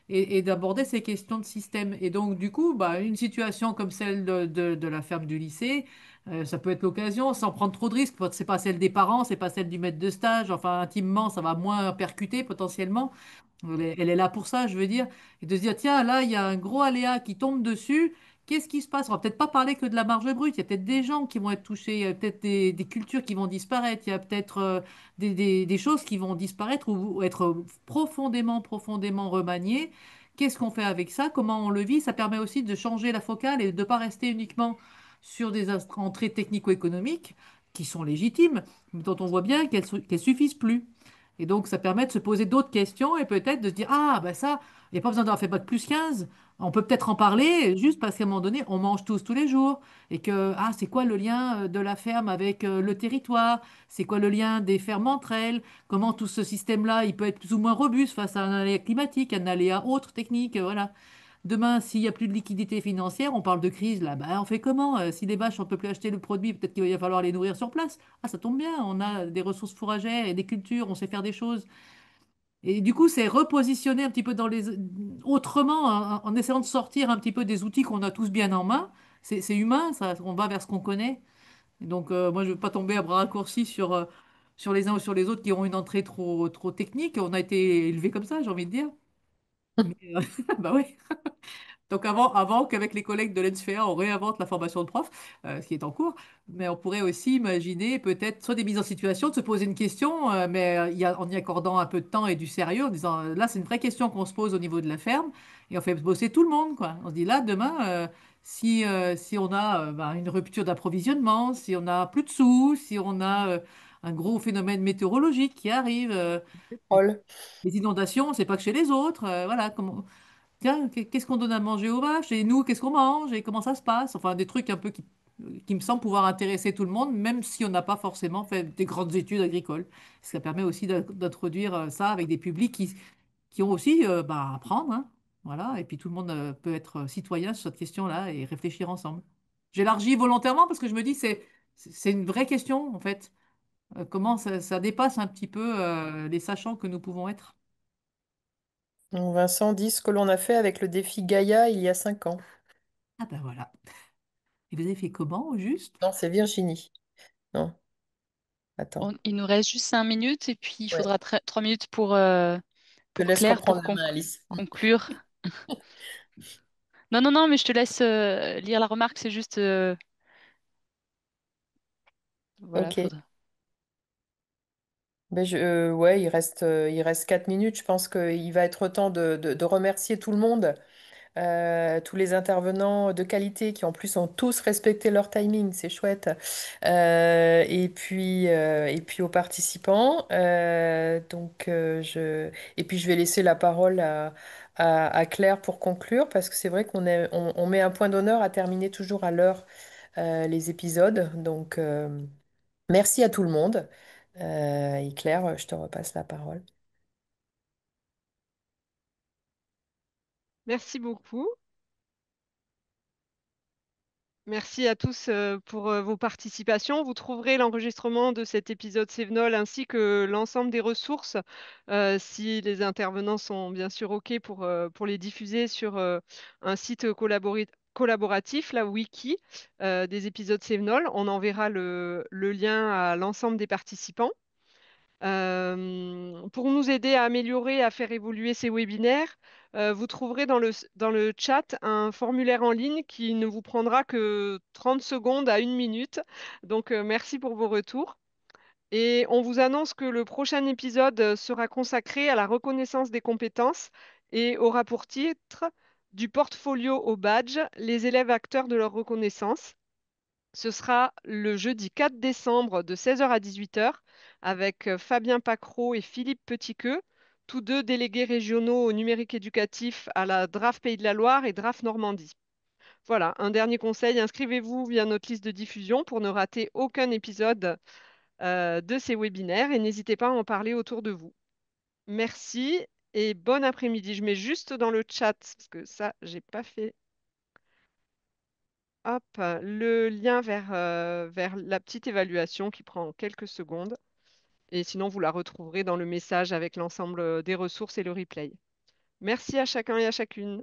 Et d'aborder ces questions de système. Et donc, du coup, bah, une situation comme celle de la ferme du lycée, ça peut être l'occasion, sans prendre trop de risques. C'est pas celle des parents, c'est pas celle du maître de stage. Enfin, intimement, ça va moins percuter potentiellement. Elle est là pour ça, je veux dire, et de se dire, tiens, là, il y a un gros aléa qui tombe dessus, qu'est-ce qui se passe? On va peut-être pas parler que de la marge brute, il y a peut-être des gens qui vont être touchés, il y a peut-être des cultures qui vont disparaître, il y a peut-être des choses qui vont disparaître ou être profondément, profondément remaniées. Qu'est-ce qu'on fait avec ça? Comment on le vit? Ça permet aussi de changer la focale et de ne pas rester uniquement sur des entrées technico-économiques qui sont légitimes, mais dont on voit bien qu'elles suffisent plus. Et donc, ça permet de se poser d'autres questions et peut-être de se dire, ah, ben ça, il n'y a pas besoin d'avoir fait bac+15. On peut peut-être en parler juste parce qu'à un moment donné, on mange tous les jours. Et que, ah, c'est quoi le lien de la ferme avec le territoire? C'est quoi le lien des fermes entre elles? Comment tout ce système-là, il peut être plus ou moins robuste face à un aléa climatique, un aléa autre technique, voilà. Demain, s'il n'y a plus de liquidité financière, on parle de crise, là, bah, on fait comment? Si les vaches, on ne peut plus acheter le produit, peut-être qu'il va falloir les nourrir sur place. Ah, ça tombe bien, on a des ressources fourragères et des cultures, on sait faire des choses. Et du coup, c'est repositionner un petit peu autrement, en essayant de sortir un petit peu des outils qu'on a tous bien en main. C'est humain, ça, on va vers ce qu'on connaît. Et donc, moi, je ne veux pas tomber à bras raccourcis sur les uns ou sur les autres qui ont une entrée trop technique. On a été élevés comme ça, j'ai envie de dire. Mais, bah oui. Donc avant qu'avec les collègues de l'ENSFEA, on réinvente la formation de prof, ce qui est en cours, mais on pourrait aussi imaginer peut-être soit des mises en situation, de se poser une question, mais en y accordant un peu de temps et du sérieux, en disant là c'est une vraie question qu'on se pose au niveau de la ferme, et on fait bosser tout le monde, quoi. On se dit là demain, si on a ben, une rupture d'approvisionnement, si on a plus de sous, si on a un gros phénomène météorologique qui arrive, Paul. les inondations, c'est pas que chez les autres, voilà, comment. Tiens, qu'est-ce qu'on donne à manger aux vaches? Et nous, qu'est-ce qu'on mange? Et comment ça se passe? Enfin, des trucs un peu qui me semblent pouvoir intéresser tout le monde, même si on n'a pas forcément fait des grandes études agricoles. Ça permet aussi d'introduire ça avec des publics qui ont aussi bah, à apprendre, hein. Voilà. Et puis tout le monde peut être citoyen sur cette question-là et réfléchir ensemble. J'élargis volontairement parce que je me dis c'est une vraie question, en fait. Comment ça dépasse un petit peu les sachants que nous pouvons être. Donc, Vincent dit ce que l'on a fait avec le défi Gaïa il y a 5 ans. Ah ben voilà. Et vous avez fait comment, au juste? Non, c'est Virginie. Non, attends. Il nous reste juste 5 minutes et puis il Ouais. faudra 3 minutes Je te pour laisse Claire reprendre pour la main, Alice. conclure. Non, non, non, mais je te laisse lire la remarque, c'est juste... voilà, Ok. faudra. Ben ouais, il reste 4 minutes. Je pense qu'il va être temps de remercier tout le monde, tous les intervenants de qualité qui en plus ont tous respecté leur timing, c'est chouette. Et puis aux participants. Et puis je vais laisser la parole à Claire pour conclure parce que c'est vrai on met un point d'honneur à terminer toujours à l'heure les épisodes. Merci à tout le monde. Et Claire, je te repasse la parole. Merci beaucoup. Merci à tous pour vos participations. Vous trouverez l'enregistrement de cet épisode Cévenol ainsi que l'ensemble des ressources, si les intervenants sont bien sûr OK pour les diffuser sur un site collaboratif, la wiki des épisodes Cévenol. On enverra le lien à l'ensemble des participants. Pour nous aider à améliorer, à faire évoluer ces webinaires, vous trouverez dans le chat un formulaire en ligne qui ne vous prendra que 30 secondes à 1 minute. Donc, merci pour vos retours. Et on vous annonce que le prochain épisode sera consacré à la reconnaissance des compétences et aura pour titre du portfolio au badge, les élèves acteurs de leur reconnaissance. Ce sera le jeudi 4 décembre de 16 h à 18 h avec Fabien Pacreau et Philippe Petitqueux, tous deux délégués régionaux au numérique éducatif à la DRAF Pays de la Loire et DRAF Normandie. Voilà, un dernier conseil, inscrivez-vous via notre liste de diffusion pour ne rater aucun épisode de ces webinaires et n'hésitez pas à en parler autour de vous. Merci et bon après-midi. Je mets juste dans le chat, parce que ça, j'ai pas fait. Hop, le lien vers la petite évaluation qui prend quelques secondes. Et sinon, vous la retrouverez dans le message avec l'ensemble des ressources et le replay. Merci à chacun et à chacune.